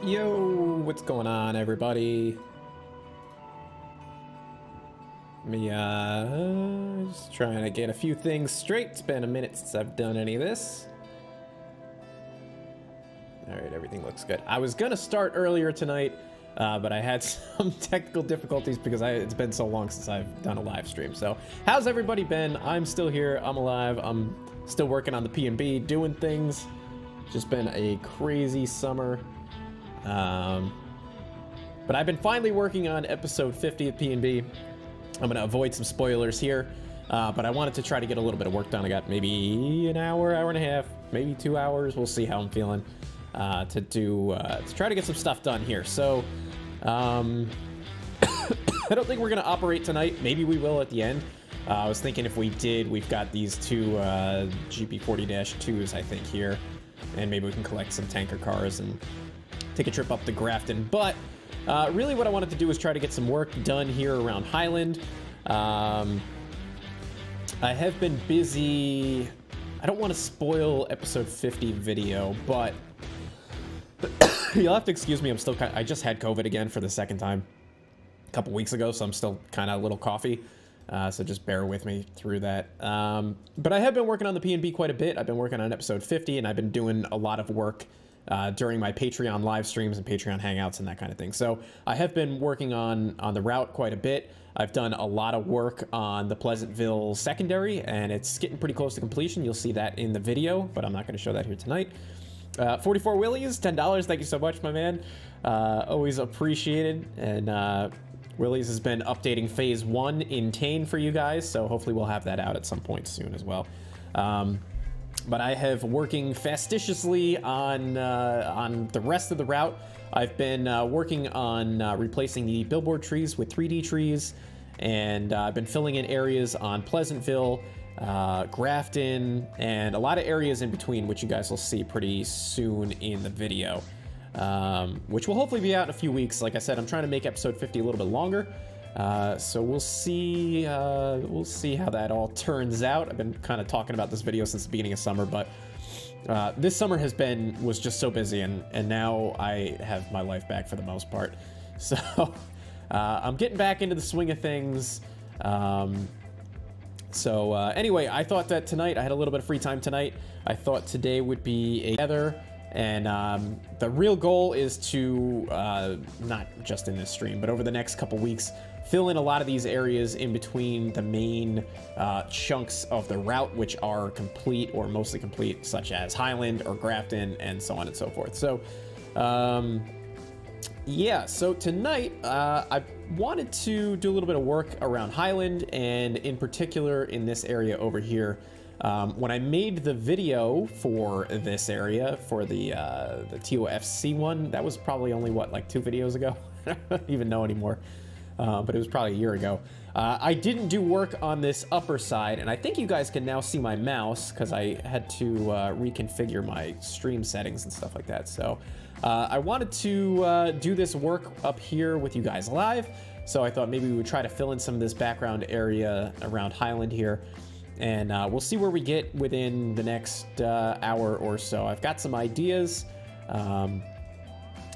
Yo, what's going on, everybody? Me, just trying to get a few things straight. It's been a minute since I've done any of this. All right, everything looks good. I was gonna start earlier tonight, but I had some technical difficulties because it's been so long since I've done a live stream. So, how's everybody been? I'm still here. I'm alive. I'm still working on the P&B, doing things. Just been a crazy summer. But I've been finally working on episode 50 of P&B. I'm going to avoid some spoilers here, but I wanted to try to get a little bit of work done. I got maybe an hour, hour and a half, maybe 2 hours. We'll see how I'm feeling to try to get some stuff done here. So I don't think we're going to operate tonight. Maybe we will at the end. I was thinking if we did, we've got these two GP40-2s, I think, here. And maybe we can collect some tanker cars and take a trip up to Grafton. But really what I wanted to do was try to get some work done here around Highland. I have been busy. I don't want to spoil episode 50 video, but you'll have to excuse me. I just had COVID again for the second time a couple weeks ago, so I'm still kind of a little coffee. So just bear with me through that. But I have been working on the P&B quite a bit. I've been working on episode 50, and I've been doing a lot of work during my Patreon live streams and Patreon hangouts and that kind of thing. So I have been working on the route quite a bit. I've done a lot of work on the Pleasantville secondary, and it's getting pretty close to completion. You'll see that in the video, but I'm not going to show that here tonight. 44 Willies, $10. Thank you so much, my man. Always appreciated. And Willies has been updating phase 1 in Tane for you guys, so hopefully we'll have that out at some point soon as well. But I have working fastidiously on the rest of the route. I've been working on replacing the billboard trees with 3D trees, and I've been filling in areas on Pleasantville, Grafton, and a lot of areas in between, which you guys will see pretty soon in the video, which will hopefully be out in a few weeks. Like I said, I'm trying to make episode 50 a little bit longer. So we'll see how that all turns out. I've been kind of talking about this video since the beginning of summer, but this summer was just so busy, and now I have my life back for the most part. So I'm getting back into the swing of things. Anyway, I thought that tonight, I had a little bit of free time tonight. I thought today would be together. And the real goal is to, not just in this stream, but over the next couple weeks, fill in a lot of these areas in between the main chunks of the route, which are complete or mostly complete, such as Highland or Grafton and so on and so forth. So, yeah, so tonight I wanted to do a little bit of work around Highland, and in particular in this area over here. When I made the video for this area, for the TOFC one, that was probably only, what, like 2 videos ago? I don't even know anymore, but it was probably a year ago. I didn't do work on this upper side, and I think you guys can now see my mouse, because I had to reconfigure my stream settings and stuff like that. So I wanted to do this work up here with you guys live, so I thought maybe we would try to fill in some of this background area around Highland here. And we'll see where we get within the next hour or so. I've got some ideas, and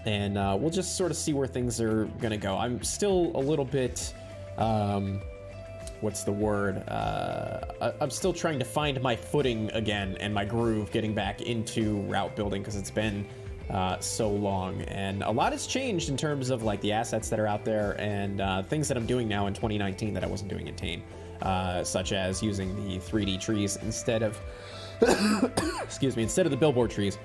we'll just sort of see where things are going to go. I'm still a little bit, what's the word? I'm still trying to find my footing again and my groove getting back into route building, because it's been so long. And a lot has changed in terms of like the assets that are out there and things that I'm doing now in 2019 that I wasn't doing in Tane. Such as using the 3D trees instead of, excuse me, instead of the billboard trees.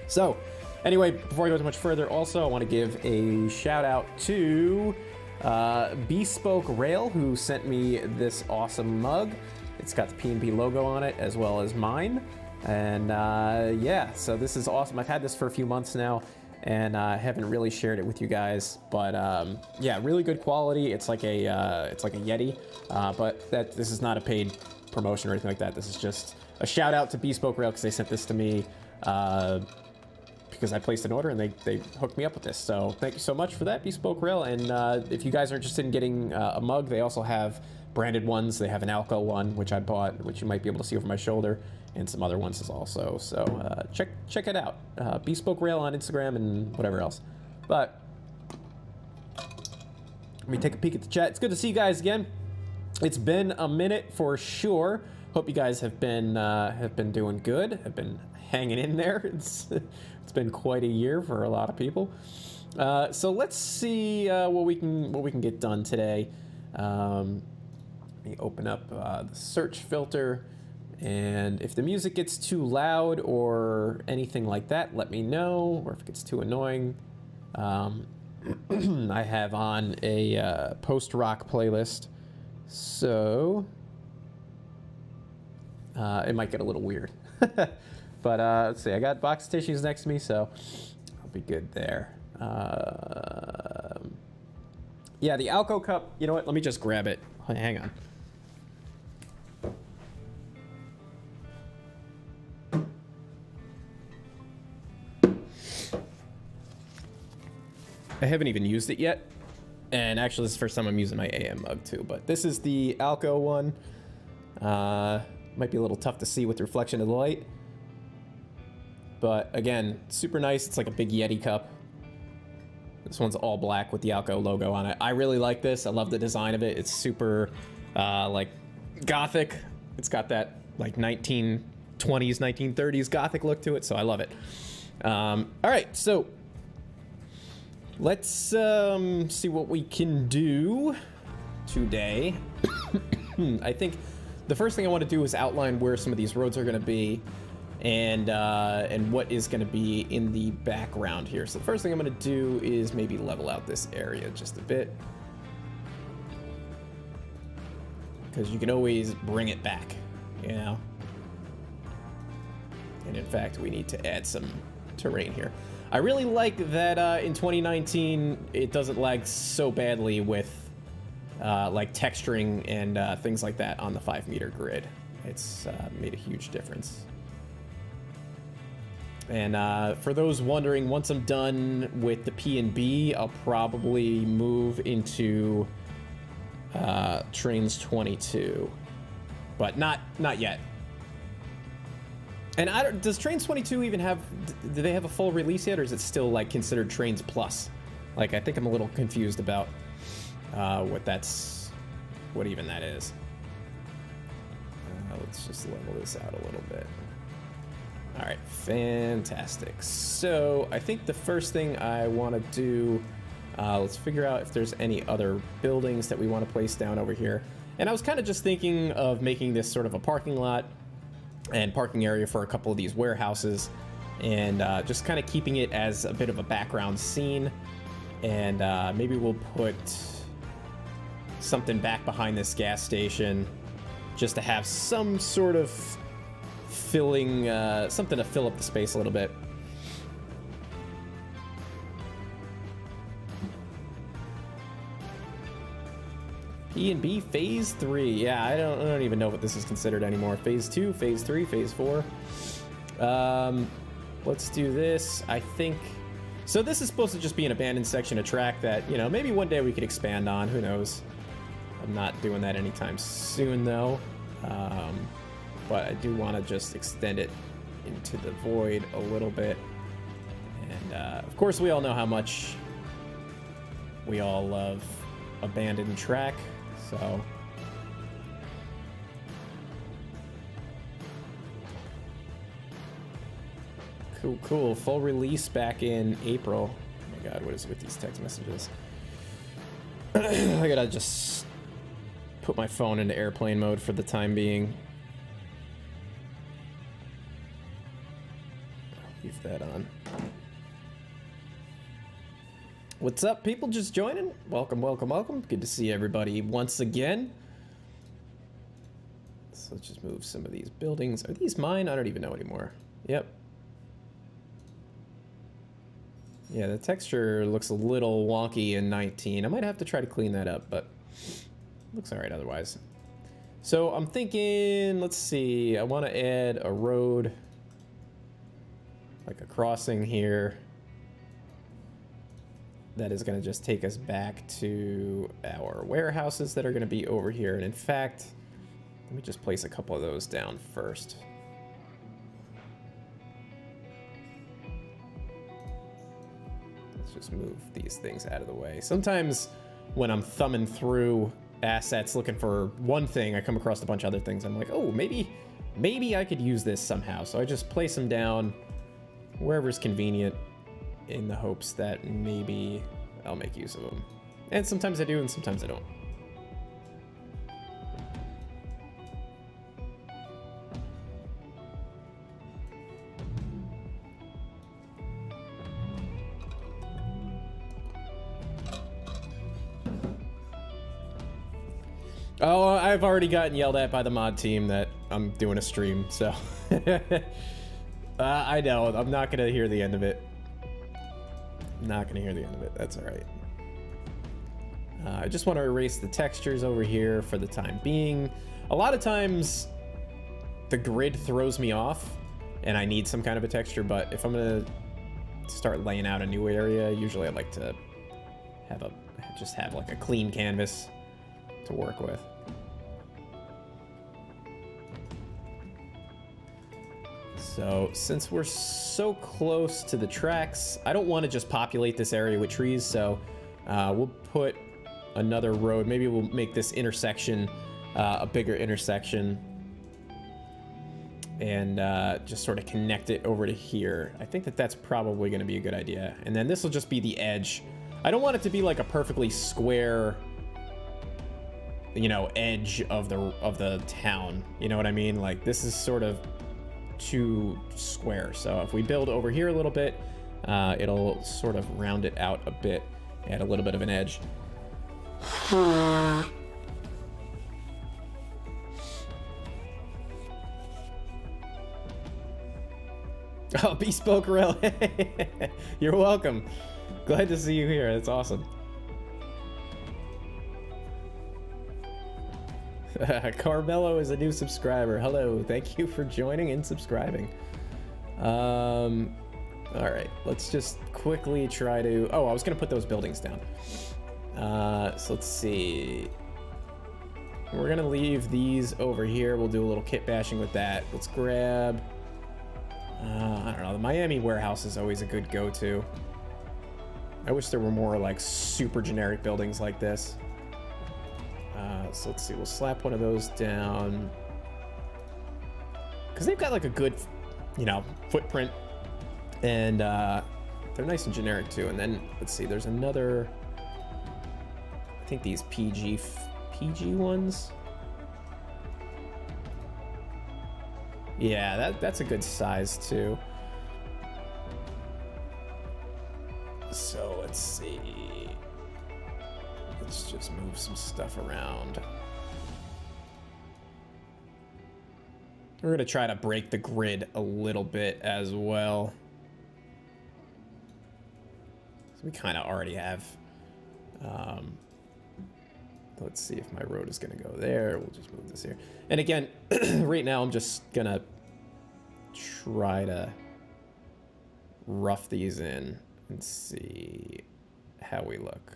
So, anyway, before I go too much further, also I want to give a shout out to Bespoke Rail, who sent me this awesome mug. It's got the P&B logo on it as well as mine, and yeah, so this is awesome. I've had this for a few months now, and I haven't really shared it with you guys, but yeah, really good quality. It's like a Yeti, but this is not a paid promotion or anything like that. This is just a shout out to Bespoke Rail, because they sent this to me because I placed an order and they hooked me up with this. So thank you so much for that, Bespoke Rail. And if you guys are interested in getting a mug, they also have branded ones. They have an Alco one, which I bought, which you might be able to see over my shoulder, and some other ones as also. So check it out. Bespoke Rail on Instagram and whatever else. But let me take a peek at the chat. It's good to see you guys again. It's been a minute for sure. Hope you guys have been doing good. Have been hanging in there. It's been quite a year for a lot of people. So let's see what we can get done today. Let me open up the search filter, and if the music gets too loud or anything like that, let me know. Or if it gets too annoying, I have on a post-rock playlist, so it might get a little weird. But let's see, I got box tissues next to me, so I'll be good there. Yeah, the Alco cup, you know what? Let me just grab it. Hang on. I haven't even used it yet. And actually, this is the first time I'm using my AM mug too. But this is the Alco one. Might be a little tough to see with the reflection of the light. But again, super nice. It's like a big Yeti cup. This one's all black with the Alco logo on it. I really like this. I love the design of it. It's super like gothic. It's got that like 1920s, 1930s gothic look to it. So I love it. All right, so let's see what we can do today. I think the first thing I want to do is outline where some of these roads are going to be, and what is going to be in the background here. So the first thing I'm going to do is maybe level out this area just a bit, because you can always bring it back, you know. And in fact, we need to add some terrain here. I really like that in 2019 it doesn't lag so badly with like texturing and things like that on the 5-meter grid. It's made a huge difference. And for those wondering, once I'm done with the P&B, I'll probably move into Trains 22, but not yet. And does Trains 22 even have? Do they have a full release yet, or is it still like considered Trains Plus? Like, I think I'm a little confused about what even that is. Let's just level this out a little bit. All right, fantastic. So I think the first thing I want to do, let's figure out if there's any other buildings that we want to place down over here. And I was kind of just thinking of making this sort of a parking lot and parking area for a couple of these warehouses, and just kind of keeping it as a bit of a background scene. And maybe we'll put something back behind this gas station just to have some sort of filling, something to fill up the space a little bit. P&B Phase 3. Yeah, I don't even know what this is considered anymore. Phase 2, Phase 3, Phase 4. Let's do this. I think... So this is supposed to just be an abandoned section of track that, you know, maybe one day we could expand on. Who knows? I'm not doing that anytime soon, though. But I do want to just extend it into the void a little bit. And, of course, we all know how much we all love abandoned track, so... Cool. Full release back in April. Oh my god, what is it with these text messages? I gotta just put my phone into airplane mode for the time being. Leave that on. What's up, people just joining? Welcome. Good to see everybody once again. So let's just move some of these buildings. Are these mine? I don't even know anymore. Yep. Yeah, the texture looks a little wonky in 19. I might have to try to clean that up, but looks all right otherwise. So I'm thinking, let's see, I want to add a road, like a crossing here, that is going to just take us back to our warehouses that are going to be over here. And in fact, let me just place a couple of those down first. Let's just move these things out of the way. Sometimes when I'm thumbing through assets looking for one thing, I come across a bunch of other things. I'm like, oh, maybe I could use this somehow. So I just place them down wherever's convenient in the hopes that maybe I'll make use of them. And sometimes I do, and sometimes I don't. Oh, I've already gotten yelled at by the mod team that I'm doing a stream, so... I know, I'm not gonna hear the end of it. Not gonna hear the end of it, that's alright. I just want to erase the textures over here for the time being. A lot of times, the grid throws me off, and I need some kind of a texture, but if I'm gonna start laying out a new area, usually I like to have like a clean canvas to work with. So since we're so close to the tracks, I don't want to just populate this area with trees, so we'll put another road. Maybe we'll make this intersection a bigger intersection and just sort of connect it over to here. I think that that's probably going to be a good idea. And then this will just be the edge. I don't want it to be like a perfectly square, you know, edge of the town. You know what I mean? Like this is sort of too square. So if we build over here a little bit, it'll sort of round it out a bit, add a little bit of an edge. Oh, Bespoke Rail. You're welcome. Glad to see you here. That's awesome. Carmelo is a new subscriber. Hello, thank you for joining and subscribing. All right, let's just quickly try to... Oh, I was gonna put those buildings down. So let's see. We're gonna leave these over here. We'll do a little kit bashing with that. Let's grab... I don't know, the Miami warehouse is always a good go-to. I wish there were more like super generic buildings like this. So let's see, we'll slap one of those down. Because they've got like a good, you know, footprint. And they're nice and generic too. And then, let's see, there's another... I think these PG ones. Yeah, that's a good size too. So let's see. Let's just move some stuff around. We're gonna try to break the grid a little bit as well. So we kind of already have. Let's see if my road is gonna go there. We'll just move this here. And again, right now I'm just gonna try to rough these in and see how we look.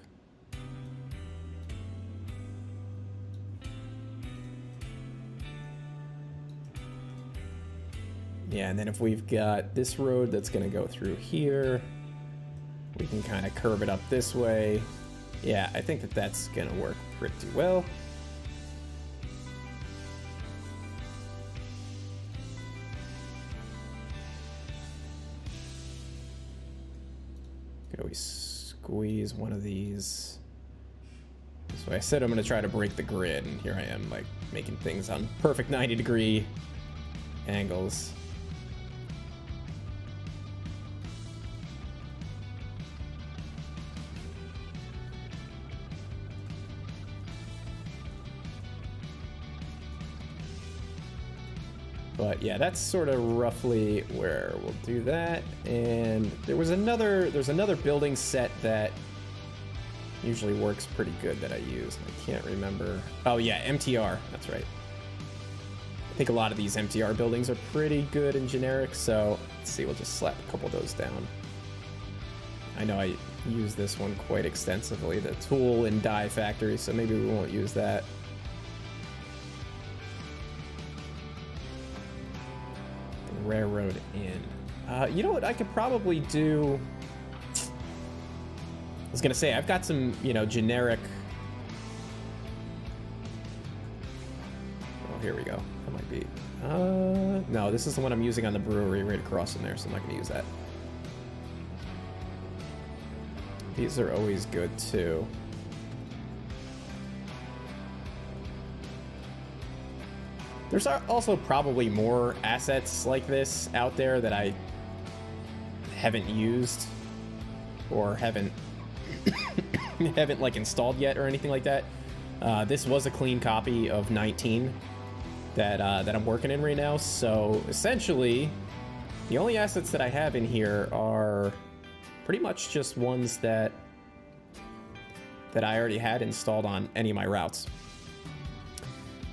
Yeah, and then if we've got this road that's gonna go through here, we can kind of curve it up this way. Yeah, I think that that's gonna work pretty well. Can we squeeze one of these? So I said I'm gonna try to break the grid, and here I am, like, making things on perfect 90-degree angles. But yeah, that's sort of roughly where we'll do that. And there's another building set that usually works pretty good that I use. I can't remember. Oh yeah, MTR, that's right. I think a lot of these MTR buildings are pretty good and generic, so let's see, we'll just slap a couple of those down. I know use this one quite extensively, the tool and die factory, so maybe we won't use that. The railroad inn. You know what I could probably do? I was gonna say, I've got some, you know, generic... Oh, here we go. That might be... no, this is the one I'm using on the brewery right across from there, so I'm not gonna use that. These are always good, too. There's also probably more assets like this out there that I haven't used or haven't like installed yet or anything like that. This was a clean copy of 19 that I'm working in right now. So essentially, the only assets that I have in here are pretty much just ones that I already had installed on any of my routes.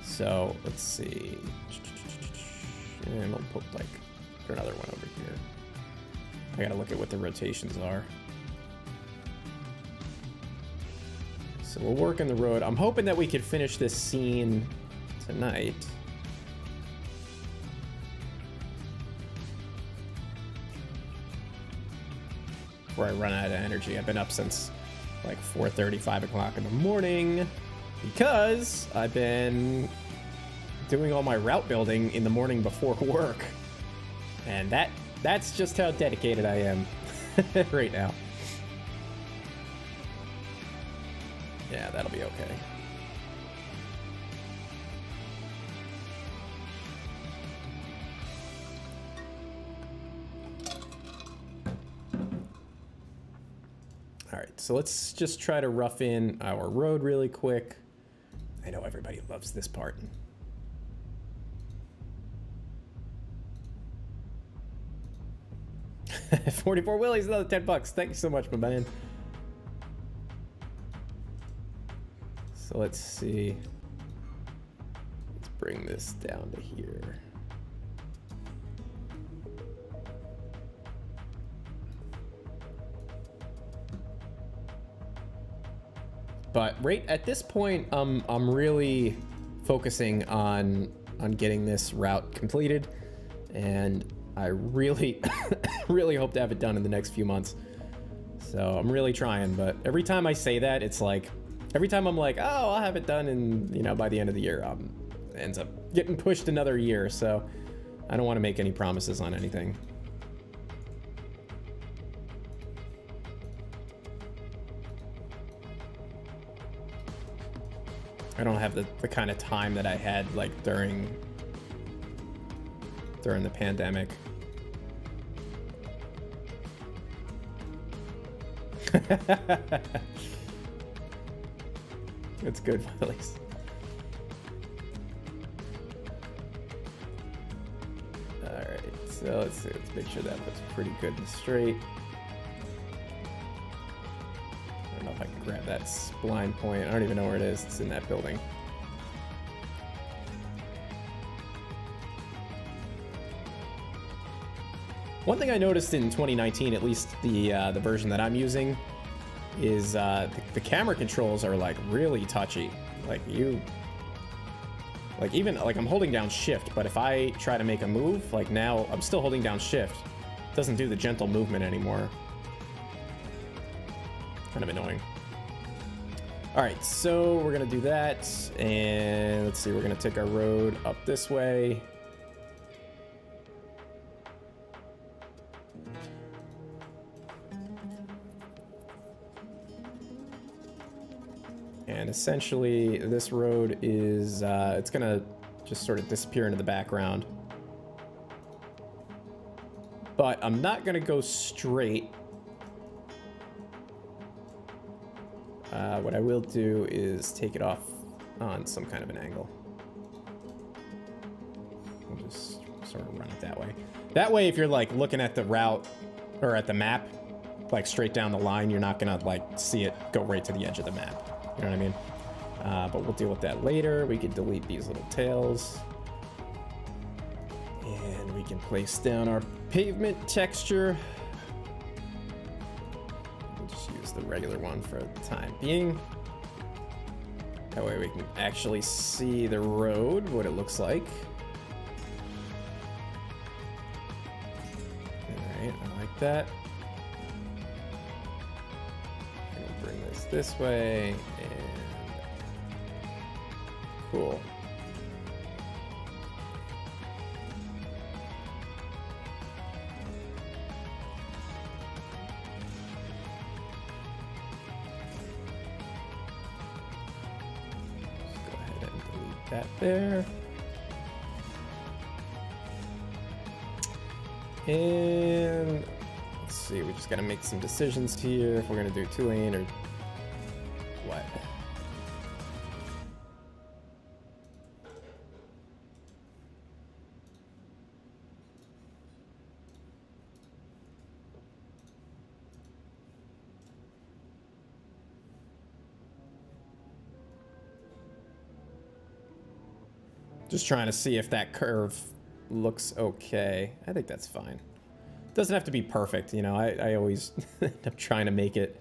So let's see. And I'll put like another one over here. I gotta look at what the rotations are. So we'll work on the road. I'm hoping that we could finish this scene tonight. Before I run out of energy. I've been up since like 4:30, 5 o'clock in the morning because I've been doing all my route building in the morning before work. And that's just how dedicated I am right now. Yeah, that'll be okay. All right, so let's just try to rough in our road really quick. I know everybody loves this part. 44 Willies, another 10 bucks. Thank you so much, my man. So let's see. Let's bring this down to here. But right at this point, I'm really focusing on getting this route completed, and I really really hope to have it done in the next few months. So I'm really trying, but every time I say that, it's like every time I'm like, oh, I'll have it done in, you know, by the end of the year, it ends up getting pushed another year. So I don't want to make any promises on anything. I don't have the kind of time that I had like during the pandemic. It's good, Willies. All right, so let's see. Let's make sure that looks pretty good and straight. I don't know if I can grab that spline point. I don't even know where it is. It's in that building. One thing I noticed in 2019, at least the version that I'm using, is the camera controls are like really touchy. Like even I'm holding down shift, but if I try to make a move, like now I'm still holding down shift. It doesn't do the gentle movement anymore. Kind of annoying. All right, so we're gonna do that, and let's see, we're gonna take our road up this way. And essentially, this road is, it's gonna just sort of disappear into the background. But I'm not gonna go straight. What I will do is take it off on some kind of an angle. We'll just sort of run it that way. That way, if you're like looking at the route or at the map, like straight down the line, you're not gonna like see it go right to the edge of the map. You know what I mean? But we'll deal with that later. We can delete these little tails. And we can place down our pavement texture. We'll just use the regular one for the time being. That way we can actually see the road, what it looks like. Alright, I like that. I'm gonna bring this way, and cool. That there. And let's see, we just gotta make some decisions here if we're gonna do 2-lane or what. Just trying to see if that curve looks okay. I think that's fine. Doesn't have to be perfect, you know. I always end up trying to make it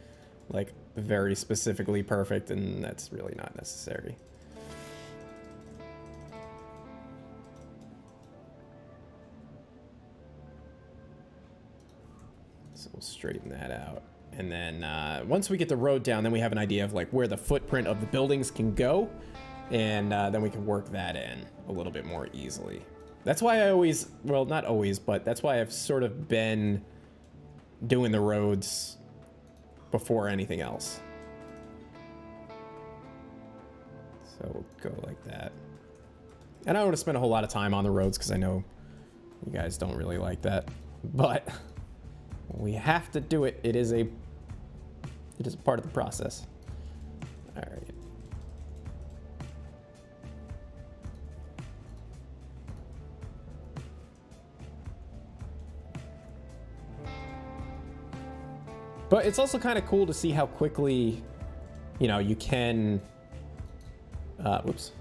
like very specifically perfect, and that's really not necessary. So we'll straighten that out. And then once we get the road down, then we have an idea of like where the footprint of the buildings can go. And then we can work that in a little bit more easily. That's why I always, well, not always, but that's why I've sort of been doing the roads before anything else. So we'll go like that. And I don't want to spend a whole lot of time on the roads because I know you guys don't really like that. But we have to do it. It is a part of the process. All right. But it's also kind of cool to see how quickly, you know, you can, whoops.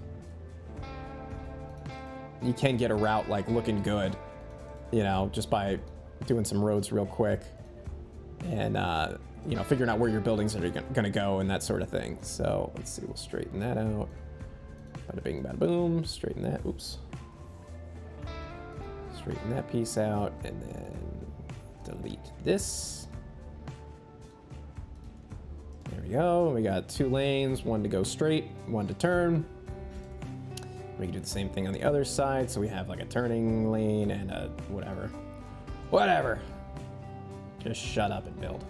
You can get a route like looking good, you know, just by doing some roads real quick and, you know, figuring out where your buildings are going to go and that sort of thing. So let's see, we'll straighten that out. Bada bing, bada boom, straighten that, oops. Straighten that piece out and then delete this. There we go. We got 2 lanes, one to go straight, one to turn. We can do the same thing on the other side. So we have like a turning lane and a whatever. Whatever. Just shut up and build.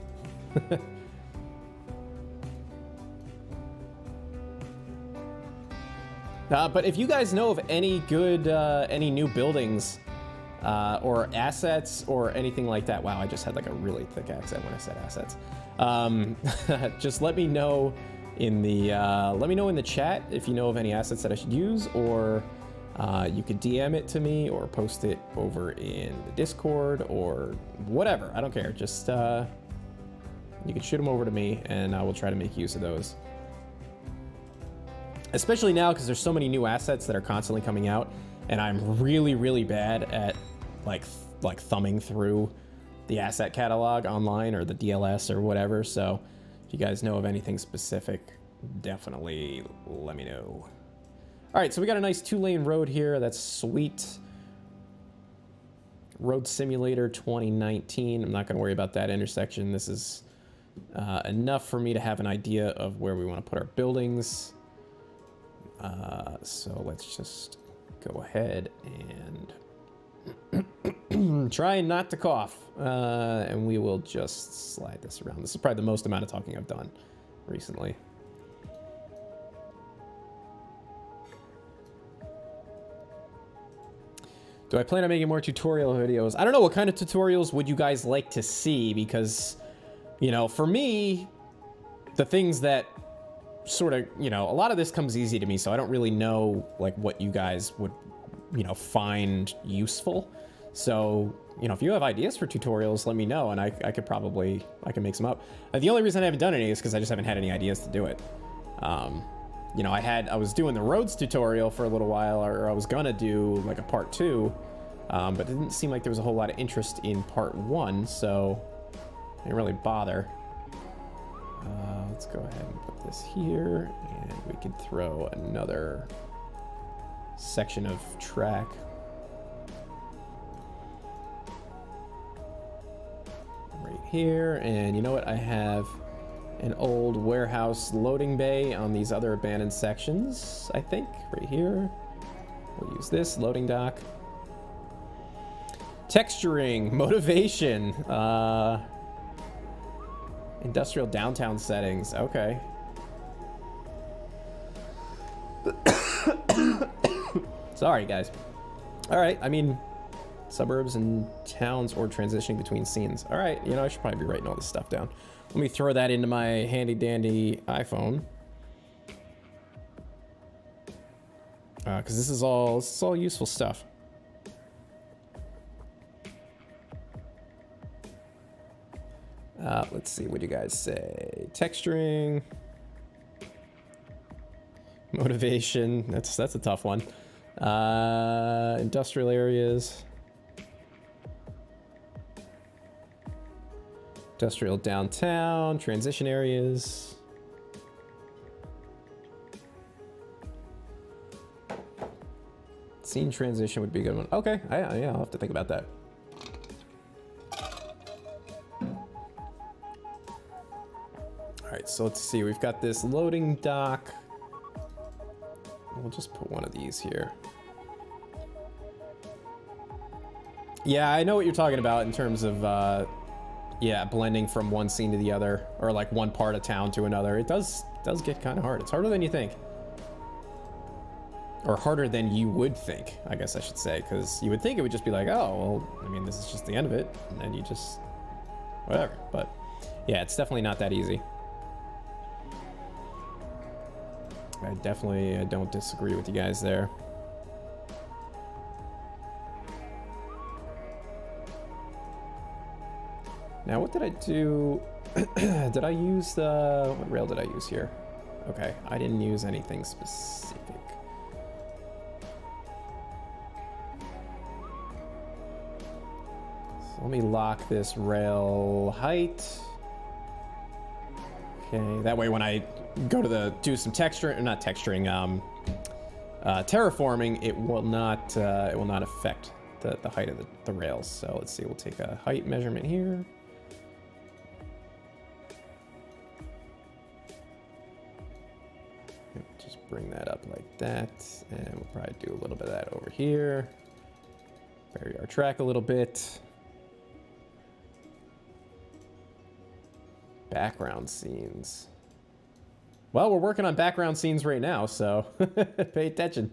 But if you guys know of any good, any new buildings or assets or anything like that. Wow, I just had like a really thick accent when I said assets. Just let me know in the chat if you know of any assets that I should use, or you could DM it to me or post it over in the Discord or whatever. I don't care. Just you can shoot them over to me and I will try to make use of those. Especially now because there's so many new assets that are constantly coming out, and I'm really, really bad at like thumbing through the asset catalog online or the DLS or whatever. So if you guys know of anything specific, definitely let me know. All right, so we got a nice 2-lane road here. That's sweet. Road Simulator 2019. I'm not going to worry about that intersection. This is enough for me to have an idea of where we want to put our buildings. So let's just go ahead and try not to cough. And we will just slide this around. This is probably the most amount of talking I've done recently. Do I plan on making more tutorial videos? I don't know. What kind of tutorials would you guys like to see? Because, you know, for me, the things that sort of, you know, a lot of this comes easy to me, so I don't really know, like, what you guys would, you know, find useful. So, you know, if you have ideas for tutorials, let me know, and I could probably, I can make some up. The only reason I haven't done any is because I just haven't had any ideas to do it. You know, I was doing the roads tutorial for a little while, or I was gonna do like a part 2, but it didn't seem like there was a whole lot of interest in part 1, so I didn't really bother. Let's go ahead and put this here, and we can throw another section of track. Right here, and you know what? I have an old warehouse loading bay on these other abandoned sections, I think, right here. We'll use this loading dock. Texturing, motivation, industrial downtown settings, okay. Sorry, guys. All right, I mean, suburbs and towns or transitioning between scenes. All right, you know, I should probably be writing all this stuff down. Let me throw that into my handy dandy iPhone. Because this is all useful stuff. Let's see, what do you guys say? Texturing, motivation. That's a tough one. Industrial areas, industrial downtown, transition areas. Scene transition would be a good one. Okay, yeah, I'll have to think about that. All right, so let's see. We've got this loading dock. We'll just put one of these here. Yeah, I know what you're talking about in terms of, yeah, blending from one scene to the other, or like one part of town to another. It does get kind of hard. It's harder than you think. Or harder than you would think, I guess I should say, because you would think it would just be like, oh, well, I mean, this is just the end of it, and then you just, whatever. But yeah, it's definitely not that easy. I don't disagree with you guys there. Now, what did I do? Did I use what rail did I use here? Okay, I didn't use anything specific. So let me lock this rail height. Okay, that way when I go to do some texturing, not texturing, terraforming, it will not affect the height of the rails. So let's see, we'll take a height measurement here. Just bring that up like that, and we'll probably do a little bit of that over here. Vary our track a little bit. Background scenes. Well, we're working on background scenes right now, so pay attention.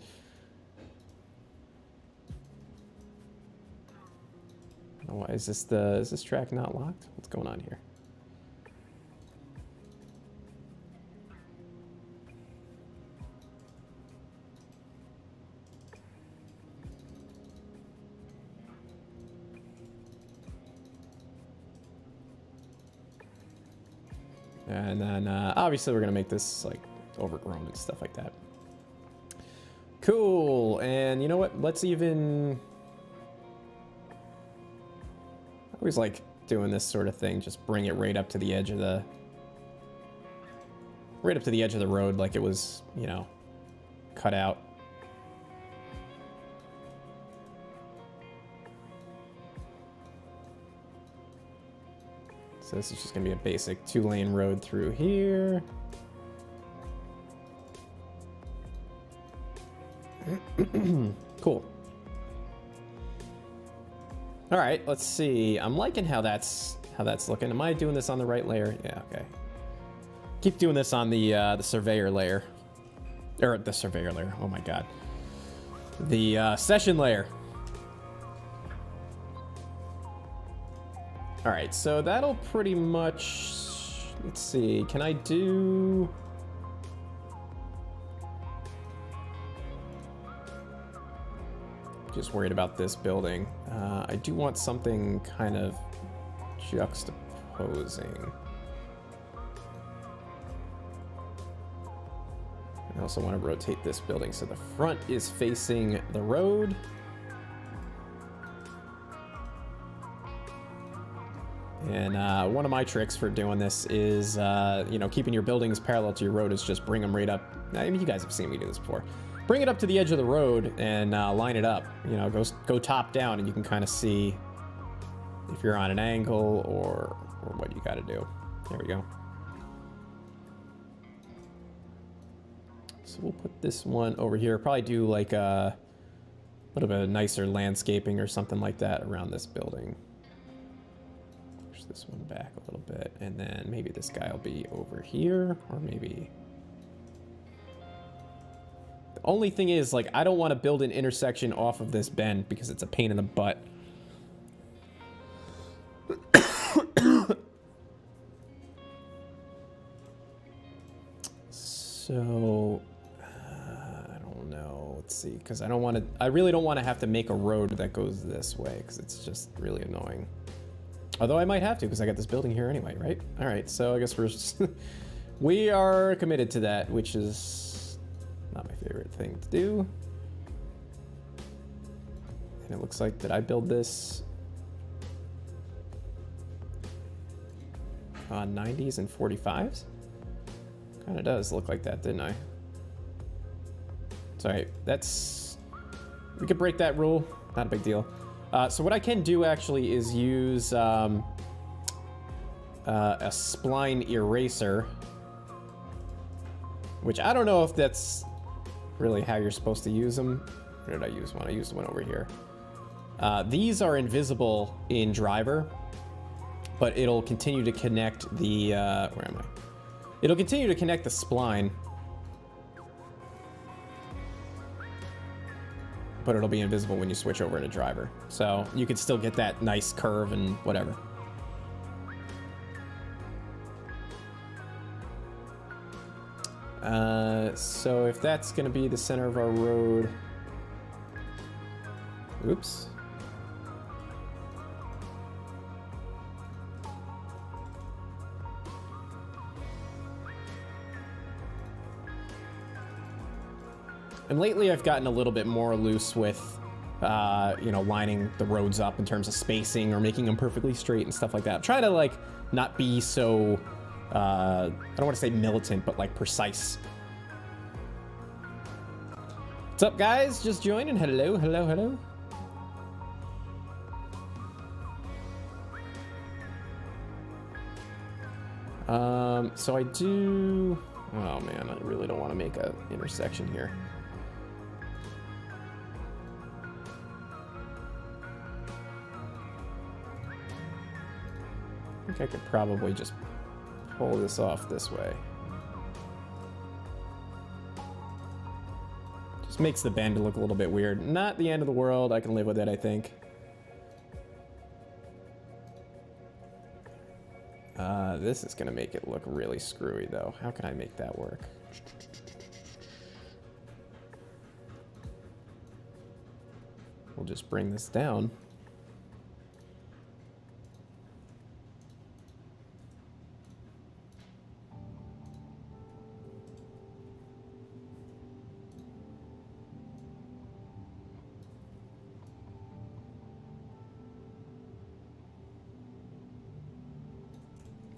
Why is this track not locked? What's going on here? And then obviously we're gonna make this like overgrown and stuff like that. Cool. And you know what? Let's even. I always like doing this sort of thing. Just bring it right up to the edge of the. Right up to the edge of the road, like it was, you know, cut out. So this is just gonna be a basic 2-lane road through here. Cool. All right, let's see. I'm liking how that's looking. Am I doing this on the right layer? Yeah, okay. Keep doing this on the surveyor layer. Or the surveyor layer, oh my God. The session layer. All right, so that'll pretty much, let's see, can I do, just worried about this building. I do want something kind of juxtaposing. I also want to rotate this building so the front is facing the road. And one of my tricks for doing this is, you know, keeping your buildings parallel to your road is just bring them right up. I mean, you guys have seen me do this before. Bring it up to the edge of the road and line it up. You know, go top down, and you can kind of see if you're on an angle or what you got to do. There we go. So we'll put this one over here. Probably do like a little bit of nicer landscaping or something like that around this building. Push this one back a little bit, and then maybe this guy will be over here, or maybe... The only thing is, like, I don't want to build an intersection off of this bend because it's a pain in the butt. So, I don't know. Let's see, because I don't want to. I really don't want to have to make a road that goes this way because it's just really annoying. Although I might have to because I got this building here anyway, right? All right, so I guess we're just we are committed to that, which is not my favorite thing to do. And it looks like, did I build this on 90s and 45s? Kind of does look like that, didn't I? Sorry, that's... We could break that rule. Not a big deal. So what I can do actually is use a spline eraser, which I don't know if that's really how you're supposed to use them. Where did I use one? I used one over here. These are invisible in driver, but it'll continue to connect the... where am I? It'll continue to connect the spline, but it'll be invisible when you switch over to driver. So you could still get that nice curve and whatever. So if that's gonna be the center of our road, oops. And lately I've gotten a little bit more loose with, you know, lining the roads up in terms of spacing or making them perfectly straight and stuff like that. I'm trying to, like, not be so, I don't want to say militant, but, like, precise. What's up, guys? Just joining. Hello, hello, hello. So I do... Oh, man, I really don't want to make an intersection here. I think I could probably just pull this off this way. Just makes the bend look a little bit weird. Not the end of the world. I can live with it, I think. This is gonna make it look really screwy, though. How can I make that work? We'll just bring this down.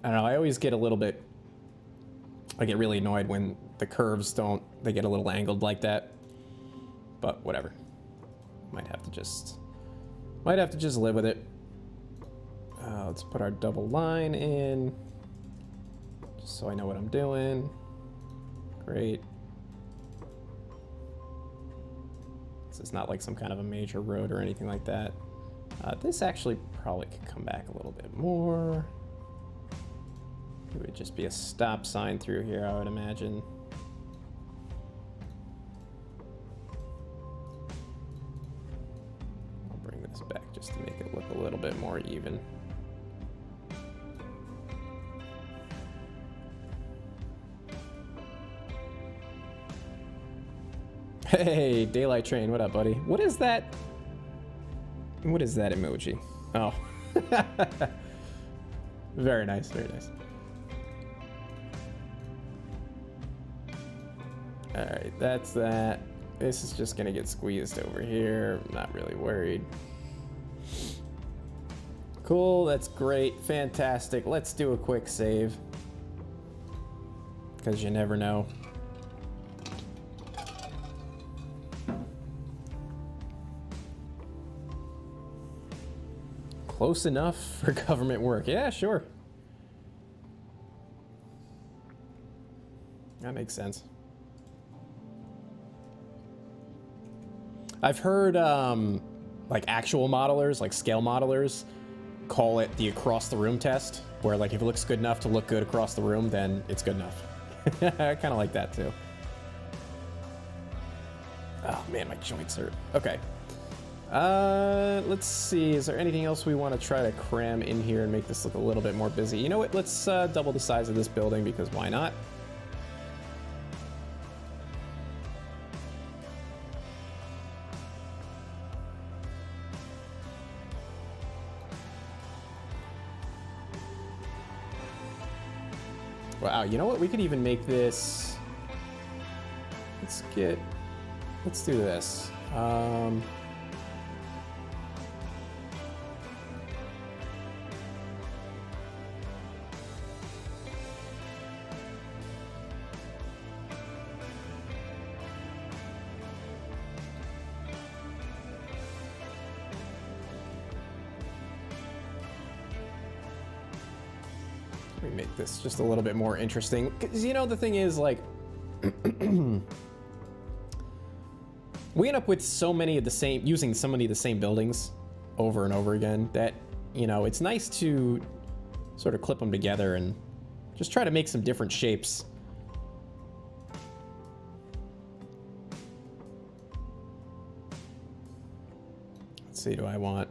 I don't know, I always get a little bit, I get really annoyed when the curves they get a little angled like that, but whatever. Might have to just live with it. Let's put our double line in, just so I know what I'm doing. Great. This is not like some kind of a major road or anything like that. This actually probably could come back a little bit more. It would just be a stop sign through here, I would imagine. I'll bring this back just to make it look a little bit more even. Hey, Daylight Train, what up, buddy? What is that? What is that emoji? Oh. Very nice, very nice. All right, that's that. This is just gonna get squeezed over here. I'm not really worried. Cool, that's great, fantastic. Let's do a quick save. Because you never know. Close enough for government work. Yeah, sure. That makes sense. I've heard like actual modelers, like scale modelers, call it the across the room test, where like if it looks good enough to look good across the room, then it's good enough. I kind of like that too. Oh man, my joints hurt. Okay. Let's see. Is there anything else we want to try to cram in here and make this look a little bit more busy? You know what? Let's double the size of this building, because why not? Wow, you know what? We could even make this... Let's do this. Let me make this just a little bit more interesting. Because, you know, the thing is, like... we end up with so many of the same... using so many of the same buildings over and over again that, you know, it's nice to sort of clip them together and just try to make some different shapes. Let's see, do I want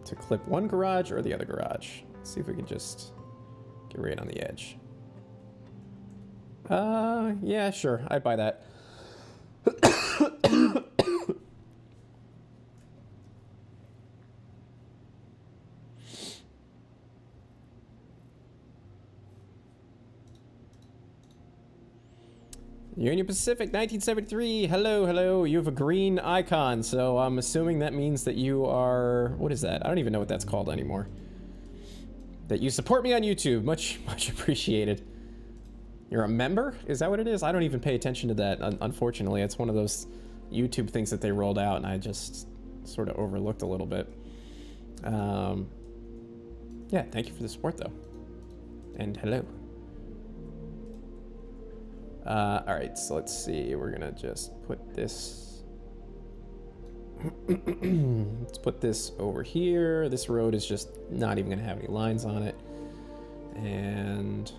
to clip one garage or the other garage? Let's see if we can just... get right on the edge. Yeah, sure. I'd buy that. Union Pacific 1973. Hello, hello. You have a green icon, so I'm assuming that means that you are... what is that? I don't even know what that's called anymore. That you support me on YouTube. Much appreciated. You're a member? Is that what it is? I don't even pay attention to that, unfortunately. It's one of those YouTube things that they rolled out, and I just sort of overlooked a little bit. Yeah, thank you for the support, though. And hello. Alright, so let's see. We're gonna just put this... let's put this over here. This road is just not even gonna have any lines on it. And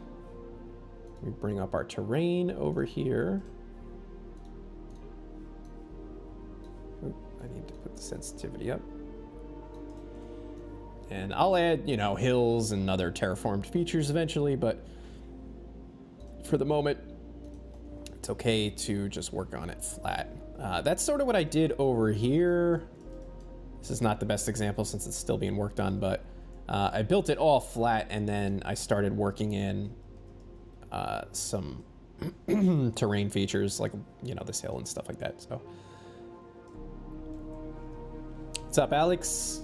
we bring up our terrain over here. Oop, I need to put the sensitivity up. And I'll add, you know, hills and other terraformed features eventually, but for the moment, it's okay to just work on it flat. That's sort of what I did over here. This is not the best example since it's still being worked on, but I built it all flat, and then I started working in some terrain features, like, you know, this hill and stuff like that. So, what's up, Alex?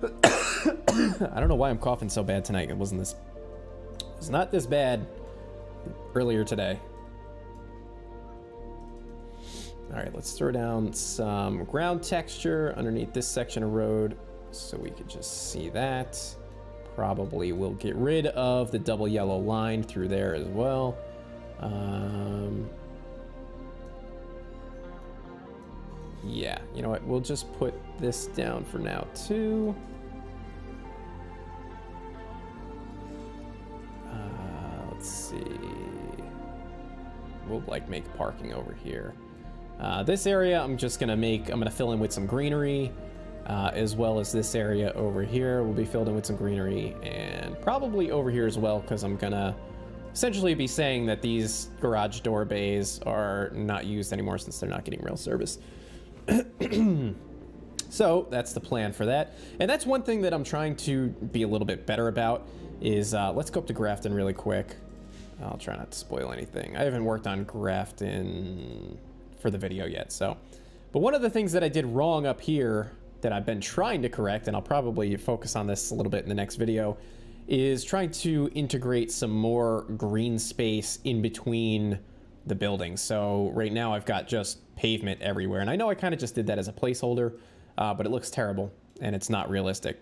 I don't know why I'm coughing so bad tonight. It wasn't this. It's not this bad earlier today. All right, let's throw down some ground texture underneath this section of road so we could just see that. Probably we'll get rid of the double yellow line through there as well. Yeah, you know what? We'll just put this down for now too. Let's see. We'll like make parking over here. This area I'm gonna fill in with some greenery, as well as this area over here will be filled in with some greenery, and probably over here as well, because I'm gonna essentially be saying that these garage door bays are not used anymore since they're not getting rail service. So that's the plan for that. And that's one thing that I'm trying to be a little bit better about is, let's go up to Grafton really quick. I'll try not to spoil anything. I haven't worked on Grafton for the video yet, so. But one of the things that I did wrong up here that I've been trying to correct, and I'll probably focus on this a little bit in the next video, is trying to integrate some more green space in between the buildings. So right now I've got just pavement everywhere, and I know I kind of just did that as a placeholder, but it looks terrible and it's not realistic.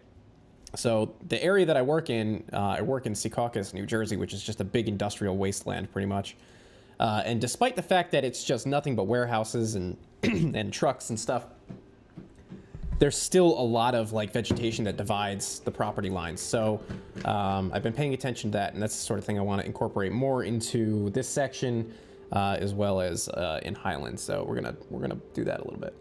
So the area that I work in Secaucus, New Jersey, which is just a big industrial wasteland pretty much. And despite the fact that it's just nothing but warehouses and and trucks and stuff, there's still a lot of like vegetation that divides the property lines. So I've been paying attention to that, and that's the sort of thing I want to incorporate more into this section, as well as in Highland. So we're gonna do that a little bit.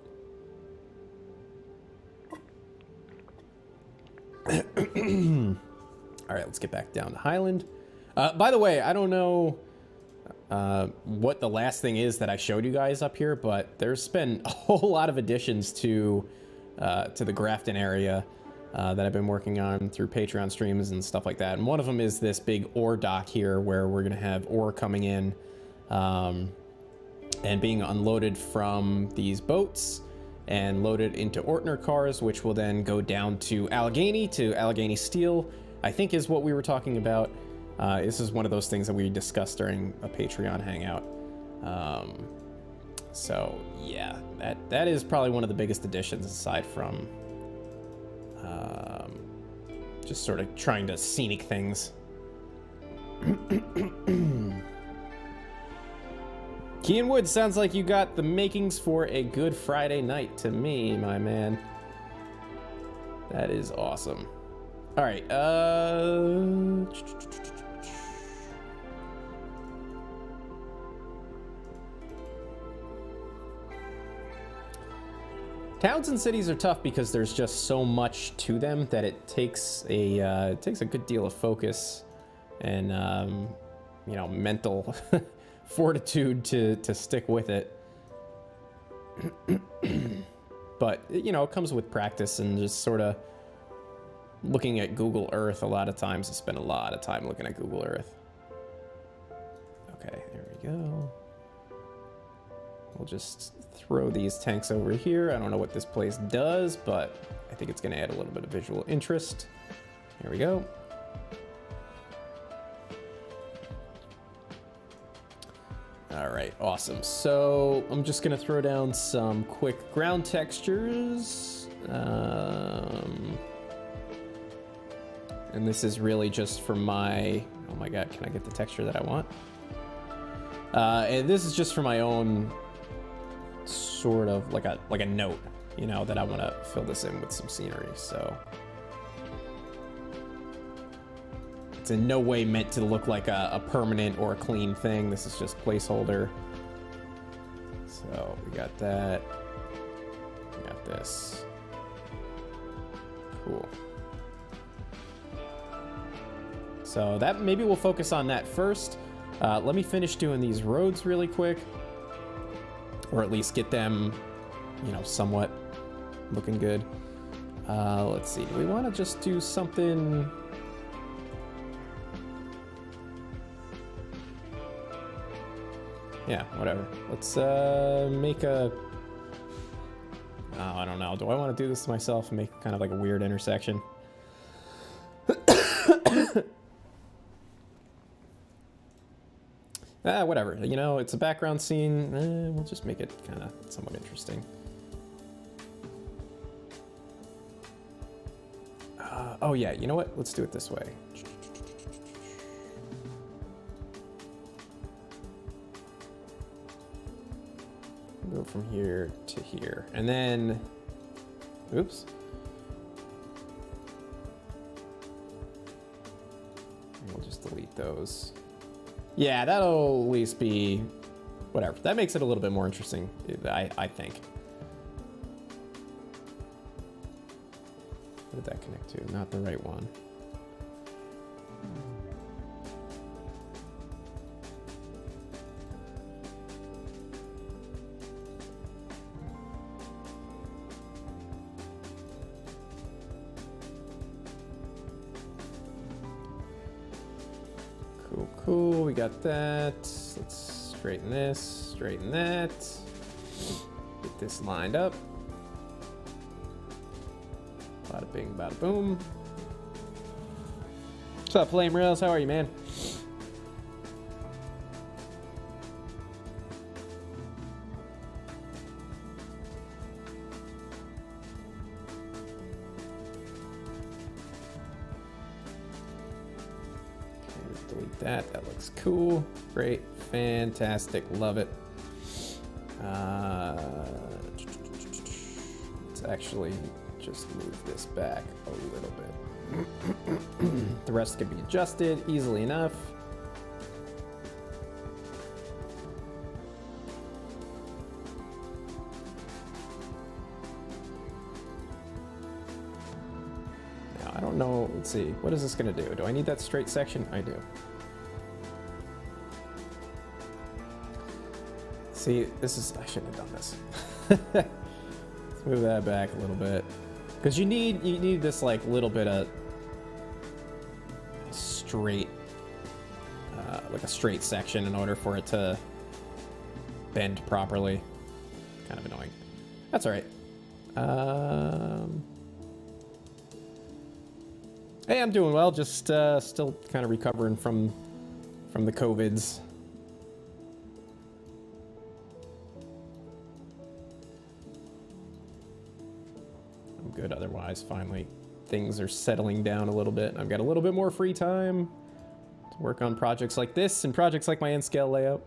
All right, let's get back down to Highland. By the way, I don't know what the last thing is that I showed you guys up here, but there's been a whole lot of additions to the Grafton area that I've been working on through Patreon streams and stuff like that. And one of them is this big ore dock here, where we're gonna have ore coming in and being unloaded from these boats and loaded into Ortner cars, which will then go down to Allegheny Steel, I think is what we were talking about. This is one of those things that we discussed during a Patreon hangout. So yeah, that is probably one of the biggest additions, aside from just sort of trying to scenic things. Kean Wood, sounds like you got the makings for a good Friday night to me, my man. That is awesome. All right, towns and cities are tough because there's just so much to them that it takes a good deal of focus and you know, mental fortitude to stick with it. But you know, it comes with practice and just sort of looking at Google Earth. A lot of times I spend a lot of time looking at Google Earth. Okay, there we go. We'll just throw these tanks over here. I don't know what this place does, but I think it's going to add a little bit of visual interest. There we go. All right, awesome. So I'm just going to throw down some quick ground textures. And this is really just for my, oh my God, can I get the texture that I want? And this is just for my own sort of like a note, you know, that I want to fill this in with some scenery. So it's in no way meant to look like a permanent or a clean thing. This is just placeholder. So we got that. We got this. Cool. So that, maybe we'll focus on that first. Let me finish doing these roads really quick, or at least get them, you know, somewhat looking good. Let's see, do we want to just do something? Yeah, whatever. Let's make a, oh, I don't know. Do I want to do this to myself and make kind of like a weird intersection? Whatever, you know, it's a background scene. We'll just make it kind of somewhat interesting. Oh yeah, you know what? Let's do it this way. Go from here to here, and then, oops. We'll just delete those. Yeah, that'll at least be whatever. That makes it a little bit more interesting, I think. What did that connect to? Not the right one. Cool, we got that. Let's straighten this, straighten that. Get this lined up. Bada bing, bada boom. What's up, Flame Rails? How are you, man? Delete that. That looks cool. Great. Fantastic. Love it. Let's actually just move this back a little bit. The rest can be adjusted easily enough. Now, I don't know. Let's see. What is this going to do? Do I need that straight section? I do. See, this is... I shouldn't have done this. Let's move that back a little bit. Because you need this, like, little bit of straight... like a straight section in order for it to bend properly. Kind of annoying. That's alright. Hey, I'm doing well. Just still kind of recovering from the COVIDs. Good otherwise. Finally things are settling down a little bit. I've got a little bit more free time to work on projects like this and projects like my N-scale layout.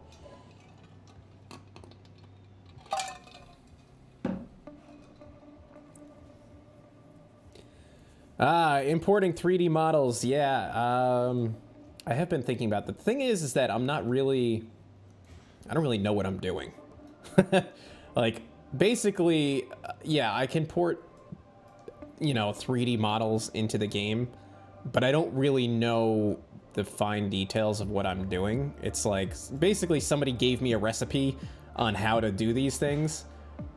Importing 3D models. Yeah, I have been thinking about that. The thing is that I don't really know what I'm doing. Like, basically, yeah, I can port, you know, 3D models into the game, but I don't really know the fine details of what I'm doing. It's like, basically somebody gave me a recipe on how to do these things,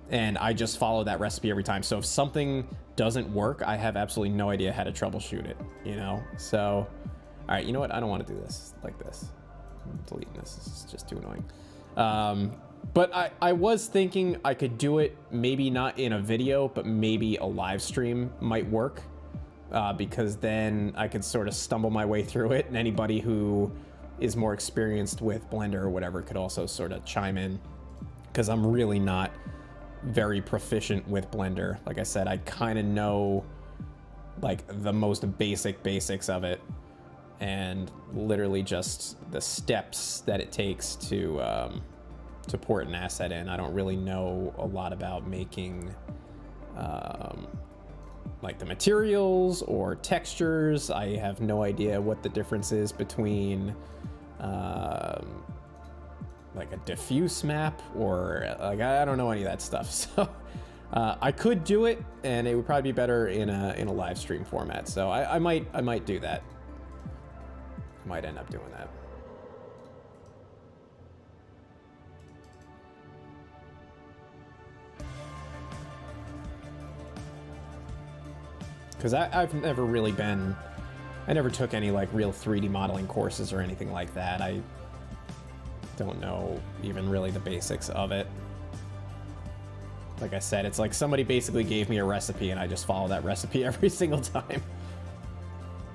and I just follow that recipe every time. So if something doesn't work, I have absolutely no idea how to troubleshoot it, you know? So, all right, you know what? I don't want to do this like this. I'm deleting this. This is just too annoying. But I was thinking I could do it, maybe not in a video, but maybe a live stream might work, because then I could sort of stumble my way through it, and anybody who is more experienced with Blender or whatever could also sort of chime in, because I'm really not very proficient with Blender. Like I said, I kind of know like the most basics of it, and literally just the steps that it takes to port an asset in. I don't really know a lot about making like the materials or textures. I have no idea what the difference is between like a diffuse map or like I don't know any of that stuff. So I could do it, and it would probably be better in a live stream format. So I might do that. I might end up doing that. Because I've never really been... I never took any, like, real 3D modeling courses or anything like that. I don't know even really the basics of it. Like I said, it's like somebody basically gave me a recipe and I just follow that recipe every single time.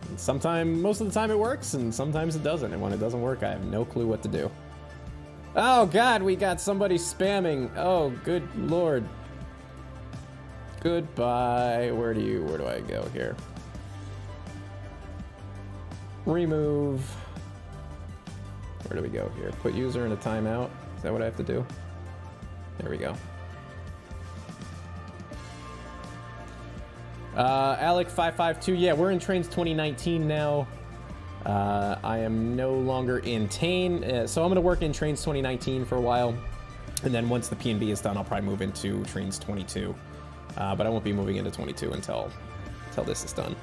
And sometimes, most of the time it works, and sometimes it doesn't. And when it doesn't work, I have no clue what to do. Oh, God, we got somebody spamming. Oh, good Lord. Goodbye. Where do I go here? Remove. Where do we go here? Put user in a timeout. Is that what I have to do? There we go. Alec552. Yeah, we're in Trains 2019 now. I am no longer in Tane, so I'm going to work in Trains 2019 for a while, and then once the P&B is done, I'll probably move into Trains 22. But I won't be moving into 22 until this is done.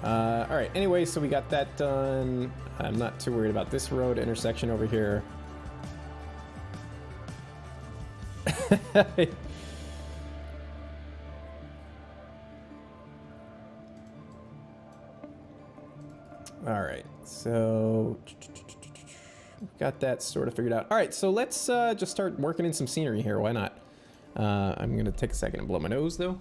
All right, anyway, so we got that done. I'm not too worried about this road intersection over here. All right, so got that sort of figured out. All right, so let's just start working in some scenery here. Why not? I'm gonna take a second and blow my nose though.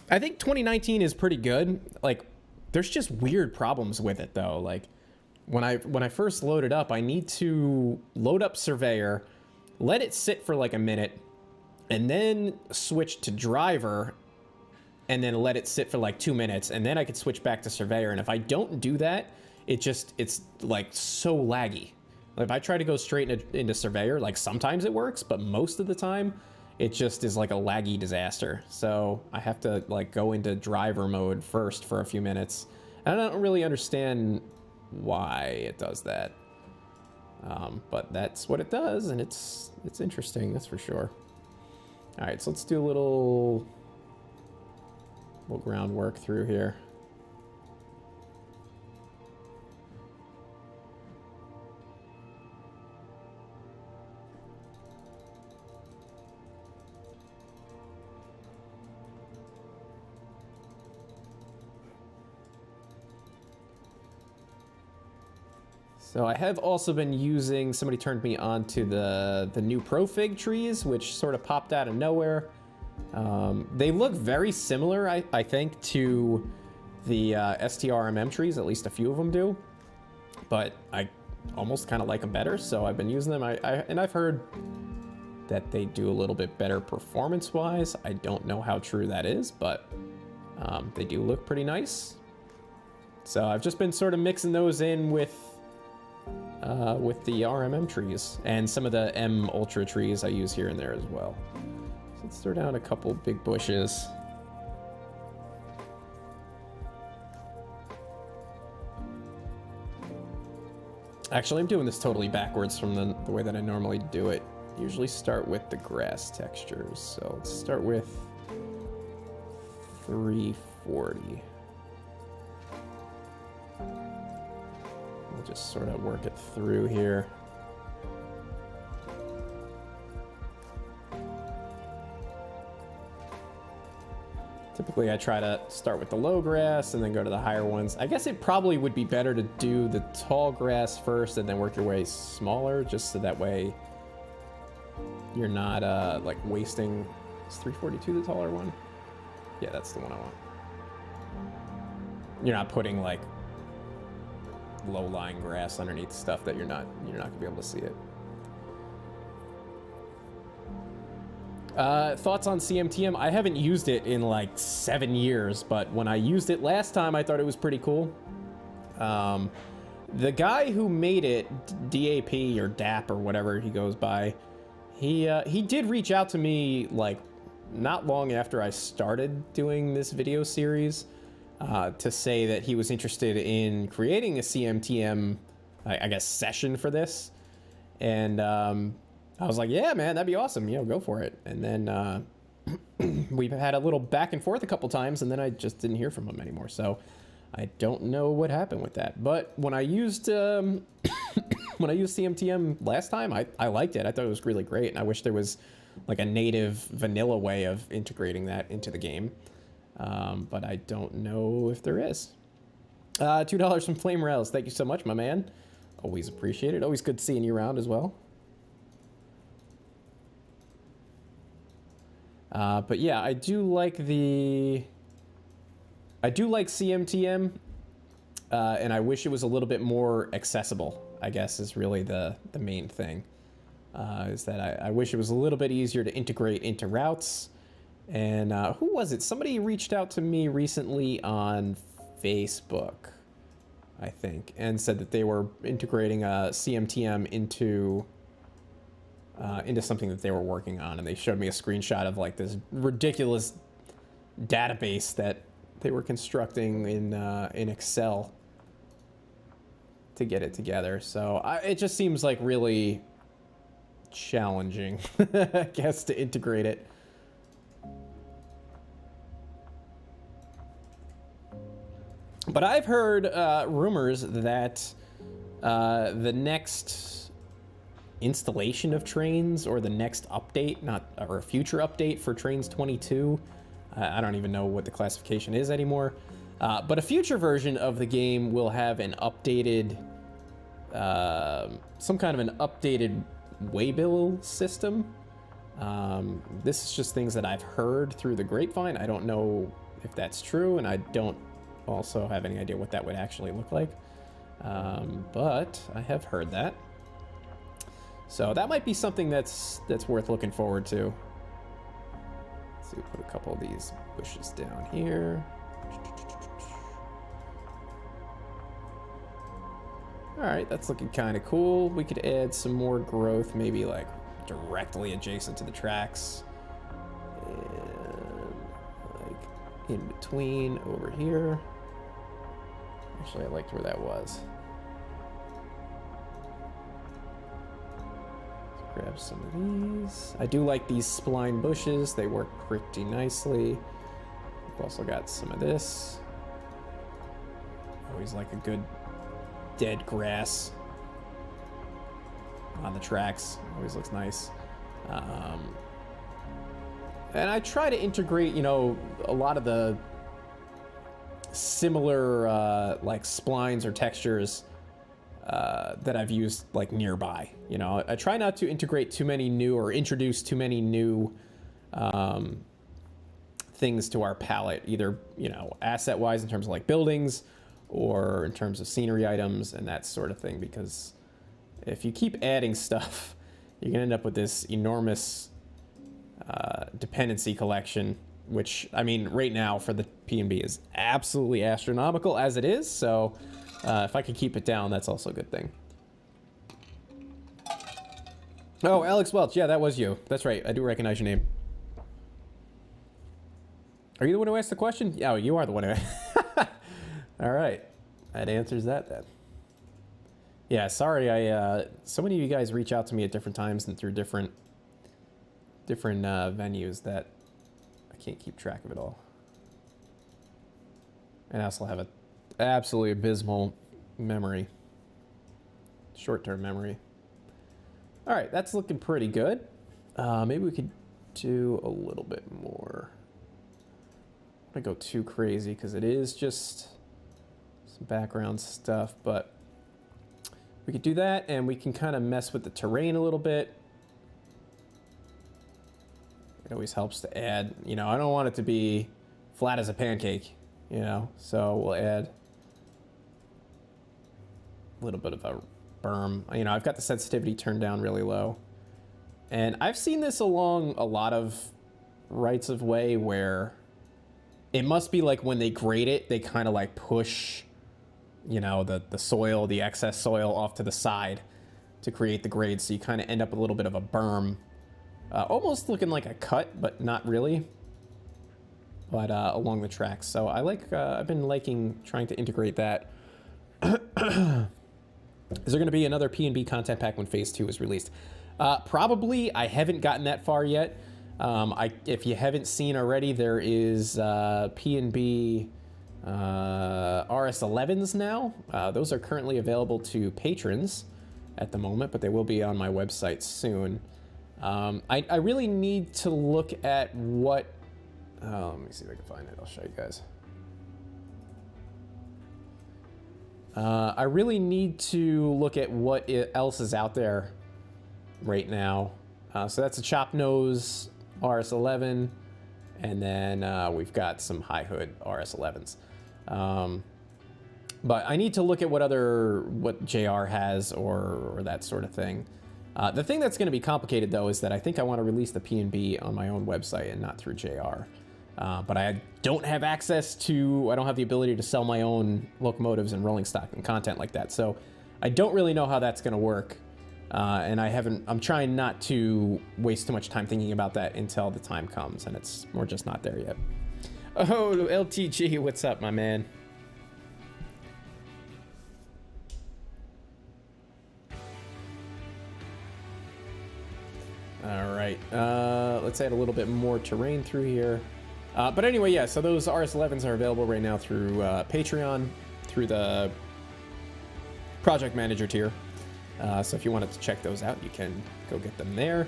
I think 2019 is pretty good. Like, there's just weird problems with it though. Like, when I first load it up, I need to load up Surveyor, let it sit for like a minute, and then switch to Driver, and then let it sit for like 2 minutes, and then I could switch back to Surveyor. And if I don't do that, it's like so laggy. Like, if I try to go straight into Surveyor, like sometimes it works, but most of the time it just is like a laggy disaster. So I have to like go into Driver mode first for a few minutes. And I don't really understand why it does that. But that's what it does, and it's interesting, that's for sure. All right, so let's do a little groundwork through here. So I have also been using, somebody turned me on to the new profig trees, which sort of popped out of nowhere. They look very similar, I think, to the STRMM trees, at least a few of them do. But I almost kind of like them better, so I've been using them. And I've heard that they do a little bit better performance-wise. I don't know how true that is, but they do look pretty nice. So I've just been sort of mixing those in with the RMM trees and some of the M Ultra trees I use here and there as well. So let's throw down a couple big bushes. Actually, I'm doing this totally backwards from the way that I normally do it. Usually start with the grass textures. So let's start with 340. Just sort of work it through here. Typically I try to start with the low grass and then go to the higher ones. I guess it probably would be better to do the tall grass first and then work your way smaller, just so that way you're not like wasting. Is 342 the taller one? Yeah, that's the one I want. You're not putting like low-lying grass underneath stuff that you're not gonna be able to see it. Thoughts on CMTM? I haven't used it in like 7 years, but when I used it last time, I thought it was pretty cool. The guy who made it, DAP or DAP or whatever he goes by, he did reach out to me like not long after I started doing this video series. To say that he was interested in creating a CMTM, I guess, session for this. And I was like, yeah, man, that'd be awesome. You know, go for it. And then we've had a little back and forth a couple times, and then I just didn't hear from him anymore. So I don't know what happened with that. But when I used when I used CMTM last time, I liked it. I thought it was really great. And I wish there was like a native vanilla way of integrating that into the game. But I don't know if there is. $2 from Flame Rails. Thank you so much, my man. Always appreciate it. Always good seeing you around as well. But yeah, I do like CMTM, and I wish it was a little bit more accessible, I guess, is really the main thing. Is that I wish it was a little bit easier to integrate into routes. And who was it? Somebody reached out to me recently on Facebook, I think, and said that they were integrating a CMTM into something that they were working on, and they showed me a screenshot of like this ridiculous database that they were constructing in Excel to get it together. So it just seems like really challenging, I guess, to integrate it. But I've heard rumors that the next installation of Trains, or the next update, or a future update for Trains 22, I don't even know what the classification is anymore. But a future version of the game will have an updated, some kind of an updated waybill system. This is just things that I've heard through the grapevine. I don't know if that's true, and I don't also have any idea what that would actually look like. But I have heard that. So that might be something that's worth looking forward to. So we put a couple of these bushes down here. All right, that's looking kind of cool. We could add some more growth, maybe like directly adjacent to the tracks. And like in between over here. Actually, I liked where that was. Let's grab some of these. I do like these spline bushes. They work pretty nicely. We've also got some of this. Always like a good dead grass on the tracks. Always looks nice. And I try to integrate, you know, a lot of the similar like splines or textures that I've used like nearby. You know, I try not to integrate too many new or introduce too many new things to our palette, either, you know, asset wise in terms of like buildings or in terms of scenery items and that sort of thing, because if you keep adding stuff, you can end up with this enormous dependency collection, which, I mean, right now for the P&B is absolutely astronomical as it is. So if I could keep it down, that's also a good thing. Oh, Alex Welch. Yeah, that was you. That's right. I do recognize your name. Are you the one who asked the question? Oh, you are the one who... All right. That answers that then. Yeah, sorry. So many of you guys reach out to me at different times and through different venues that I can't keep track of it all. And I also have an absolutely abysmal memory. Short-term memory. All right, that's looking pretty good. Maybe we could do a little bit more. I don't go too crazy because it is just some background stuff, but we could do that, and we can kind of mess with the terrain a little bit. It always helps to add, you know, I don't want it to be flat as a pancake, you know, so we'll add a little bit of a berm. You know, I've got the sensitivity turned down really low, and I've seen this along a lot of rights of way where it must be like when they grade it, they kind of like push, you know, the soil, the excess soil off to the side to create the grade. So you kind of end up with a little bit of a berm, almost looking like a cut, but not really, but along the tracks. So I like, I've been liking trying to integrate that. Is there going to be another P&B content pack when Phase 2 is released? Probably. I haven't gotten that far yet. If you haven't seen already, there is P&B RS11s now. Those are currently available to patrons at the moment, but they will be on my website soon. I really need to look at what... let me see if I can find it. I'll show you guys. I really need to look at what else is out there right now. So that's a chop nose RS11, and then we've got some high hood RS11s. But I need to look at what JR has or that sort of thing. The thing that's going to be complicated, though, is that I think I want to release the P&B on my own website and not through JR. But I don't have access to, I don't have the ability to sell my own locomotives and rolling stock and content like that. So I don't really know how that's going to work. And I'm trying not to waste too much time thinking about that until the time comes, and we're just not there yet. Oh, LTG, what's up, my man? All right, let's add a little bit more terrain through here. But anyway, yeah, so those RS11s are available right now through Patreon, through the Project Manager tier. So if you wanted to check those out, you can go get them there.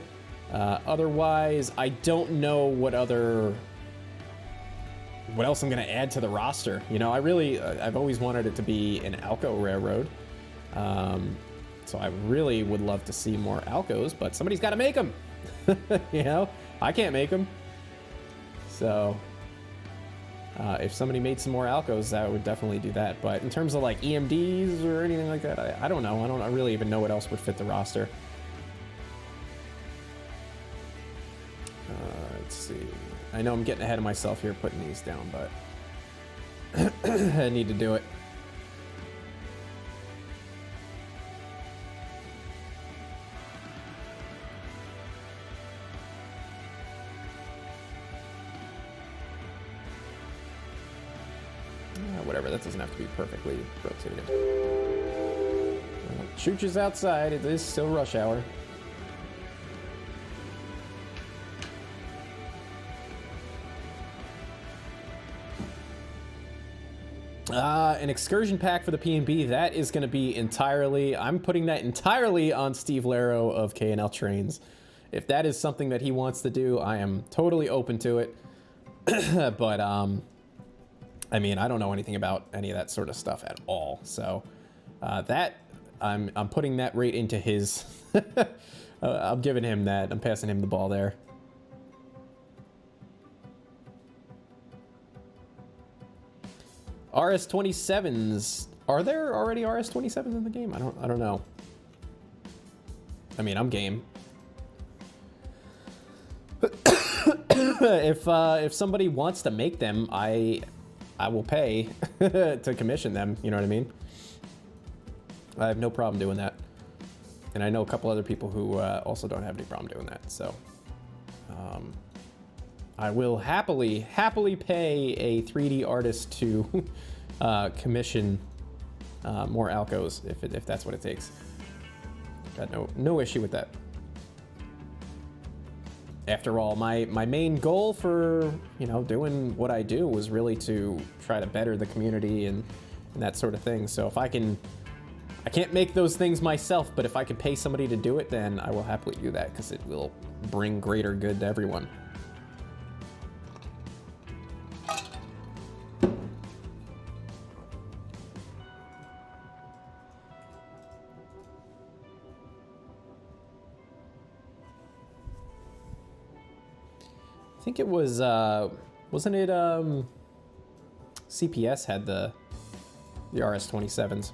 Otherwise, I don't know what other what else I'm going to add to the roster. You know, I've always wanted it to be an Alco railroad. So I really would love to see more Alcos, but somebody's got to make them. You know, I can't make them. So if somebody made some more Alcos, I would definitely do that. But in terms of like EMDs or anything like that, I don't know. I really even know what else would fit the roster. Let's see. I know I'm getting ahead of myself here putting these down, but I need to do it. Whatever, that doesn't have to be perfectly rotated. Chooch is outside. It is still rush hour. An excursion pack for the P&B. That is going to be entirely... I'm putting that entirely on Steve Laro of K&L Trains. If that is something that he wants to do, I am totally open to it. But, I mean, I don't know anything about any of that sort of stuff at all. So, that... I'm putting that right into his... I'm giving him that. I'm passing him the ball there. RS-27s. Are there already RS-27s in the game? I don't know. I mean, I'm game. If somebody wants to make them, I will pay to commission them, you know what I mean? I have no problem doing that. And I know a couple other people who also don't have any problem doing that, so I will happily pay a 3D artist to commission more Alcos if that's what it takes. Got no issue with that. After all, my main goal for, you know, doing what I do was really to try to better the community and that sort of thing. So if I can't make those things myself, but if I could pay somebody to do it, then I will happily do that because it will bring greater good to everyone. I think it was, wasn't it, CPS had the RS-27s,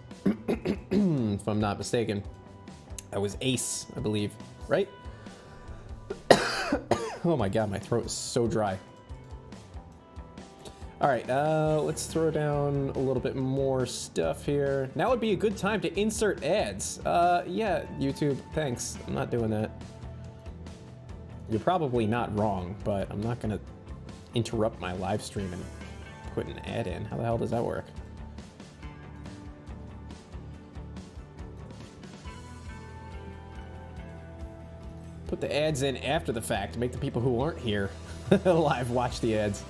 if I'm not mistaken. That was Ace, I believe, right? Oh my god, my throat is so dry. All right, let's throw down a little bit more stuff here. Now would be a good time to insert ads. Yeah, YouTube, thanks. I'm not doing that. You're probably not wrong, but I'm not gonna interrupt my live stream and put an ad in. How the hell does that work? Put the ads in after the fact to make the people who aren't here live watch the ads.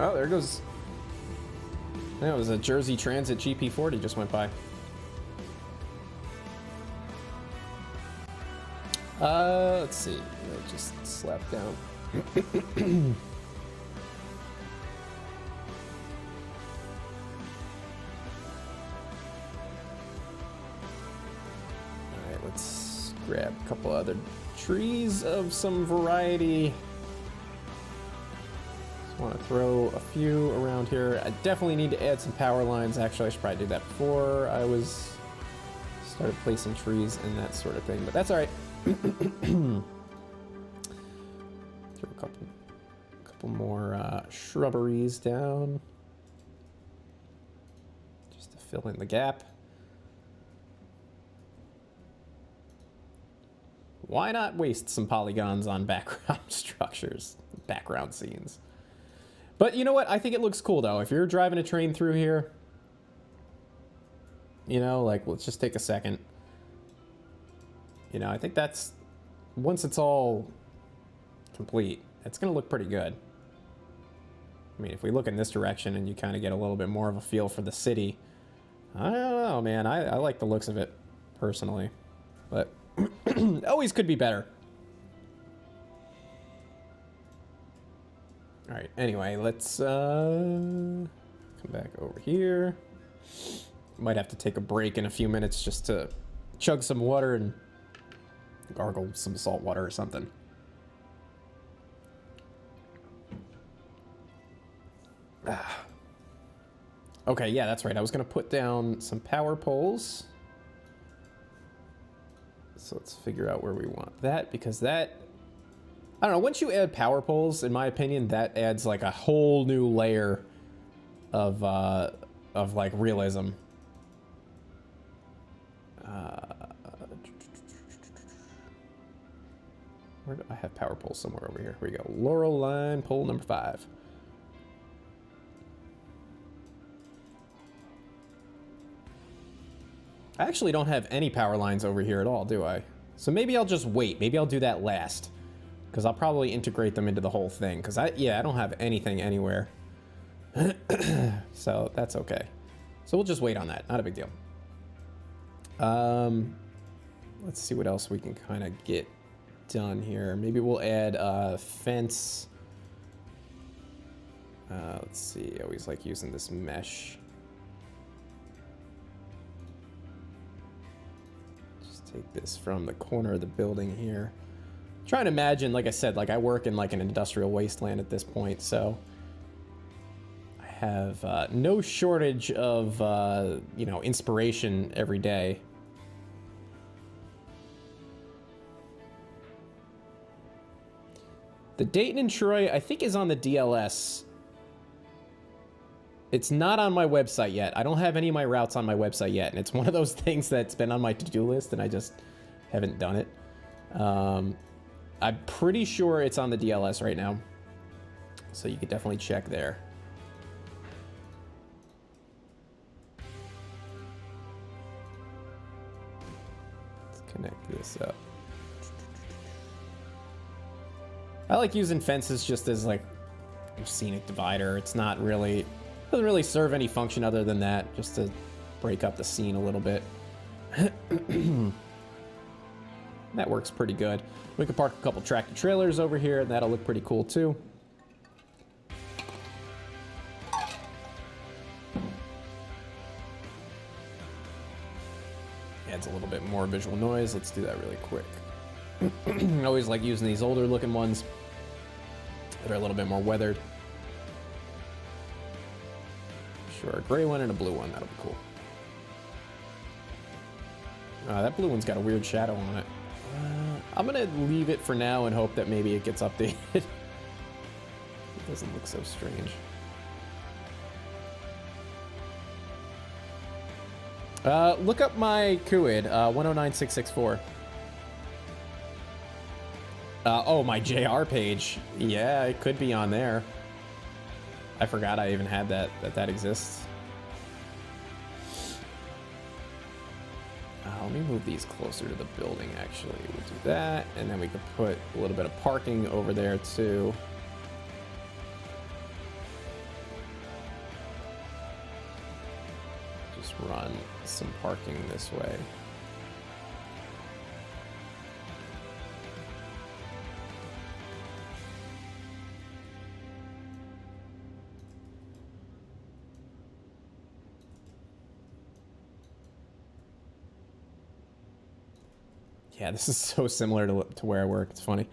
Oh, there goes. Yeah, it was a Jersey Transit GP40 just went by. Let's see. I'll just slap down. Alright, let's grab a couple other trees of some variety. Want to throw a few around here. I definitely need to add some power lines. Actually, I should probably do that before I started placing trees and that sort of thing, but that's all right. Throw a couple more shrubberies down just to fill in the gap. Why not waste some polygons on background structures, background scenes? But you know what? I think it looks cool, though. If you're driving a train through here, you know, like, let's just take a second. You know, I think that's, once it's all complete, it's going to look pretty good. I mean, if we look in this direction and you kind of get a little bit more of a feel for the city, I don't know, man. I like the looks of it, personally. But always could be better. All right, anyway, let's come back over here. Might have to take a break in a few minutes just to chug some water and gargle some salt water or something. Okay, yeah, that's right. I was going to put down some power poles. So let's figure out where we want that, because that... I don't know, once you add power poles, in my opinion, that adds like a whole new layer of like realism. Where do I have power poles? Somewhere over here. Here we go. Laurel line, pole number 5. I actually don't have any power lines over here at all, do I? So maybe I'll just wait. Maybe I'll do that last, because I'll probably integrate them into the whole thing. Because I don't have anything anywhere. So that's okay. So we'll just wait on that. Not a big deal. Let's see what else we can kind of get done here. Maybe we'll add a fence. Let's see. I always like using this mesh. Just take this from the corner of the building here. I'm trying to imagine, like I said, like I work in like an industrial wasteland at this point, so I have no shortage of you know, inspiration every day. The Dayton and Troy, I think, is on the DLS. It's not on my website yet. I don't have any of my routes on my website yet, and it's one of those things that's been on my to-do list, and I just haven't done it. I'm pretty sure it's on the DLS right now, so you could definitely check there. Let's connect this up. I like using fences just as like a scenic divider. It's not really, doesn't really serve any function other than that, just to break up the scene a little bit. That works pretty good. We could park a couple tractor trailers over here, and that'll look pretty cool too. Adds a little bit more visual noise. Let's do that really quick. I always like using these older looking ones that are a little bit more weathered. Sure, a gray one and a blue one, that'll be cool. That blue one's got a weird shadow on it. I'm gonna leave it for now and hope that maybe it gets updated. It doesn't look so strange. Look up my Kuid, 109664. Oh, my JR page. Yeah, it could be on there. I forgot I even had that exists. Let me move these closer to the building, actually. We'll do that, and then we could put a little bit of parking over there, too. Just run some parking this way. Yeah, this is so similar to where I work. It's funny.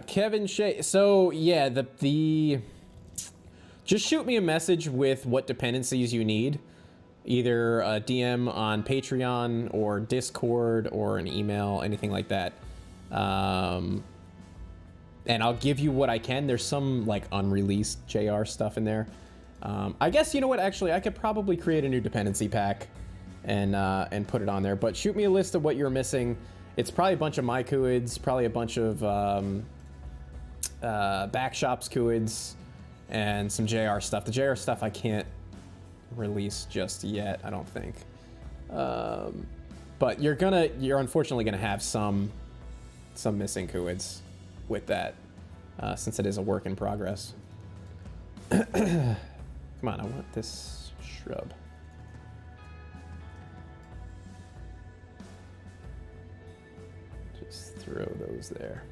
Kevin Shea. So yeah, the just shoot me a message with what dependencies you need, either a DM on Patreon or Discord or an email, anything like that. And I'll give you what I can. There's some like unreleased JR stuff in there. I guess, you know what, actually, I could probably create a new dependency pack and put it on there, but shoot me a list of what you're missing. It's probably a bunch of my Kuids, probably a bunch of Backshops Kuids, and some JR stuff. The JR stuff I can't release just yet, I don't think. But you're unfortunately gonna have some some missing cuids with that, since it is a work in progress. Come on, I want this shrub. Just throw those there.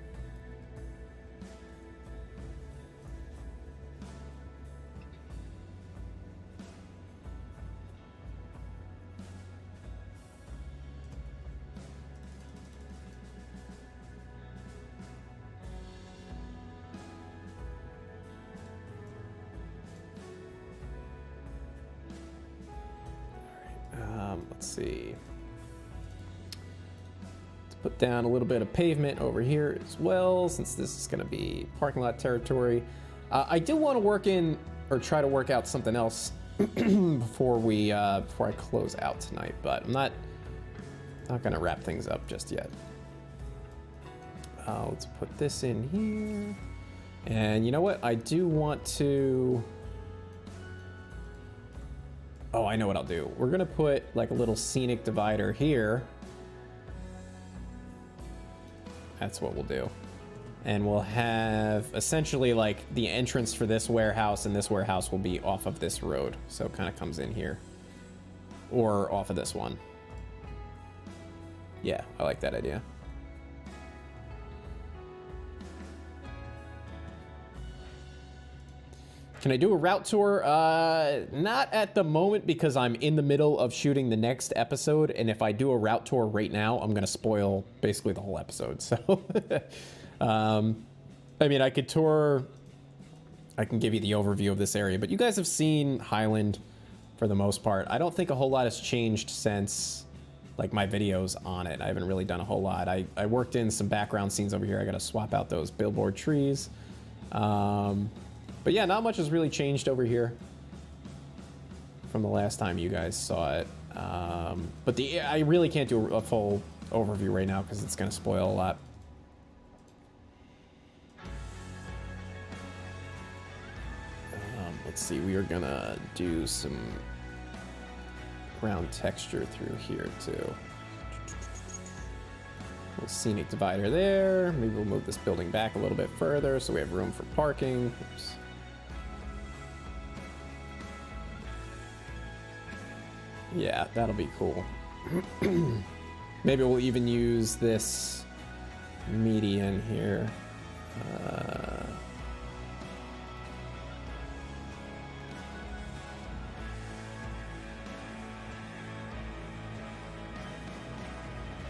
Let's see. Let's put down a little bit of pavement over here as well, since this is going to be parking lot territory. I do want to work in, or try to work out something else before I close out tonight, but I'm not going to wrap things up just yet. Let's put this in here. And you know what? I do want to... Oh, I know what I'll do. We're gonna put like a little scenic divider here. That's what we'll do. And we'll have essentially like the entrance for this warehouse, and this warehouse will be off of this road. So it kind of comes in here. Or off of this one. Yeah, I like that idea. Can I do a route tour? Not at the moment, because I'm in the middle of shooting the next episode, and if I do a route tour right now, I'm gonna spoil basically the whole episode. So, I mean, I could tour, I can give you the overview of this area, but you guys have seen Highland for the most part. I don't think a whole lot has changed since like my videos on it. I haven't really done a whole lot. I worked in some background scenes over here. I gotta swap out those billboard trees. But yeah, not much has really changed over here from the last time you guys saw it. But I really can't do a full overview right now because it's going to spoil a lot. Let's see, we are going to do some ground texture through here too. Little scenic divider there. Maybe we'll move this building back a little bit further so we have room for parking. Oops. Yeah, that'll be cool. Maybe we'll even use this median here.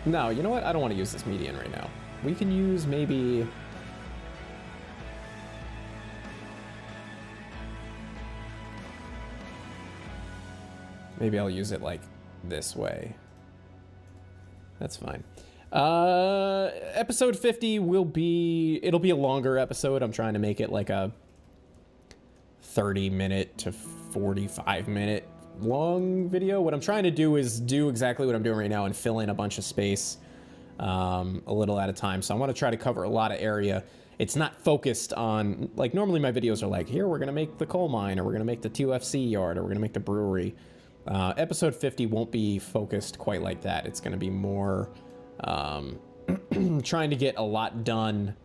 No, you know what? I don't want to use this median right now. We can use maybe... Maybe I'll use it like this way. That's fine. Episode 50 will be... It'll be a longer episode. I'm trying to make it like a 30-minute to 45-minute long video. What I'm trying to do is do exactly what I'm doing right now and fill in a bunch of space a little at a time. So I want to try to cover a lot of area. It's not focused on... Like, normally my videos are like, here, we're going to make the coal mine, or we're going to make the TUFC yard, or we're going to make the brewery. Episode 50 won't be focused quite like that. It's going to be more trying to get a lot done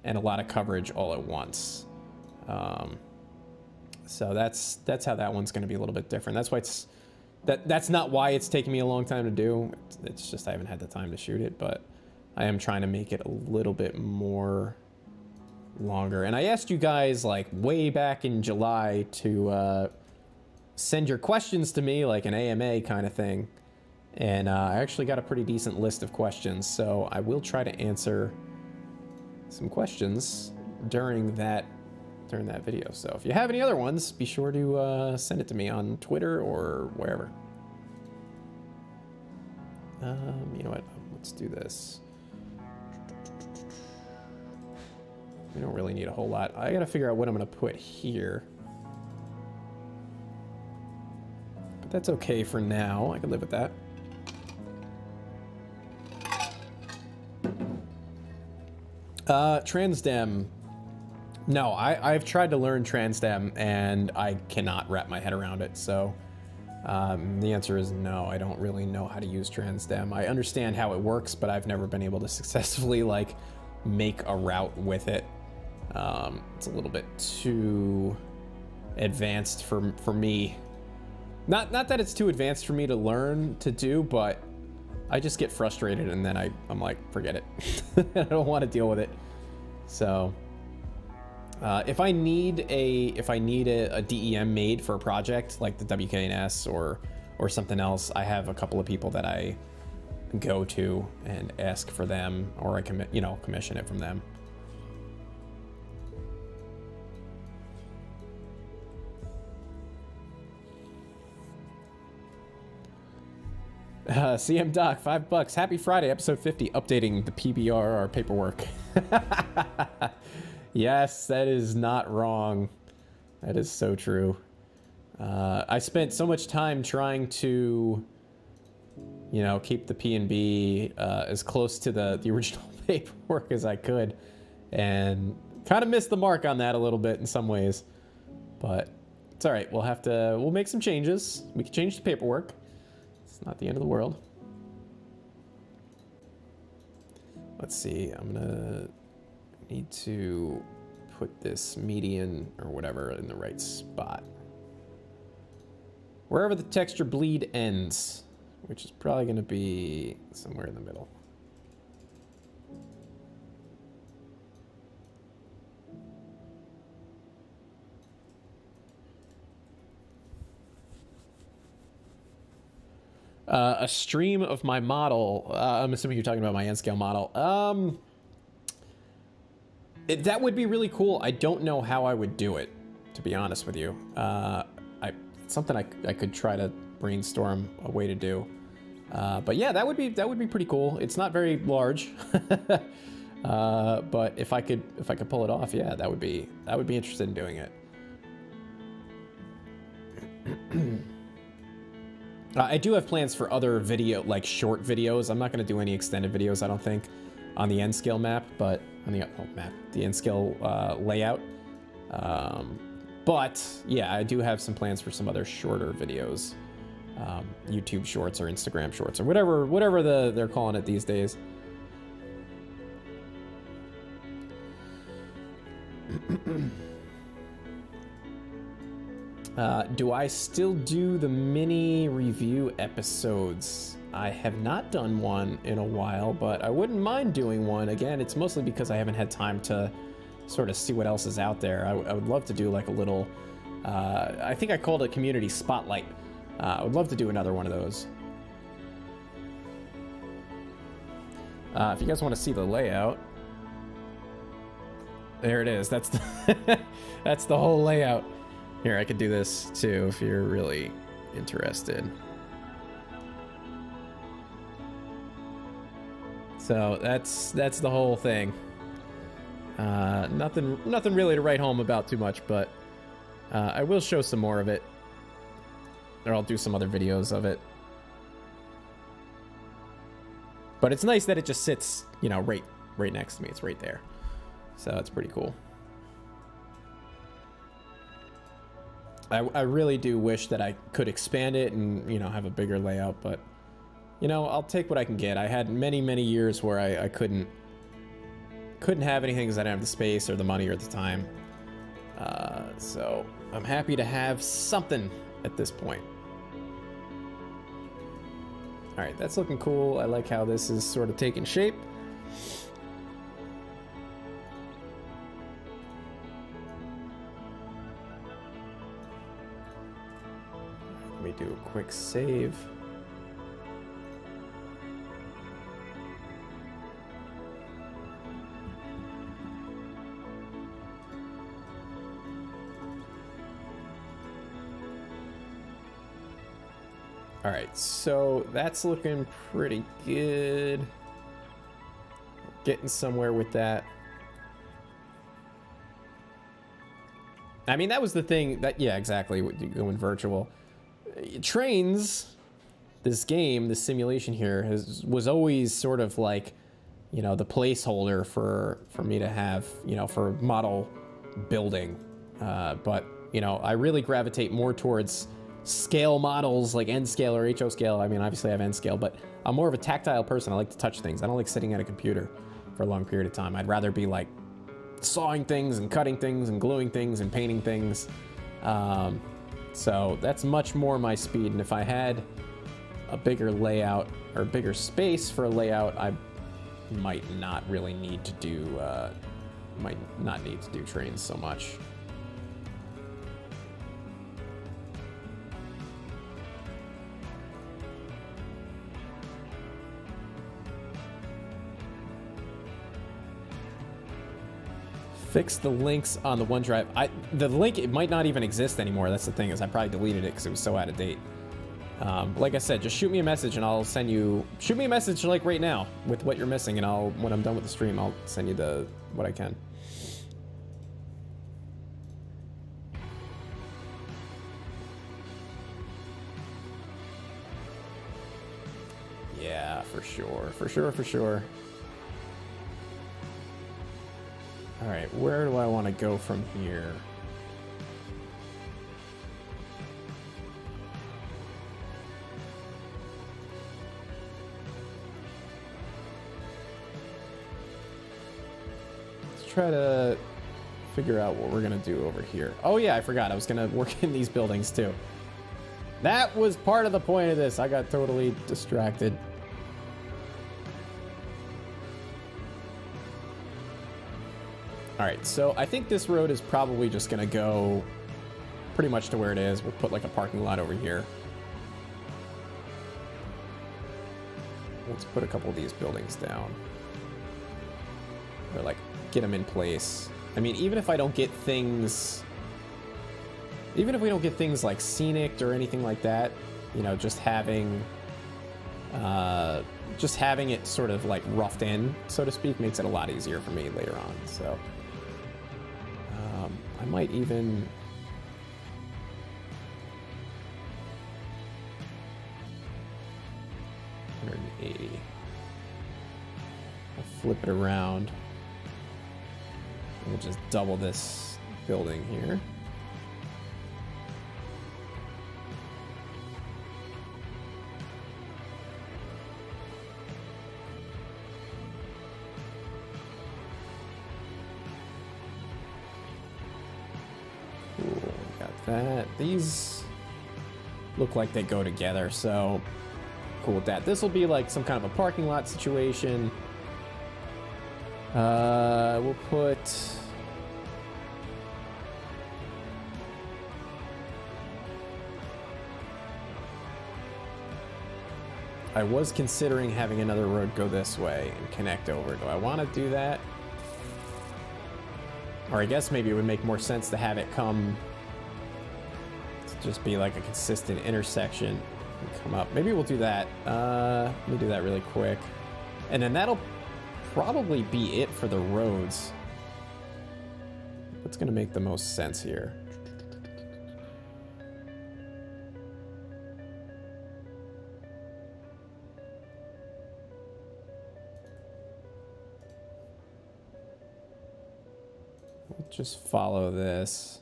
and a lot of coverage all at once. So that's how that one's going to be a little bit different. That's why that's not why it's taking me a long time to do. It's just I haven't had the time to shoot it, but I am trying to make it a little bit more longer. And I asked you guys like way back in July to send your questions to me, like an AMA kind of thing. And I actually got a pretty decent list of questions, so I will try to answer some questions during that video. So if you have any other ones, be sure to send it to me on Twitter or wherever. You know what? Let's do this. We don't really need a whole lot. I gotta figure out what I'm gonna put here. But that's okay for now. I can live with that. Transdem. No, I've tried to learn Transdem and I cannot wrap my head around it. So the answer is no. I don't really know how to use Transdem. I understand how it works, but I've never been able to successfully like make a route with it. It's a little bit too advanced for me. Not that it's too advanced for me to learn to do, but I just get frustrated and then I'm like, forget it. I don't want to deal with it. So if I need a DEM made for a project like the WKNS or something else, I have a couple of people that I go to and ask for them, or I commission it from them. CM Doc, $5. Happy Friday, episode 50, updating the PBRR paperwork. Yes, that is not wrong. That is so true. I spent so much time trying to, keep the P&B as close to the original paperwork as I could, and kind of missed the mark on that a little bit in some ways. But it's all right. We'll make some changes. We can change the paperwork. It's not the end of the world. Let's see. I'm gonna need to put this median or whatever in the right spot. Wherever the texture bleed ends, which is probably gonna be somewhere in the middle. A stream of my model. I'm assuming you're talking about my N-scale model. That would be really cool. I don't know how I would do it, to be honest with you. It's something I could try to brainstorm a way to do. But yeah, that would be pretty cool. It's not very large, but if I could pull it off, yeah, I would be interested in doing it. I do have plans for other short videos. I'm not going to do any extended videos, I don't think, on the N-scale map, but on the N-scale layout. But yeah, I do have some plans for some other shorter videos, YouTube shorts or Instagram shorts or whatever they're calling it these days. Do I still do the mini review episodes? I have not done one in a while, but I wouldn't mind doing one. Again, it's mostly because I haven't had time to sort of see what else is out there. I would love to do like a little, I think I called it Community Spotlight. I would love to do another one of those. If you guys want to see the layout, there it is. That's the, that's the whole layout. Here, I could do this too if you're really interested. So that's the whole thing. Nothing really to write home about too much, but I will show some more of it, or I'll do some other videos of it. But it's nice that it just sits, right next to me. It's right there, so it's pretty cool. I really do wish that I could expand it and, have a bigger layout, but, I'll take what I can get. I had many, many years where I couldn't have anything because I didn't have the space or the money or the time. So I'm happy to have something at this point. All right, that's looking cool. I like how this is sort of taking shape. Let me do a quick save. All right, so that's looking pretty good. Getting somewhere with that. I mean, that was the thing that, yeah, exactly, going virtual. Trains, this game, this simulation here, was always sort of like, the placeholder for me to have, for model building. But, I really gravitate more towards scale models like N scale or HO scale. I mean, obviously I have N scale, but I'm more of a tactile person. I like to touch things. I don't like sitting at a computer. for a long period of time. I'd rather be like sawing things and cutting things and gluing things and painting things. So that's much more my speed. And if I had a bigger layout or bigger space for a layout, I might not really need to do, trains so much. Fix the links on the OneDrive. The link, it might not even exist anymore. That's the thing, is I probably deleted it because it was so out of date. Like I said, just shoot me a message and I'll send you, shoot me a message like right now with what you're missing, and when I'm done with the stream, I'll send you what I can. Yeah, for sure. All right, where do I want to go from here? Let's try to figure out what we're gonna do over here. Oh yeah, I forgot. I was gonna work in these buildings too. That was part of the point of this. I got totally distracted. All right, so I think this road is probably just gonna go pretty much to where it is. We'll put like a parking lot over here. Let's put a couple of these buildings down. Or like get them in place. I mean, even if I don't get things, even if we don't get things like scenic or anything like that, you know, just having it sort of like roughed in, so to speak, makes it a lot easier for me later on. So I might even $180. I'll flip it around. We'll just double this building here. Cool, got that. These look like they go together, so cool with that. This will be like some kind of a parking lot situation. We'll put I was considering having another road go this way and connect over. Do I want to do that? Or I guess maybe it would make more sense to have it come to just be like a consistent intersection and come up. Maybe we'll do that. Let me do that really quick. And then that'll probably be it for the roads. What's going to make the most sense here? We'll just follow this.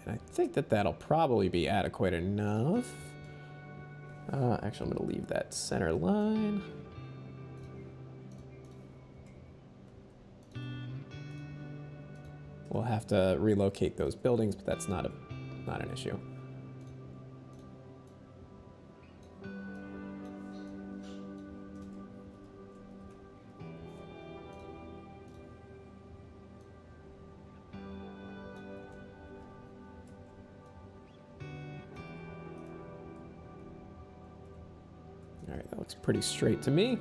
I think that that'll probably be adequate enough. Actually, I'm going to leave that center line. We'll have to relocate those buildings, but that's not an issue. All right, that looks pretty straight to me.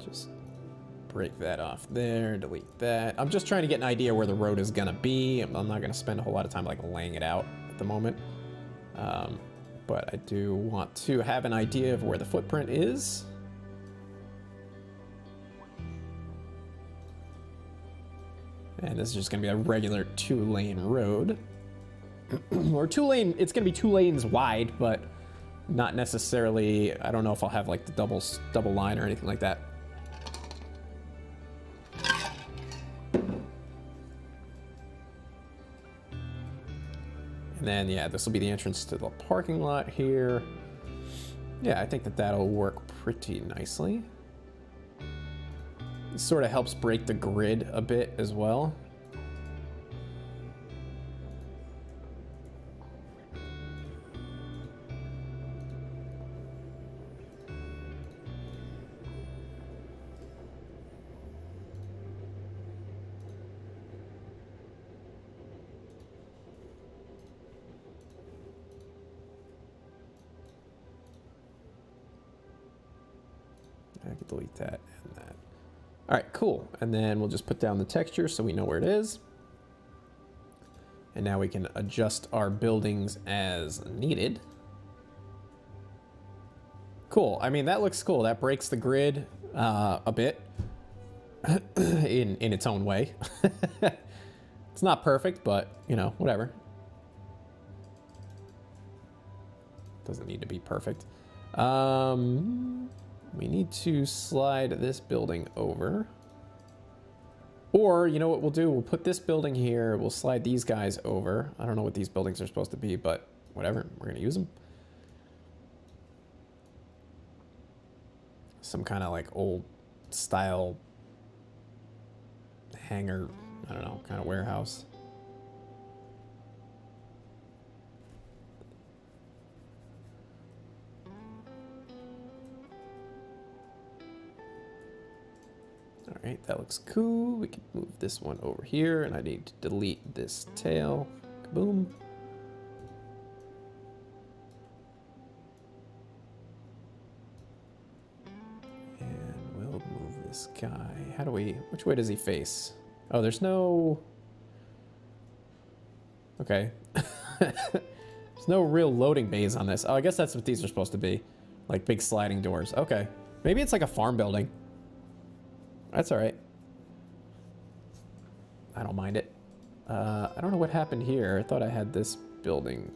Just break that off there, delete that. I'm just trying to get an idea where the road is gonna be. I'm not gonna spend a whole lot of time like laying it out at the moment. But I do want to have an idea of where the footprint is. And this is just gonna be a regular 2-lane road. Or 2-lane, it's gonna be 2 lanes wide, but not necessarily, I don't know if I'll have like the double line or anything like that. And then, yeah, this will be the entrance to the parking lot here. Yeah, I think that that'll work pretty nicely. It sort of helps break the grid a bit as well. I can delete that and that. All right, cool. And then we'll just put down the texture so we know where it is. And now we can adjust our buildings as needed. Cool. I mean, that looks cool. That breaks the grid a bit in its own way. It's not perfect, but, you know, whatever. Doesn't need to be perfect. We need to slide this building over. Or, you know what we'll do? We'll put this building here. We'll slide these guys over. I don't know what these buildings are supposed to be, but whatever. We're going to use them. Some kind of like old style hangar, I don't know, kind of warehouse. All right, that looks cool. We can move this one over here, and I need to delete this tail. Kaboom. And we'll move this guy. How do we, which way does he face? Oh, there's no, okay. There's no real loading bays on this. Oh, I guess that's what these are supposed to be. Like big sliding doors. Okay. Maybe it's like a farm building. That's all right. I don't mind it. I don't know what happened here. I thought I had this building.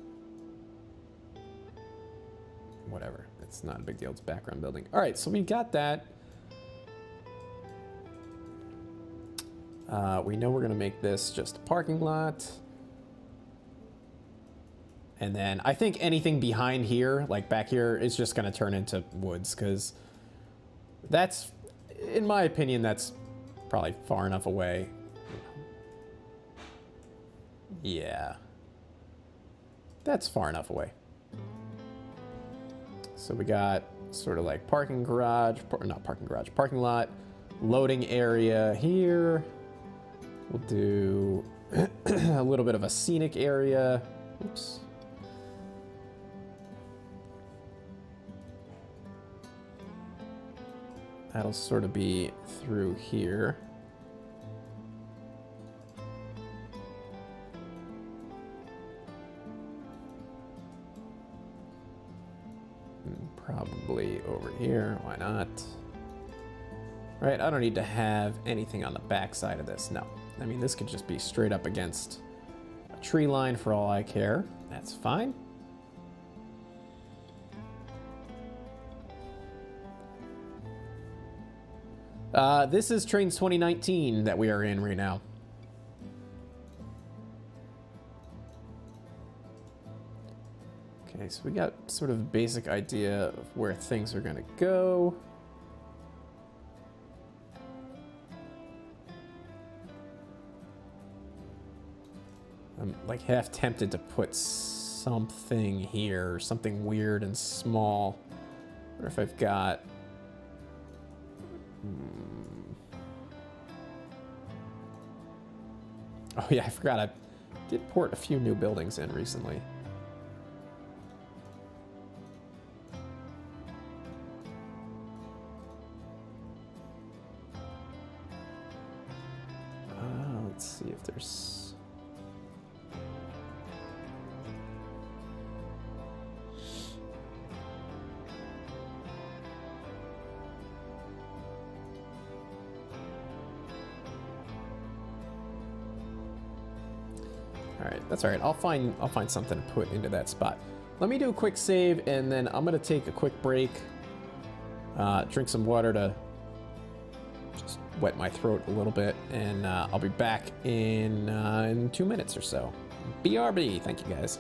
Whatever. It's not a big deal. It's background building. All right, so we got that. We know we're going to make this just a parking lot. And then I think anything behind here, like back here, is just going to turn into woods because that's... in my opinion, that's probably far enough away. Yeah. That's far enough away. So we got sort of like parking garage, not parking garage, parking lot, loading area here. We'll do a little bit of a scenic area. Oops. That'll sort of be through here. And probably over here, why not? Right, I don't need to have anything on the back side of this, no. I mean, this could just be straight up against a tree line for all I care. That's fine. This is Trains 2019 that we are in right now. Okay, so we got sort of a basic idea of where things are gonna go. I'm like half tempted to put something here, something weird and small. I wonder if I've got... Oh yeah, I forgot I did port a few new buildings in recently. Let's see if there's... All right, that's all right. I'll find something to put into that spot. Let me do a quick save, and then I'm gonna take a quick break. Drink some water to just wet my throat a little bit, and I'll be back in 2 minutes or so. BRB. Thank you guys.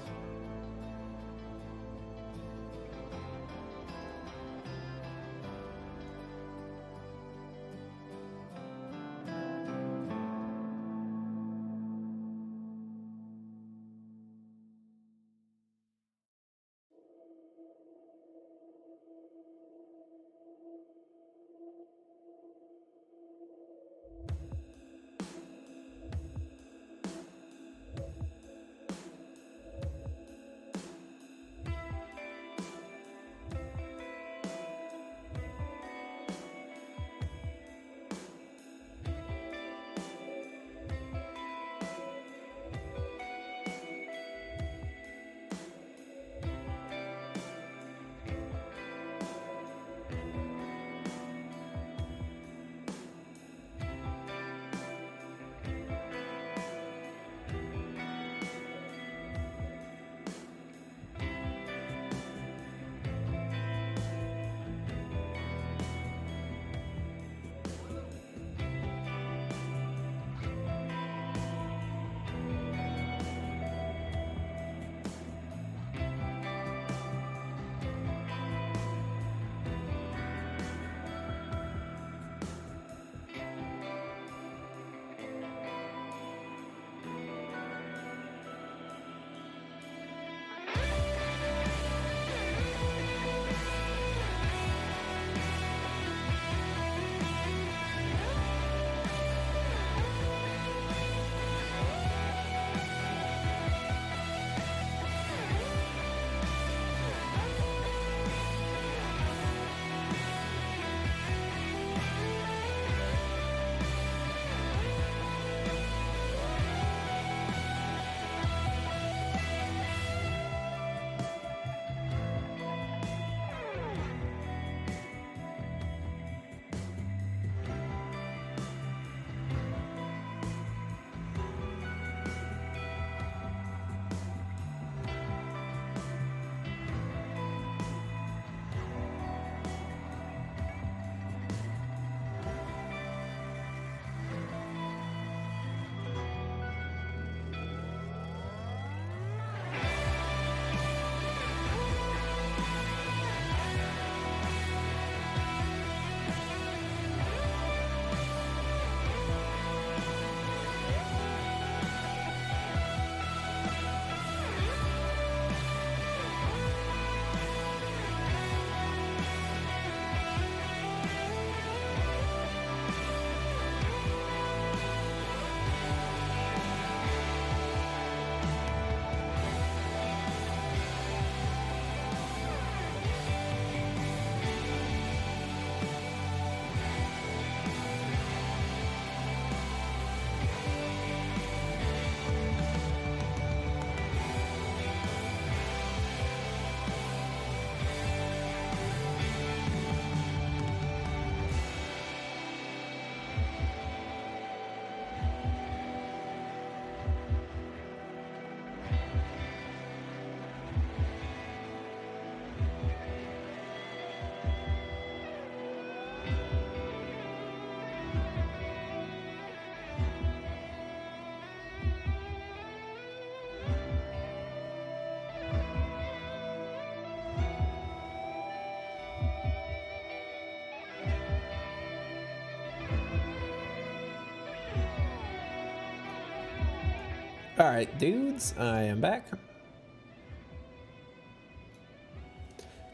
All right, dudes, I am back.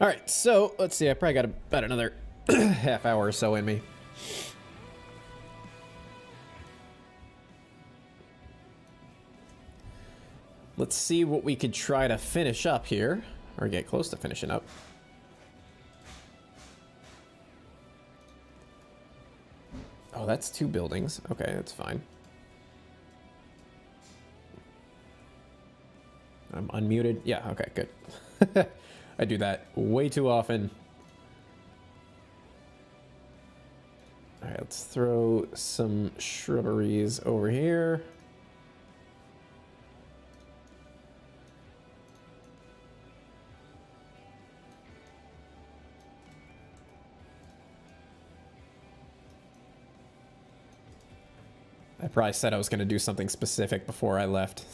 All right, so let's see. I probably got about another half hour or so in me. Let's see what we could try to finish up here, or get close to finishing up. Oh, that's 2 buildings. Okay, that's fine. I'm unmuted. Yeah, okay, good. I do that way too often. All right, let's throw some shrubberies over here. I probably said I was going to do something specific before I left.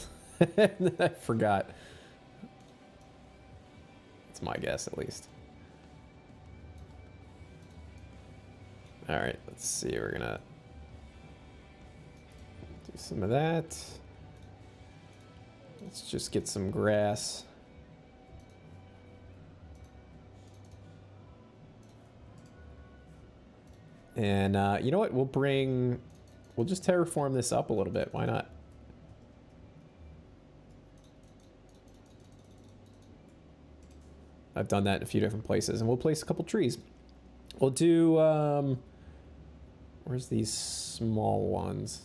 I forgot. That's my guess, at least. All right, let's see. We're going to do some of that. Let's just get some grass. And you know what? We'll just terraform this up a little bit. Why not? I've done that in a few different places. And we'll place a couple trees. We'll do, where's these small ones?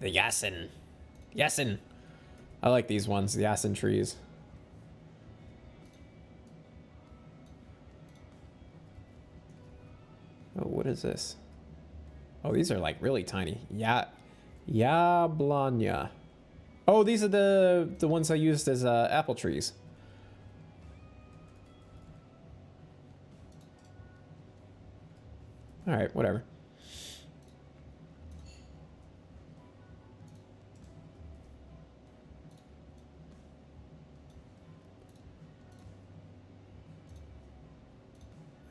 The yasin. Yasin. I like these ones, the yasin trees. Oh, what is this? Oh, these are like really tiny. Yablanya. Oh, these are the ones I used as apple trees. All right, whatever.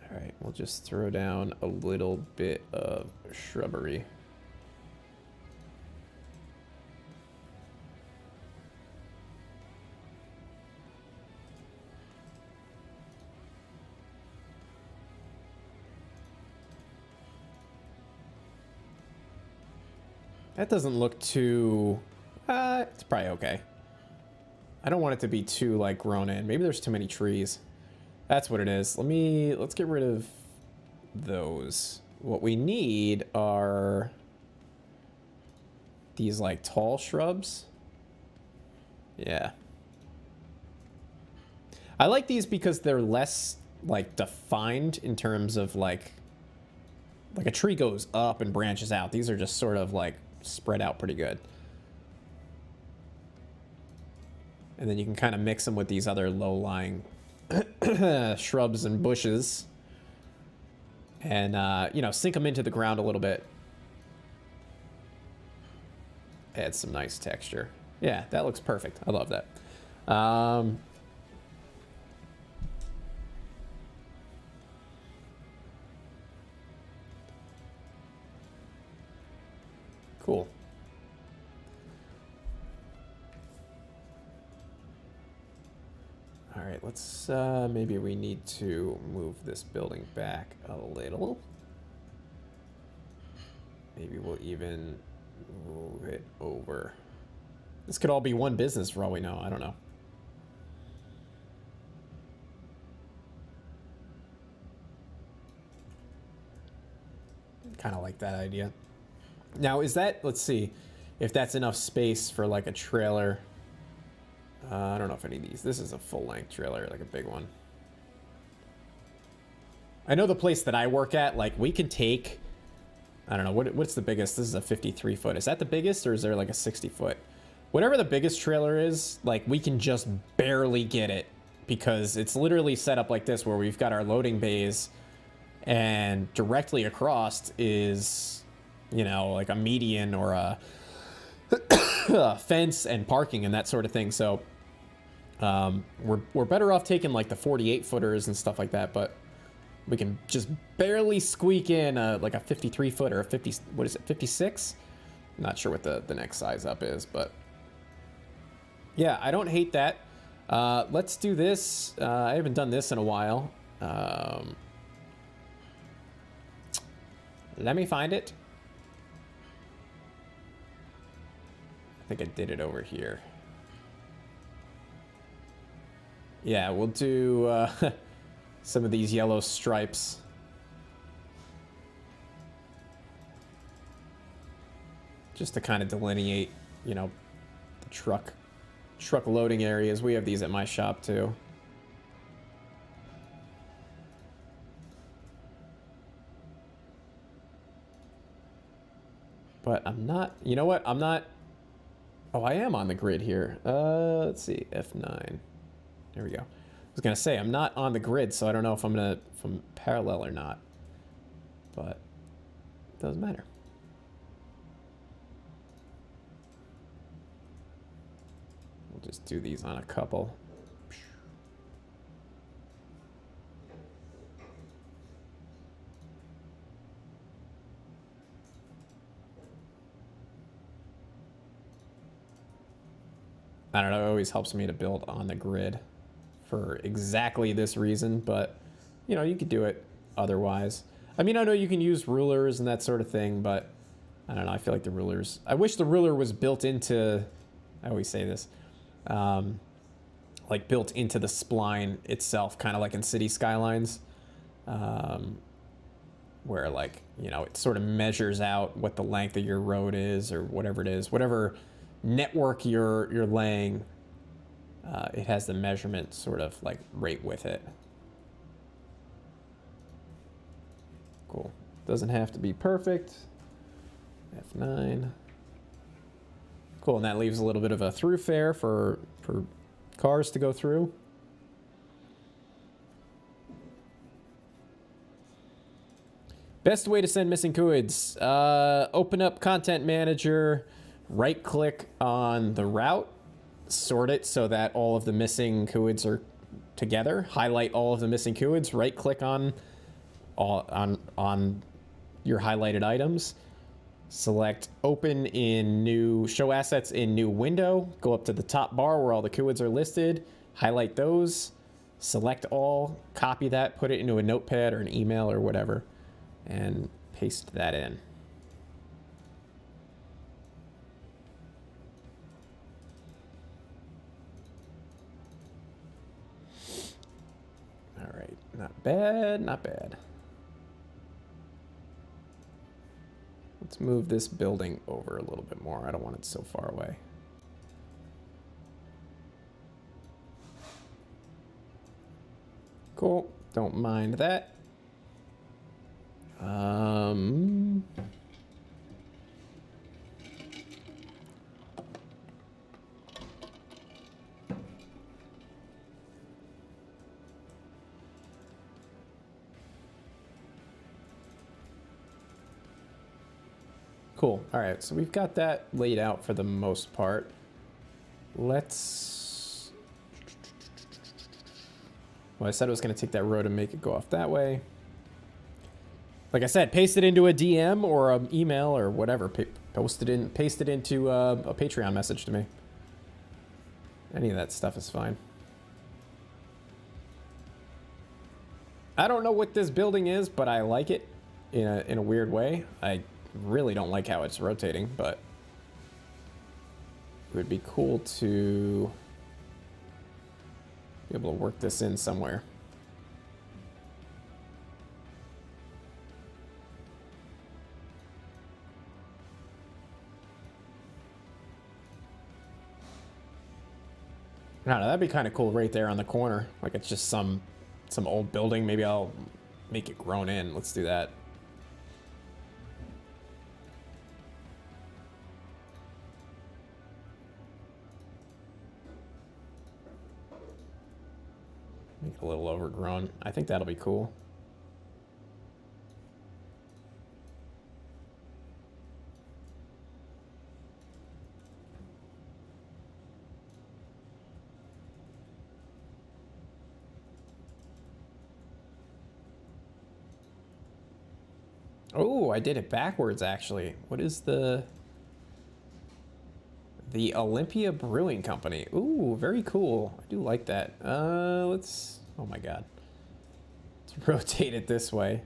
All right, we'll just throw down a little bit of shrubbery. That doesn't look too... it's probably okay. I don't want it to be too, like, grown in. Maybe there's too many trees. That's what it is. Let's get rid of those. What we need are these, like, tall shrubs. Yeah. I like these because they're less, like, defined in terms of, like a tree goes up and branches out. These are just sort of, like, spread out pretty good. And then you can kind of mix them with these other low-lying shrubs and bushes. And, you know, sink them into the ground a little bit. Add some nice texture. Yeah, that looks perfect. I love that. Cool. All right, let's, maybe we need to move this building back a little. Maybe we'll even move it over. This could all be one business for all we know. I don't know. Kind of like that idea. Now, is that, let's see, if that's enough space for like a trailer. I don't know if any of these, this is a full-length trailer, like a big one. I know the place that I work at, like we can take, I don't know, what's the biggest? This is a 53 foot. Is that the biggest or is there like a 60 foot? Whatever the biggest trailer is, like we can just barely get it because it's literally set up like this where we've got our loading bays and directly across is, you know, like a median or a fence and parking and that sort of thing. So we're better off taking like the 48 footers and stuff like that, but we can just barely squeak in like a 53 foot or a 50, what is it, 56? I'm not sure what the next size up is, but yeah, I don't hate that. Let's do this. I haven't done this in a while. Let me find it. I think I did it over here. Yeah, we'll do some of these yellow stripes. Just to kind of delineate, you know, the truck loading areas. We have these at my shop too. But I'm not, you know what? I'm not, oh, I am on the grid here. Let's see, F9. There we go. I was gonna say, I'm not on the grid, so I don't know if I'm parallel or not. But it doesn't matter. Just do these on a couple. I don't know, it always helps me to build on the grid for exactly this reason, but you know, you could do it otherwise. I mean, I know you can use rulers and that sort of thing, but I don't know, I feel like the rulers, I wish the ruler was built into, I always say this, like built into the spline itself, kind of like in City Skylines, where like, you know, it sort of measures out what the length of your road is or whatever it is, whatever network you're laying, it has the measurement sort of like right with it. Cool. Doesn't have to be perfect. F9. Cool, and that leaves a little bit of a throughfare for cars to go through. Best way to send missing QIDs. Open up Content Manager, right click on the route, sort it so that all of the missing QIDs are together, highlight all of the missing QIDs, right click on your highlighted items, select open in new, show assets in new window, go up to the top bar where all the QIDs are listed, highlight those, select all, copy that, put it into a notepad or an email or whatever, and paste that in. All right, not bad, not bad. Let's move this building over a little bit more. I don't want it so far away. Cool, don't mind that. Cool. All right, so we've got that laid out for the most part. Let's... Well, I said I was going to take that road and make it go off that way. Like I said, paste it into a DM or an email or whatever. Paste it into a Patreon message to me. Any of that stuff is fine. I don't know what this building is, but I like it in a weird way. I really don't like how it's rotating, but it would be cool to be able to work this in somewhere. I don't know, that'd be kind of cool right there on the corner. Like it's just some old building. Maybe I'll make it grown in. Let's do that. Make it a little overgrown. I think that'll be cool. Oh, I did it backwards, actually. What is the Olympia Brewing Company? Ooh, very cool. I do like that. Let's... Oh my god. Let's rotate it this way.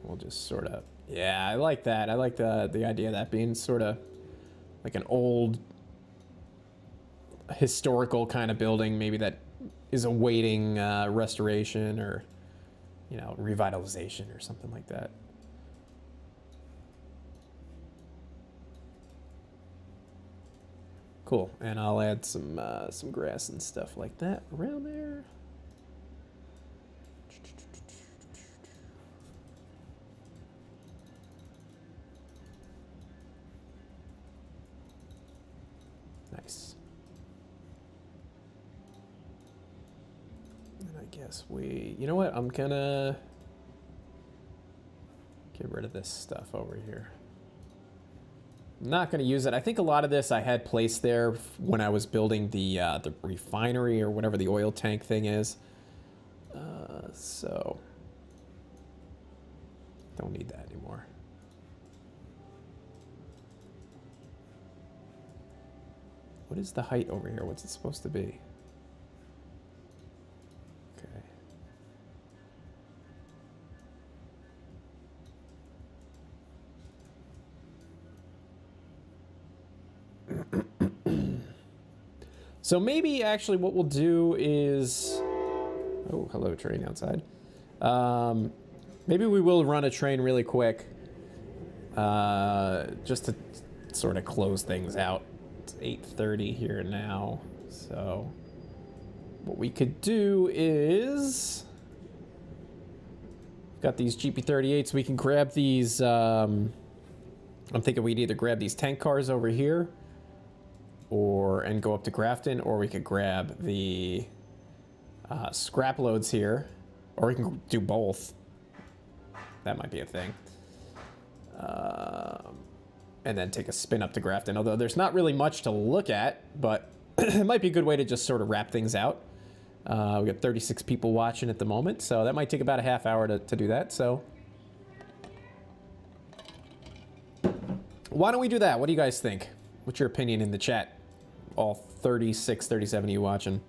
We'll just sort of... Yeah, I like that. I like the idea of that being sort of like an old historical kind of building, maybe that is awaiting restoration or, you know, revitalization or something like that. Cool, and I'll add some grass and stuff like that around there. Nice. guess we... You know what? I'm gonna get rid of this stuff over here. I'm not gonna use it. I think a lot of this I had placed there when I was building the refinery or whatever the oil tank thing is. So don't need that anymore. What is the height over here? What's it supposed to be? Okay. So maybe actually what we'll do is... Oh, hello, train outside. Maybe we will run a train really quick. Just to sort of close things out. It's 8:30 here now. So what we could do is... Got these GP38s. We can grab these... I'm thinking we'd either grab these tank cars over here and go up to Grafton, or we could grab the scrap loads here, or we can do both. That might be a thing. And then take a spin up to Grafton, although there's not really much to look at, but it might be a good way to just sort of wrap things out. We got 36 people watching at the moment, so that might take about a half hour to do that, so. Why don't we do that? What do you guys think? What's your opinion in the chat? All 36, 37 of you watching.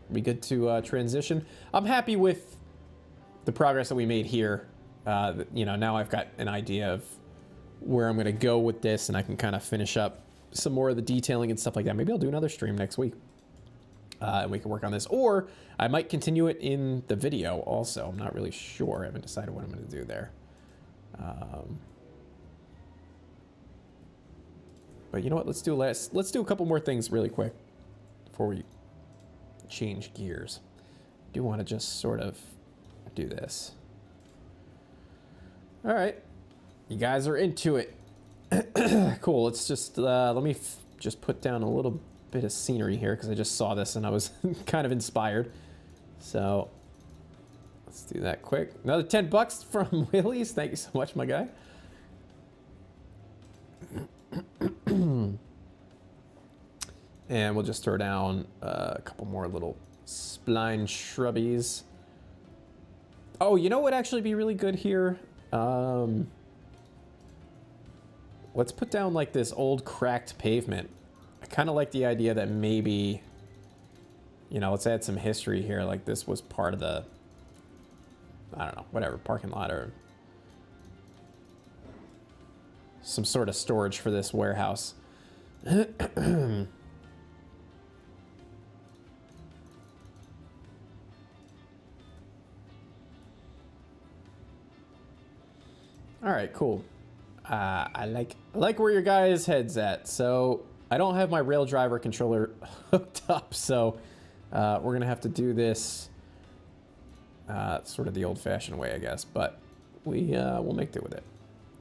We good to transition? I'm happy with the progress that we made here. You know, now I've got an idea of where I'm going to go with this, and I can kind of finish up some more of the detailing and stuff like that. Maybe I'll do another stream next week, and we can work on this. Or I might continue it in the video also. I'm not really sure. I haven't decided what I'm going to do there. But you know what? Let's do a couple more things really quick before we change gears. I do want to just sort of do this. All right, you guys are into it. Cool. Let's just let me just put down a little bit of scenery here because I just saw this and I was kind of inspired. So let's do that quick. Another 10 bucks from Willie's. Thank you so much, my guy. And we'll just throw down a couple more little spline shrubbies. Oh, you know what would actually be really good here? Let's put down like this old cracked pavement. I kind of like the idea that maybe, you know, let's add some history here. Like this was part of the, I don't know, whatever, parking lot or some sort of storage for this warehouse. All right, cool. I like where your guys' head's at. So I don't have my rail driver controller hooked up, so we're gonna have to do this sort of the old-fashioned way, I guess. But we'll make do with it.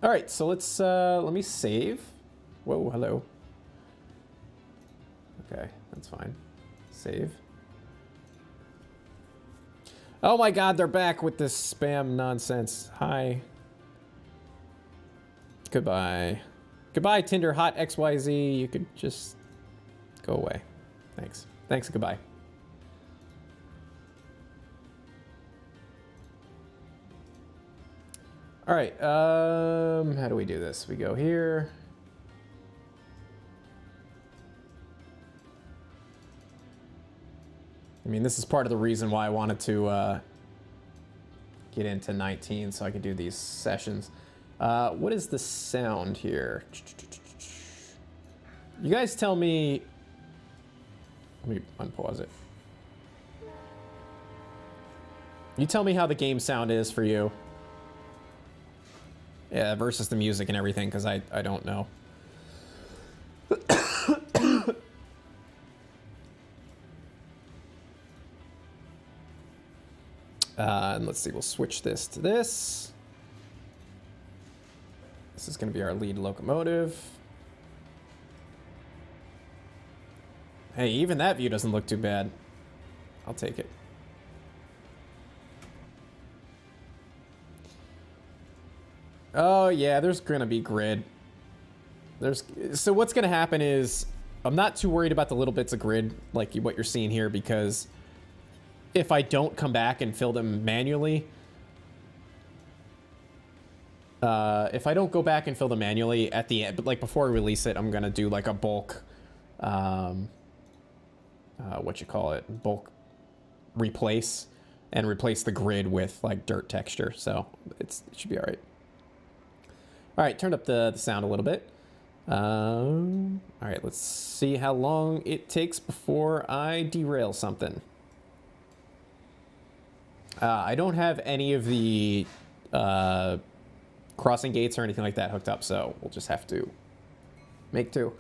All right, so let's let me save. Whoa, hello. Okay, that's fine. Save. Oh my God, they're back with this spam nonsense. Hi. Goodbye. Goodbye, Tinder Hot XYZ. You could just go away. Thanks. Thanks, goodbye. All right, how do we do this? We go here. I mean, this is part of the reason why I wanted to get into 19 so I could do these sessions. What is the sound here? You guys tell me. Let me unpause it. You tell me how the game sound is for you. Yeah, versus the music and everything, because I don't know. And let's see, we'll switch this to this. This is going to be our lead locomotive. Hey, even that view doesn't look too bad. I'll take it. Oh yeah, there's gonna be grid. So what's gonna happen is I'm not too worried about the little bits of grid like what you're seeing here, because if I don't come back and fill them manually, if I don't go back and fill them manually at the end, but like before I release it, I'm gonna do like a bulk, bulk replace, and replace the grid with like dirt texture. So it should be all right. All right, turn up the sound a little bit. All right, let's see how long it takes before I derail something. I don't have any of the crossing gates or anything like that hooked up, so we'll just have to make do.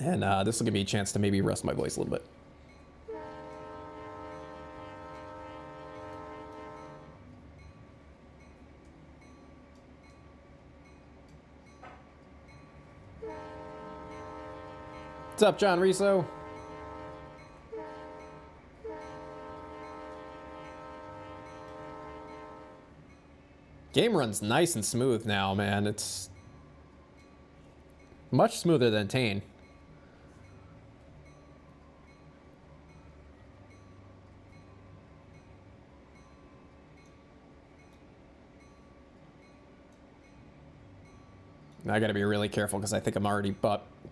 And this will give me a chance to maybe rest my voice a little bit. What's up, John Riso? Game runs nice and smooth now, man. It's much smoother than Tane. I gotta be really careful because I think I'm already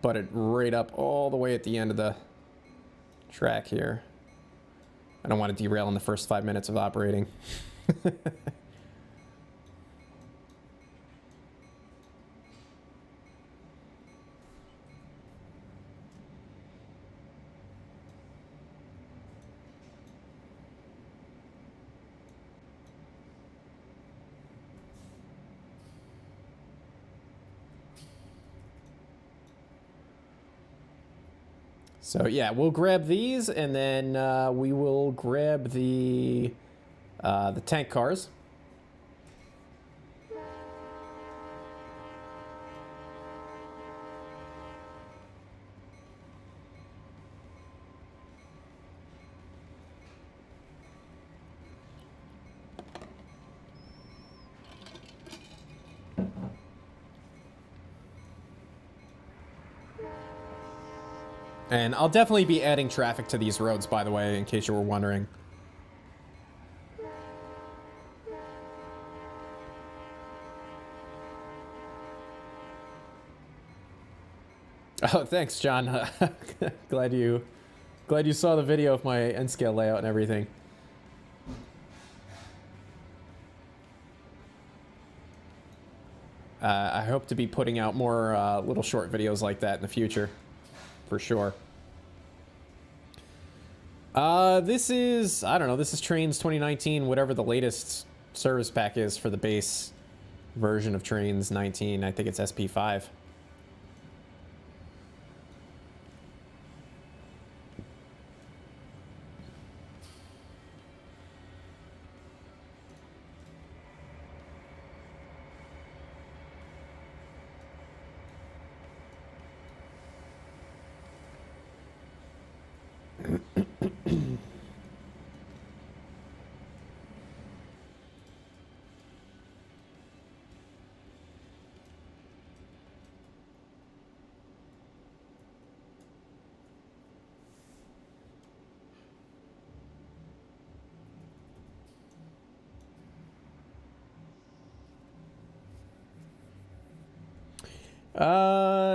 butted right up all the way at the end of the track here. I don't want to derail in the first 5 minutes of operating. So yeah, we'll grab these, and then we will grab the tank cars. And I'll definitely be adding traffic to these roads, by the way, in case you were wondering. Oh, thanks, John. glad you saw the video of my N-scale layout and everything. I hope to be putting out more little short videos like that in the future. For sure. This is, I don't know, this is Trains 2019, whatever the latest service pack is for the base version of Trains 19. I think it's SP5.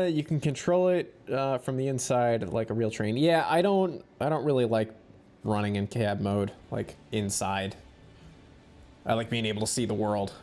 You can control it from the inside like a real train. Yeah, I don't really like running in cab mode, like inside. I like being able to see the world.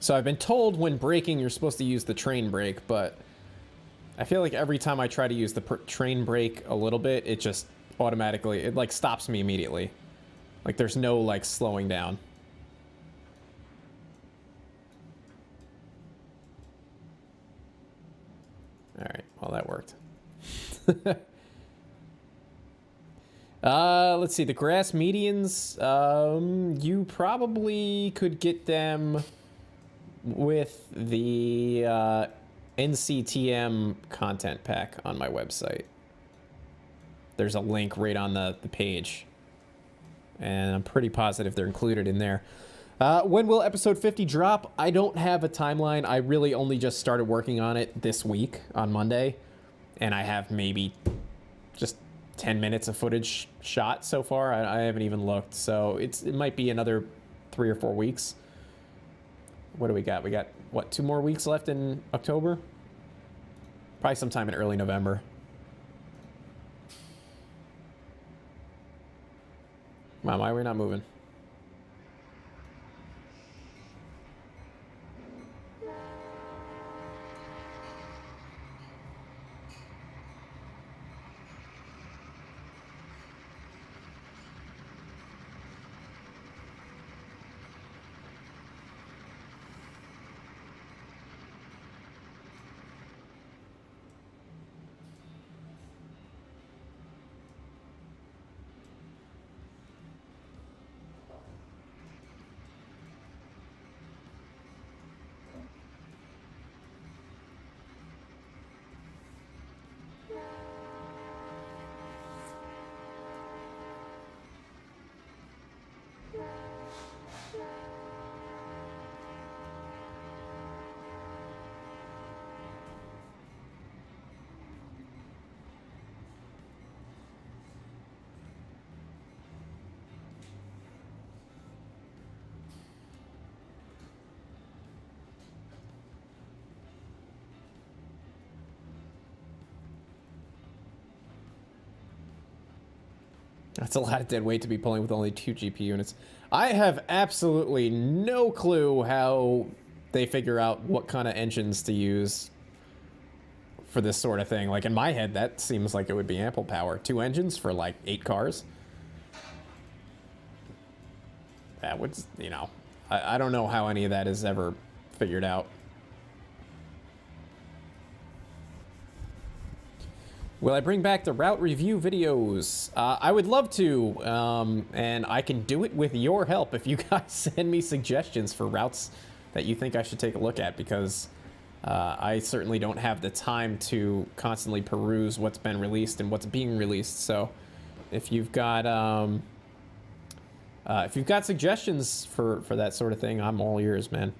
So I've been told when braking you're supposed to use the train brake, but I feel like every time I try to use the train brake a little bit, it just automatically, it like stops me immediately. Like there's no like slowing down. All right, well that worked. Let's see, the grass medians, you probably could get them with the NCTM content pack on my website. There's a link right on the page, and I'm pretty positive they're included in there. When will episode 50 drop? I don't have a timeline. I really only just started working on it this week on Monday, and I have maybe just 10 minutes of footage shot so far. I haven't even looked, so it might be another 3 or 4 weeks. What do we got? We got, what, 2 more weeks left in October? Probably sometime in early November. Wow, why are we not moving? That's a lot of dead weight to be pulling with only 2 GP units. I have absolutely no clue how they figure out what kind of engines to use for this sort of thing. Like in my head, that seems like it would be ample power. 2 engines for like 8 cars. That would, you know, I don't know how any of that is ever figured out. Will I bring back the route review videos? I would love to, and I can do it with your help if you guys send me suggestions for routes that you think I should take a look at, because I certainly don't have the time to constantly peruse what's been released and what's being released. So if you've got suggestions for that sort of thing, I'm all ears, man.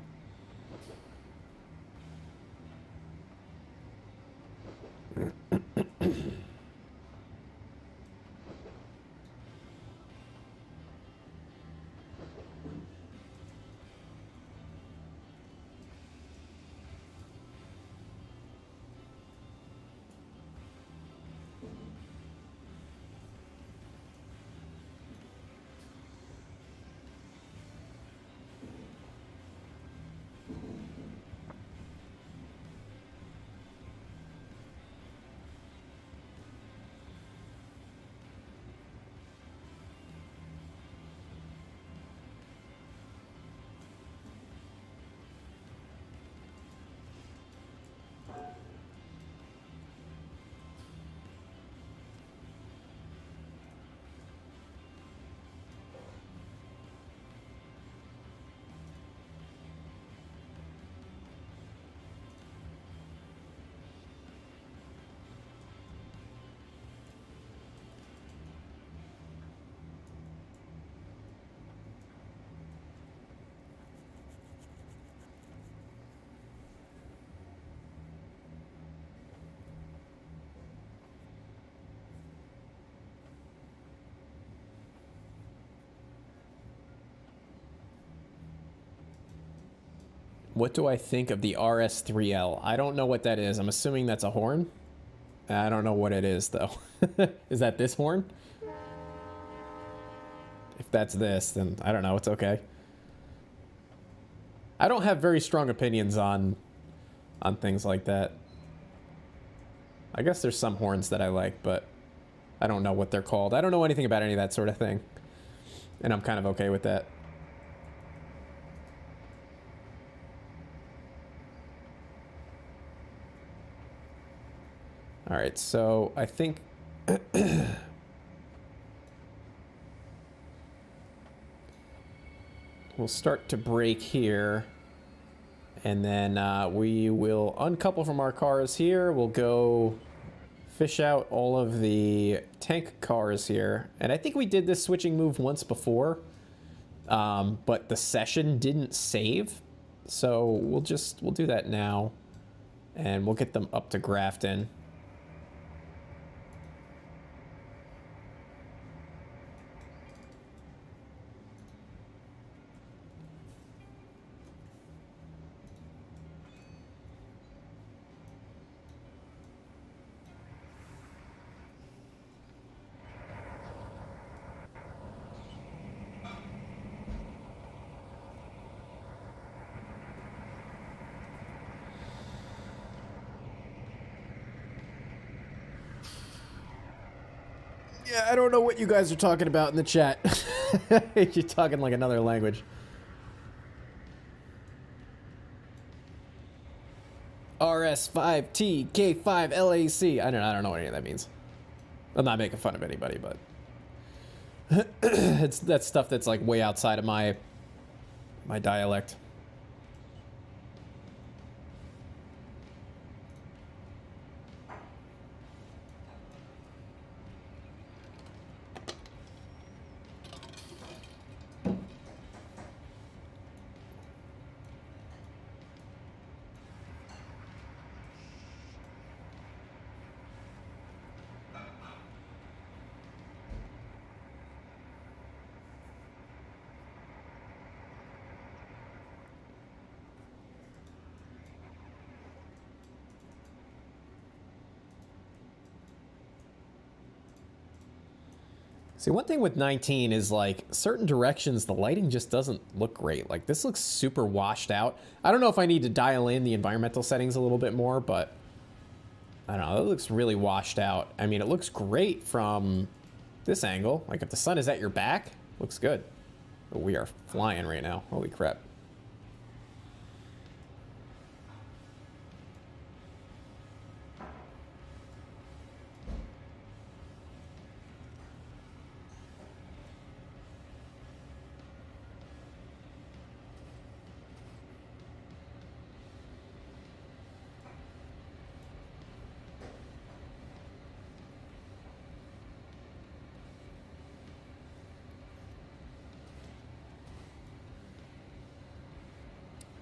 What do I think of the RS3L? I don't know what that is. I'm assuming that's a horn. I don't know what it is, though. Is that this horn? If that's this, then I don't know. It's okay. I don't have very strong opinions on things like that. I guess there's some horns that I like, but I don't know what they're called. I don't know anything about any of that sort of thing. And I'm kind of okay with that. All right, so I think we'll start to brake here, and then we will uncouple from our cars here. We'll go fish out all of the tank cars here. And I think we did this switching move once before, but the session didn't save. So we'll do that now, and we'll get them up to Grafton. Yeah, I don't know what you guys are talking about in the chat. You're talking like another language. RS5TK5LAC. I don't know what any of that means. I'm not making fun of anybody, but that's stuff that's like way outside of my dialect. See, one thing with 19 is like certain directions, the lighting just doesn't look great. Like this looks super washed out. I don't know if I need to dial in the environmental settings a little bit more, but I don't know. It looks really washed out. I mean, it looks great from this angle. Like if the sun is at your back, looks good. But we are flying right now. Holy crap.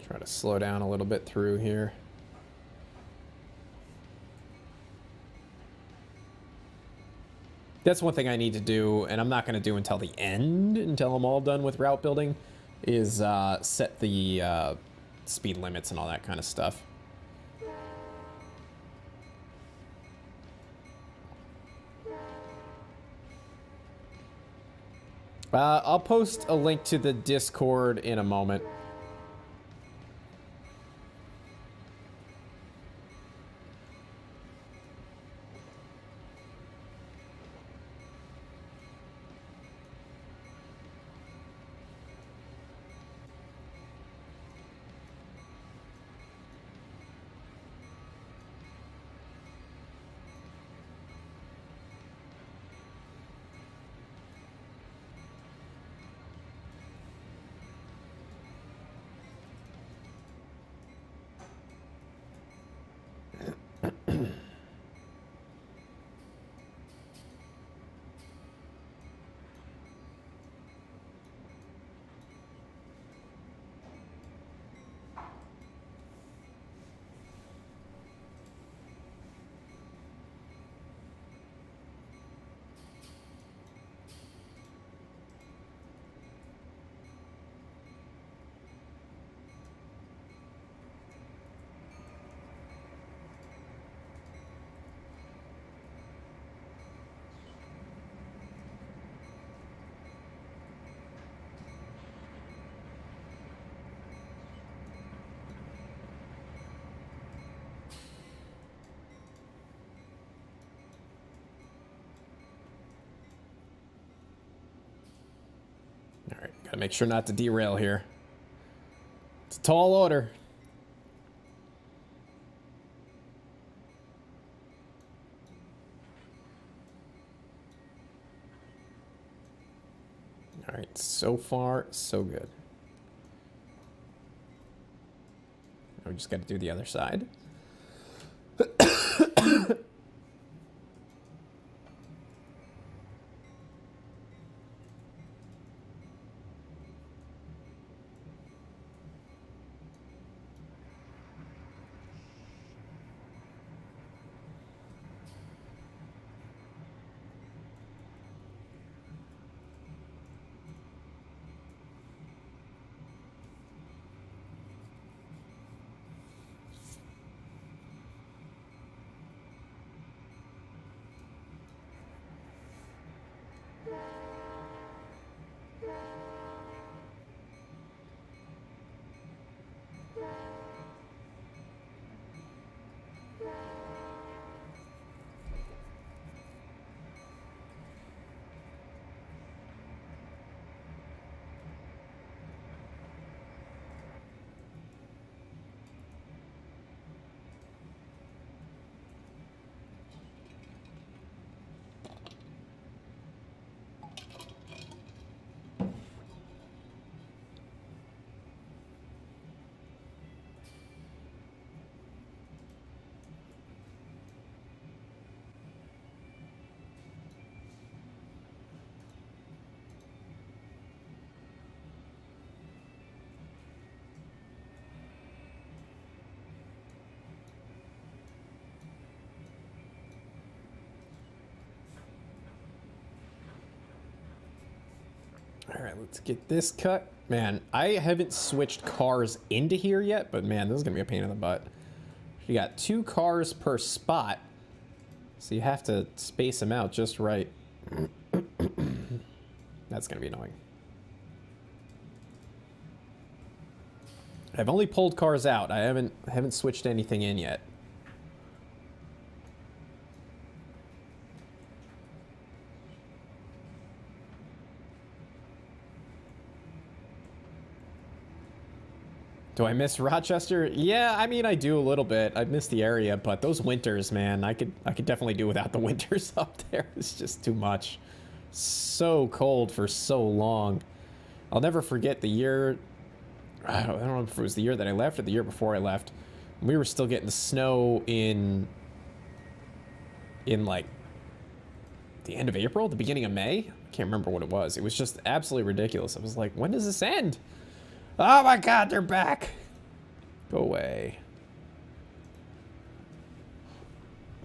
Try to slow down a little bit through here. That's one thing I need to do, and I'm not going to do until the end, until I'm all done with route building, is set the speed limits and all that kind of stuff. I'll post a link to the Discord in a moment. All right, gotta make sure not to derail here. It's a tall order. All right, so far, so good. Now we just got to do the other side. All right, let's get this cut. Man, I haven't switched cars into here yet, but man, this is gonna be a pain in the butt. You got 2 cars per spot, so you have to space them out just right. That's gonna be annoying. I've only pulled cars out. I haven't switched anything in yet. Do I miss Rochester? Yeah, I mean, I do a little bit. I miss the area, but those winters, man, I could definitely do without the winters up there. It's just too much. So cold for so long. I'll never forget the year. I don't know if it was the year that I left or the year before I left. We were still getting the snow in like the end of April, the beginning of May. I can't remember what it was. It was just absolutely ridiculous. I was like, when does this end? Oh my God, they're back. Go away.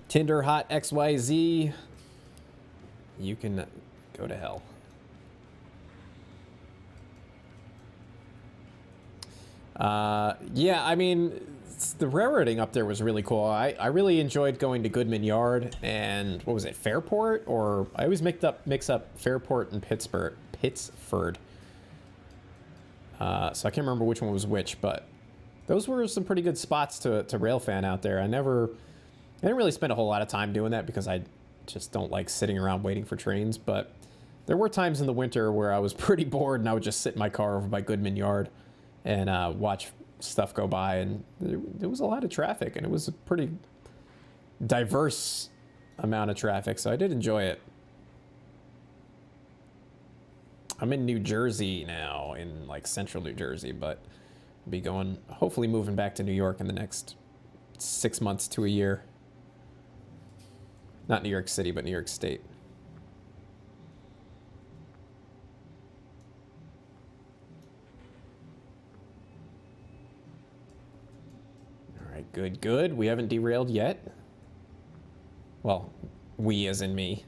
Tinder hot XYZ. You can go to hell. Yeah, I mean, the railroading up there was really cool. I really enjoyed going to Goodman Yard and what was it, Fairport? Or I always mix up Fairport and Pittsford. So I can't remember which one was which, but those were some pretty good spots to rail fan out there. I didn't really spend a whole lot of time doing that because I just don't like sitting around waiting for trains, but there were times in the winter where I was pretty bored and I would just sit in my car over by Goodman Yard and watch stuff go by, and there was a lot of traffic, and it was a pretty diverse amount of traffic, so I did enjoy it. I'm in New Jersey now, in like central New Jersey, but I'll be going, hopefully moving back to New York in the next 6 months to a year. Not New York City, but New York State. All right, good, good. We haven't derailed yet. Well, we as in me.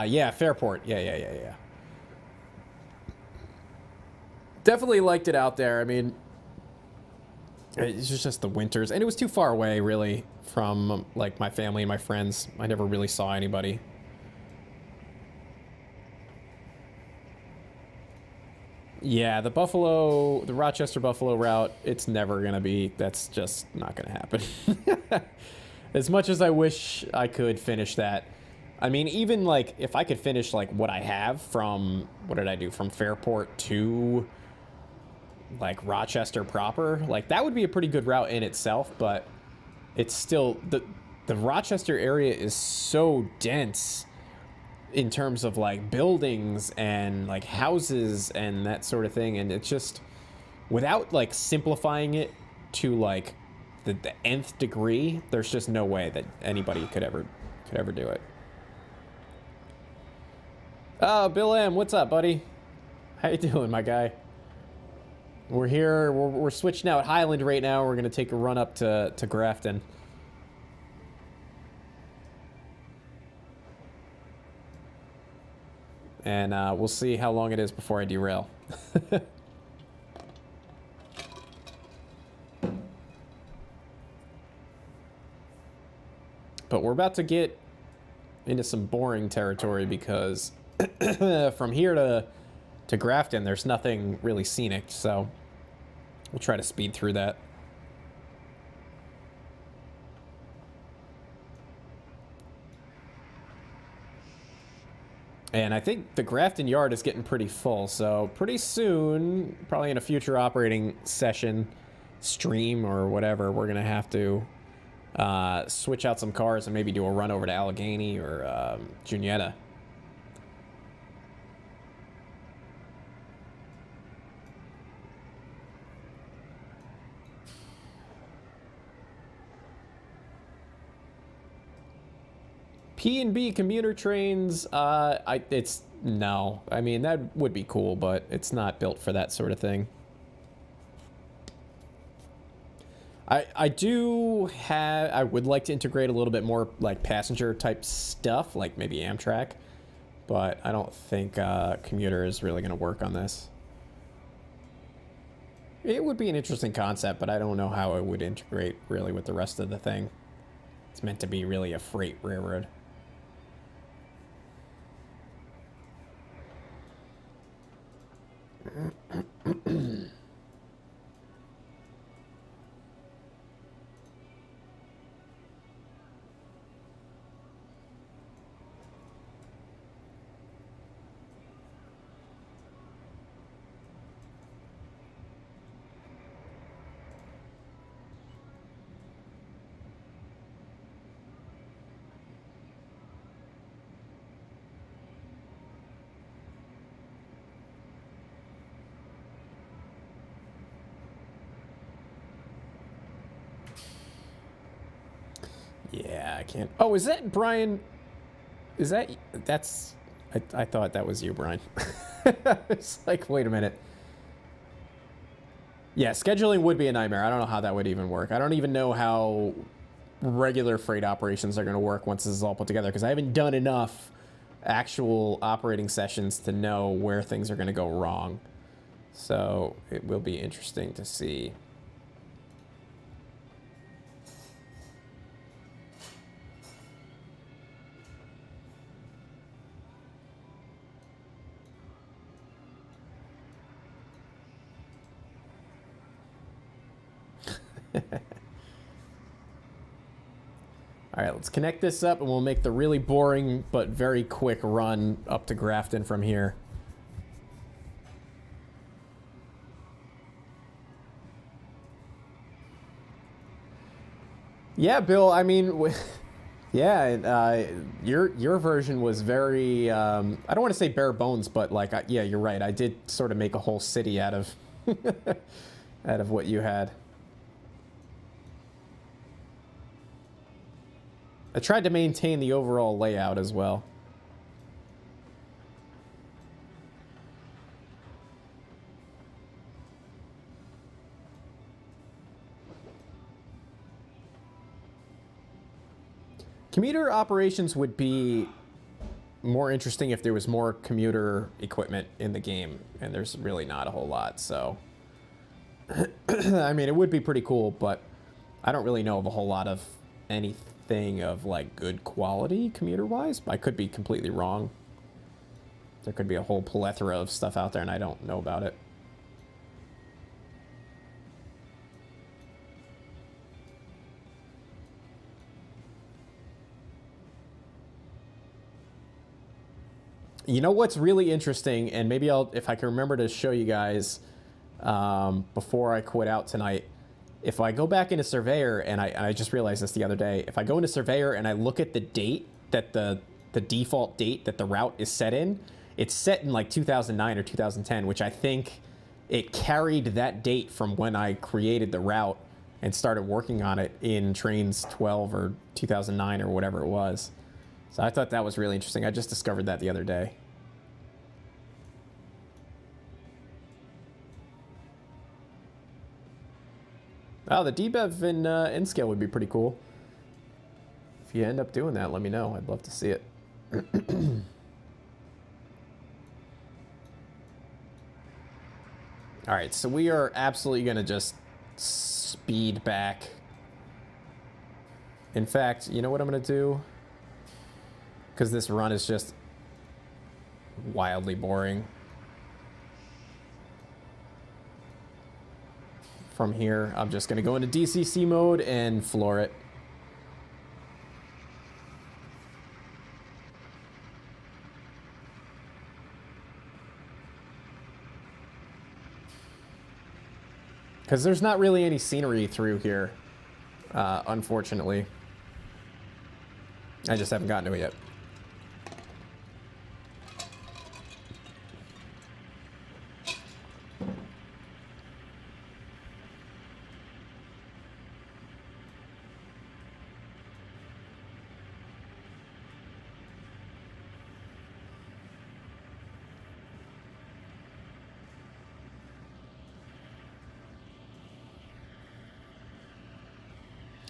Yeah, Fairport. Yeah. Definitely liked it out there. I mean, it's just the winters, and it was too far away, really, from like my family and my friends. I never really saw anybody. Yeah, the Rochester Buffalo route, it's never gonna be. That's just not gonna happen. As much as I wish I could finish that. I mean, even like if I could finish like what I have from, what did I do, from Fairport to like Rochester proper, like that would be a pretty good route in itself, but it's still, the Rochester area is so dense in terms of like buildings and like houses and that sort of thing, and it's just, without like simplifying it to like the nth degree, there's just no way that anybody could ever do it. Oh, Bill M, what's up, buddy? How you doing, my guy? We're here, we're switching out Highland right now. We're gonna take a run up to Grafton. And we'll see how long it is before I derail. But we're about to get into some boring territory because from here to Grafton, there's nothing really scenic, so we'll try to speed through that. And I think the Grafton yard is getting pretty full, so pretty soon, probably in a future operating session, stream or whatever, we're gonna have to switch out some cars and maybe do a run over to Allegheny or Juniata. P&B commuter trains, no. I mean, that would be cool, but it's not built for that sort of thing. I would like to integrate a little bit more like passenger type stuff, like maybe Amtrak, but I don't think commuter is really going to work on this. It would be an interesting concept, but I don't know how it would integrate really with the rest of the thing. It's meant to be really a freight railroad. Yeah, I can't. Oh, is that Brian? Is that, that's, I thought that was you, Brian. It's like, wait a minute. Yeah, scheduling would be a nightmare. I don't know how that would even work. I don't even know how regular freight operations are going to work once this is all put together, because I haven't done enough actual operating sessions to know where things are going to go wrong. So it will be interesting to see. All right, let's connect this up and we'll make the really boring but very quick run up to Grafton from here. Yeah, Bill, I mean, yeah, your version was very, I don't want to say bare bones, but like, yeah, you're right. I did sort of make a whole city out of, out of what you had. I tried to maintain the overall layout as well. Commuter operations would be more interesting if there was more commuter equipment in the game, and there's really not a whole lot, so... I mean, it would be pretty cool, but I don't really know of a whole lot of anything of, like, good quality commuter-wise. I could be completely wrong. There could be a whole plethora of stuff out there, and I don't know about it. You know what's really interesting, and maybe if I can remember to show you guys before I quit out tonight, if I go back into Surveyor, and I just realized this the other day, if I go into Surveyor and I look at the date that the default date that the route is set in, it's set in like 2009 or 2010, which I think it carried that date from when I created the route and started working on it in Trains 12 or 2009 or whatever it was. So I thought that was really interesting. I just discovered that the other day. Oh, the debev in N-Scale would be pretty cool. If you end up doing that, let me know. I'd love to see it. All right, so we are absolutely going to just speed back. In fact, you know what I'm going to do? Because this run is just wildly boring. From here, I'm just going to go into DCC mode and floor it. Because there's not really any scenery through here, unfortunately. I just haven't gotten to it yet.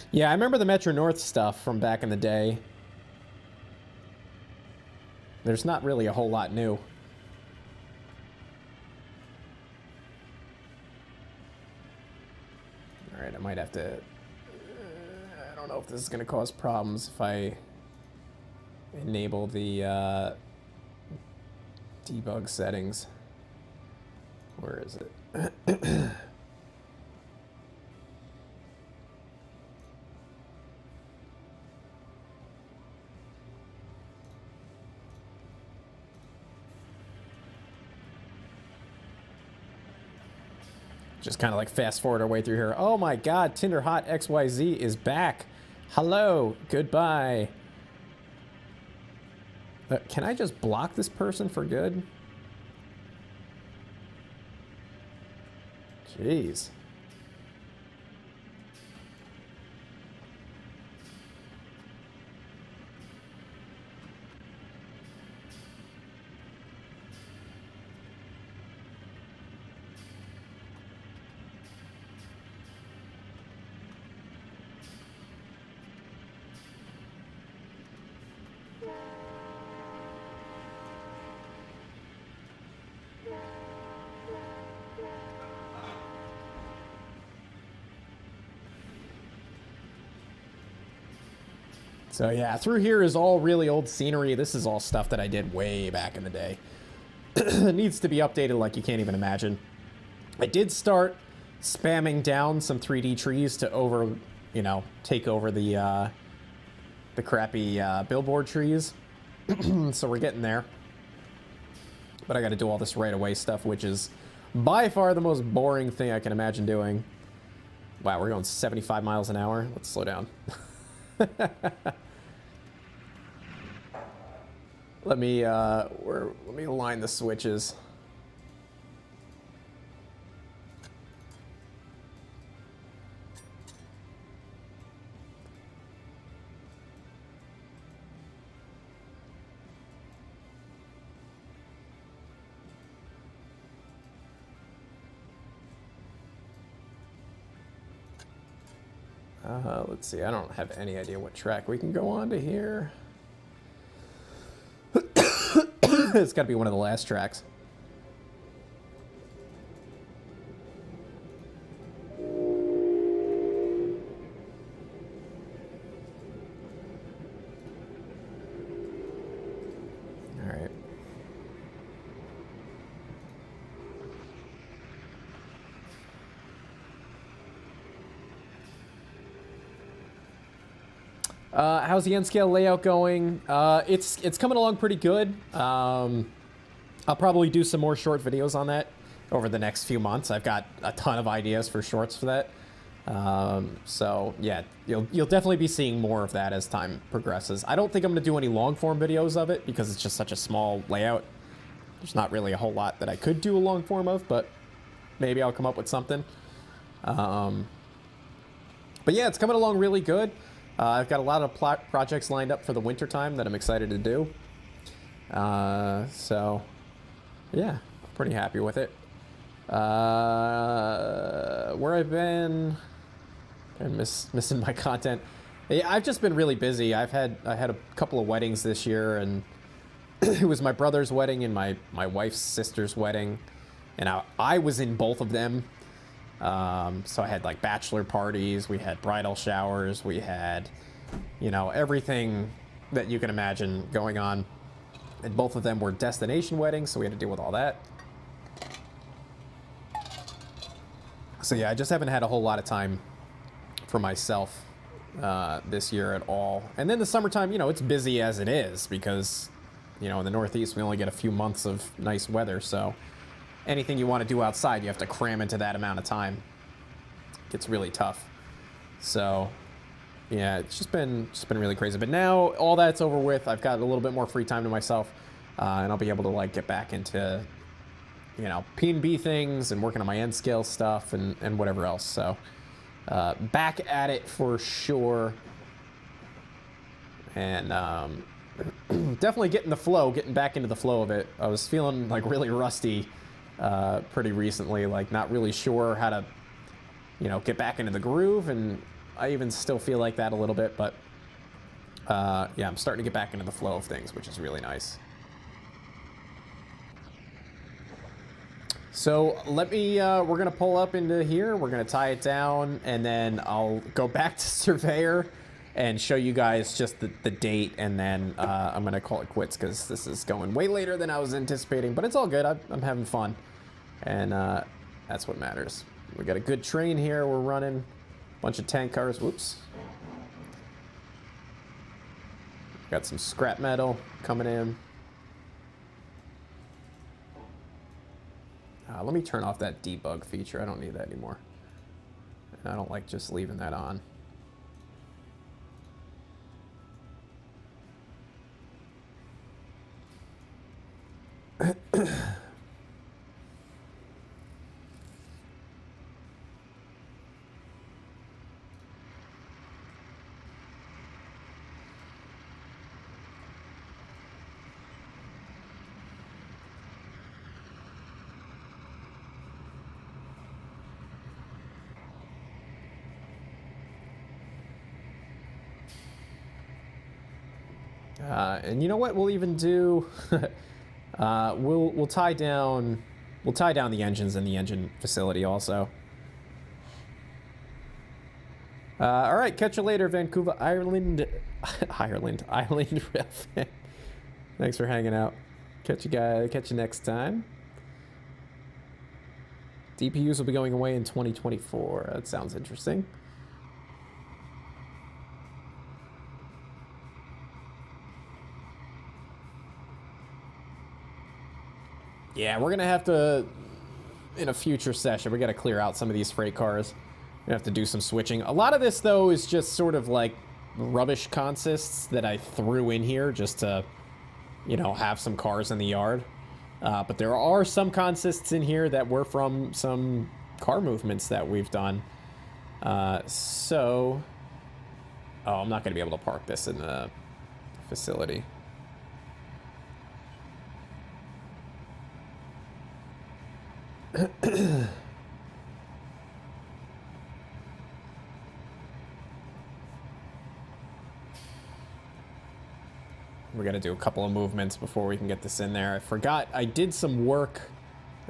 Yeah, I remember the Metro North stuff from back in the day. There's not really a whole lot new. All right, I might have to... I don't know if this is going to cause problems if I enable the debug settings. Where is it? Just kind of like fast forward our way through here. Oh my God, Tinder Hot XYZ is back. Hello, goodbye. Can I just block this person for good? Jeez. So yeah, through here is all really old scenery. This is all stuff that I did way back in the day. It needs to be updated like you can't even imagine. I did start spamming down some 3D trees to take over the crappy billboard trees. So we're getting there. But I got to do all this right away stuff, which is by far the most boring thing I can imagine doing. Wow, we're going 75 miles an hour. Let's slow down. Let me align the switches. Let's see, I don't have any idea what track we can go on to here. It's got to be one of the last tracks. All right. How's the N-scale layout going? It's coming along pretty good. I'll probably do some more short videos on that over the next few months. I've got a ton of ideas for shorts for that. So yeah, you'll definitely be seeing more of that as time progresses. I don't think I'm gonna do any long form videos of it because it's just such a small layout. There's not really a whole lot that I could do a long form of, but maybe I'll come up with something. But yeah, it's coming along really good. I've got a lot of projects lined up for the winter time that I'm excited to do. So yeah, pretty happy with it. Where I've been, I'm missing my content. Yeah, I've just been really busy. I had a couple of weddings this year, and it was my brother's wedding and my wife's sister's wedding, and I was in both of them. So I had like bachelor parties, we had bridal showers, we had, you know, everything that you can imagine going on. And both of them were destination weddings, so we had to deal with all that. So yeah, I just haven't had a whole lot of time for myself this year at all. And then the summertime, you know, it's busy as it is because, you know, in the Northeast, we only get a few months of nice weather, so anything you want to do outside, you have to cram into that amount of time. It gets really tough. So, yeah, it's just been really crazy. But now all that's over with. I've got a little bit more free time to myself, and I'll be able to like get back into, you know, P&B things and working on my N-scale stuff and whatever else. So, back at it for sure. And definitely getting back into the flow of it. I was feeling like really rusty pretty recently, like not really sure how to, you know, get back into the groove, and I even still feel like that a little bit, but yeah, I'm starting to get back into the flow of things, which is really nice. So let me, we're gonna pull up into here, we're gonna tie it down, and then I'll go back to Surveyor and show you guys just the date, and then I'm gonna call it quits because this is going way later than I was anticipating, but it's all good. I'm having fun, and that's what matters. We got a good train here we're running, bunch of tank cars. Whoops. Got some scrap metal coming in. Let me turn off that debug feature. I don't need that anymore. And I don't like just leaving that on. And you know what we'll even do? We'll tie down the engines in the engine facility also. All right, catch you later, Vancouver, Ireland, Ireland rail fan. Thanks for hanging out. Catch you next time. DPUs will be going away in 2024. That sounds interesting. Yeah, we're gonna have to, in a future session, we gotta clear out some of these freight cars. We have to do some switching. A lot of this, though, is just sort of like rubbish consists that I threw in here just to, you know, have some cars in the yard. But there are some consists in here that were from some car movements that we've done. So, oh, I'm not gonna be able to park this in the facility. We got to do a couple of movements before we can get this in there. I forgot I did some work.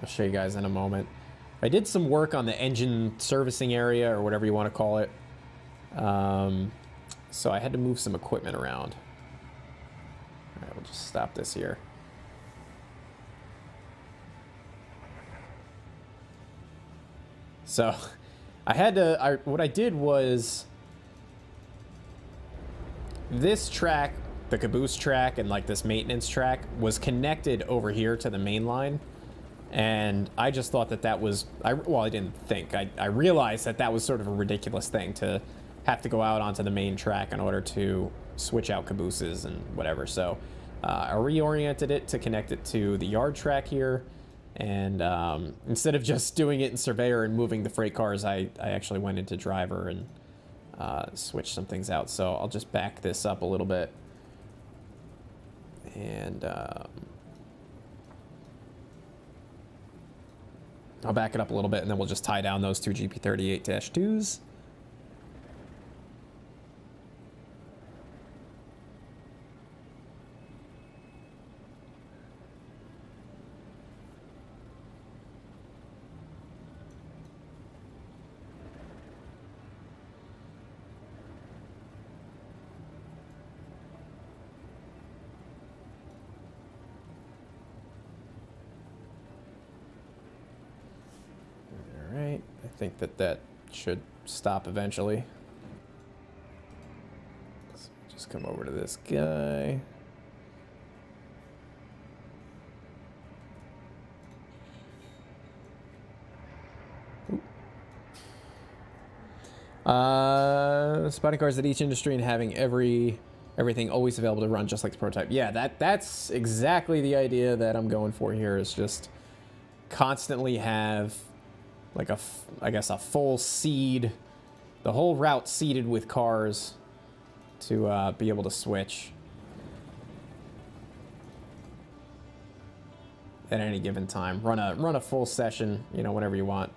I'll show you guys in a moment. I did some work on the engine servicing area, or whatever you want to call it. So I had to move some equipment around. All right, we'll just stop this here. So I had to, what I did was, this track, the caboose track and like this maintenance track, was connected over here to the main line. And I just thought that that was, well, I didn't think. I realized that that was sort of a ridiculous thing to have to go out onto the main track in order to switch out cabooses and whatever. So I reoriented it to connect it to the yard track here. And instead of just doing it in Surveyor and moving the freight cars, I actually went into Driver and switched some things out. So I'll just back this up a little bit. And I'll back it up a little bit, and then we'll just tie down those two GP38-2s. I think that that should stop eventually. So just come over to this guy. Spotting cars at each industry and having everything always available to run just like the prototype. Yeah, that's exactly the idea that I'm going for here, is just constantly have like I guess a full seed, the whole route seeded with cars to be able to switch at any given time. Run a full session, you know, whenever you want.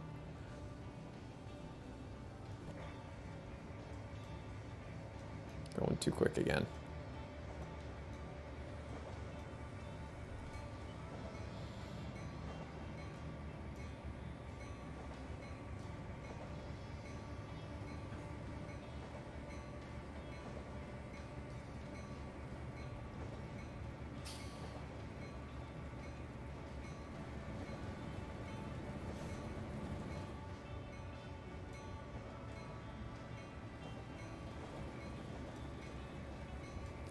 Going too quick again.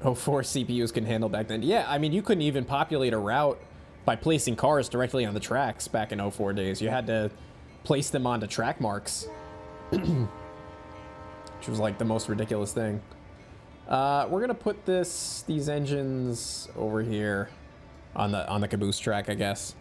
Oh, 4 CPUs can handle back then. Yeah, I mean, you couldn't even populate a route by placing cars directly on the tracks back in 04 days. You had to place them onto track marks, which was like the most ridiculous thing. We're gonna put these engines over here on the caboose track, I guess.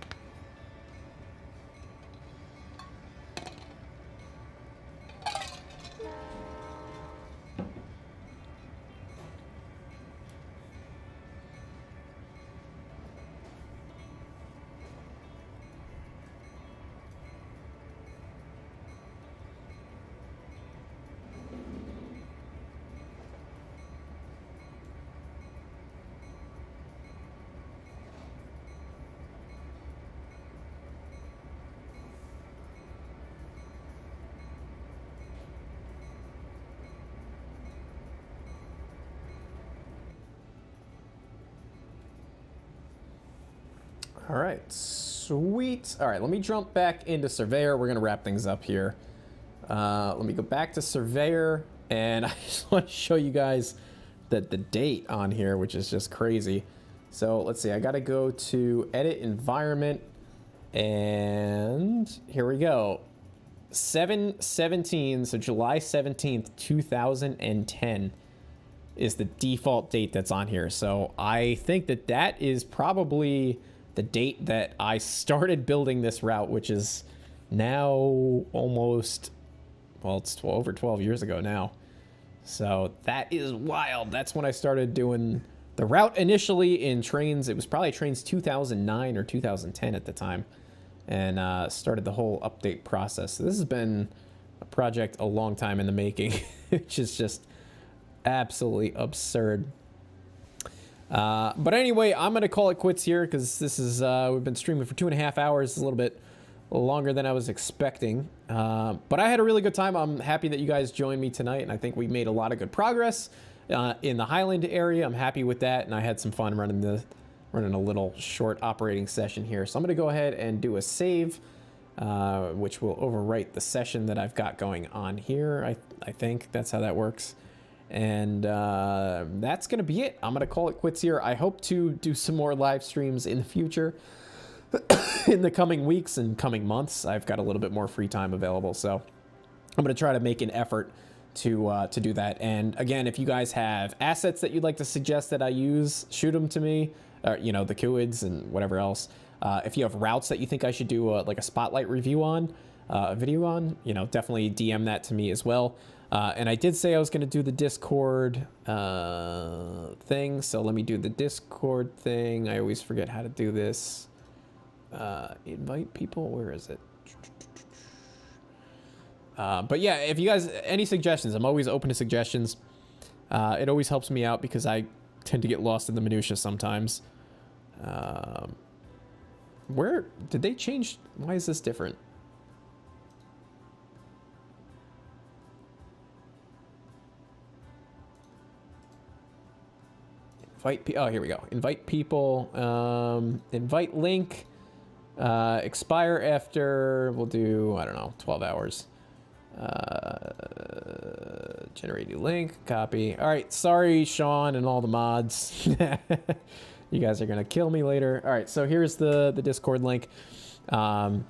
All right, sweet. All right, let me jump back into Surveyor. We're gonna wrap things up here. Let me go back to Surveyor, and I just want to show you guys the date on here, which is just crazy. So let's see, I gotta go to Edit Environment, and here we go. 7/17, so July 17th, 2010 is the default date that's on here. So I think that that is probably the date that I started building this route, which is now almost, well, it's over 12 years ago now. So that is wild. That's when I started doing the route initially in trains. It was probably trains 2009 or 2010 at the time, and started the whole update process. So this has been a project a long time in the making, which is just absolutely absurd. But anyway, I'm going to call it quits here because this is, we've been streaming for 2.5 hours. It's a little bit longer than I was expecting. But I had a really good time. I'm happy that you guys joined me tonight, and I think we made a lot of good progress in the Highland area. I'm happy with that, and I had some fun running a little short operating session here. So I'm going to go ahead and do a save, which will overwrite the session that I've got going on here. I think that's how that works. And that's going to be it. I'm going to call it quits here. I hope to do some more live streams in the future, in the coming weeks and coming months. I've got a little bit more free time available, so I'm going to try to make an effort to do that. And again, if you guys have assets that you'd like to suggest that I use, shoot them to me, or, you know, the QIDs and whatever else. If you have routes that you think I should do like a spotlight review on, a video on, you know, definitely DM that to me as well. And I did say I was going to do the Discord thing, so let me do the Discord thing. I always forget how to do this. Invite people, where is it? But yeah, if you guys, any suggestions, I'm always open to suggestions. It always helps me out because I tend to get lost in the minutia sometimes. Where did they change? Why is this different? Oh, here we go. Invite people, invite link, expire after, we'll do, I don't know, 12 hours. Generate new link, copy. All right, sorry, Sean and all the mods. You guys are gonna kill me later. All right, so here's the Discord link. Let me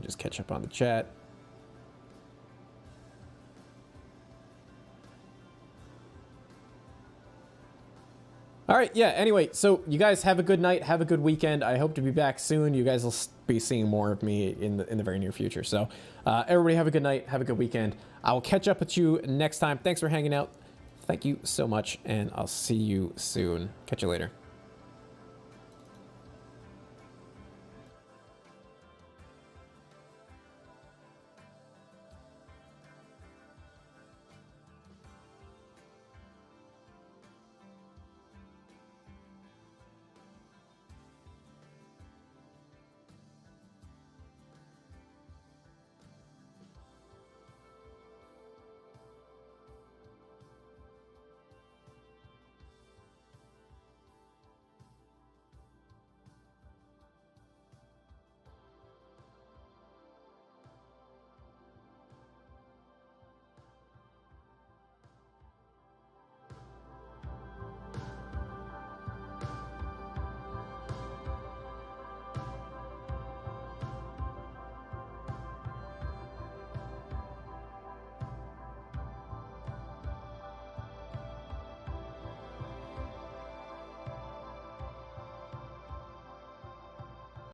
just catch up on the chat. All right, yeah, anyway, so you guys have a good night, have a good weekend. I hope to be back soon. You guys will be seeing more of me in the very near future. So everybody have a good night, have a good weekend. I will catch up with you next time. Thanks for hanging out. Thank you so much, and I'll see you soon. Catch you later.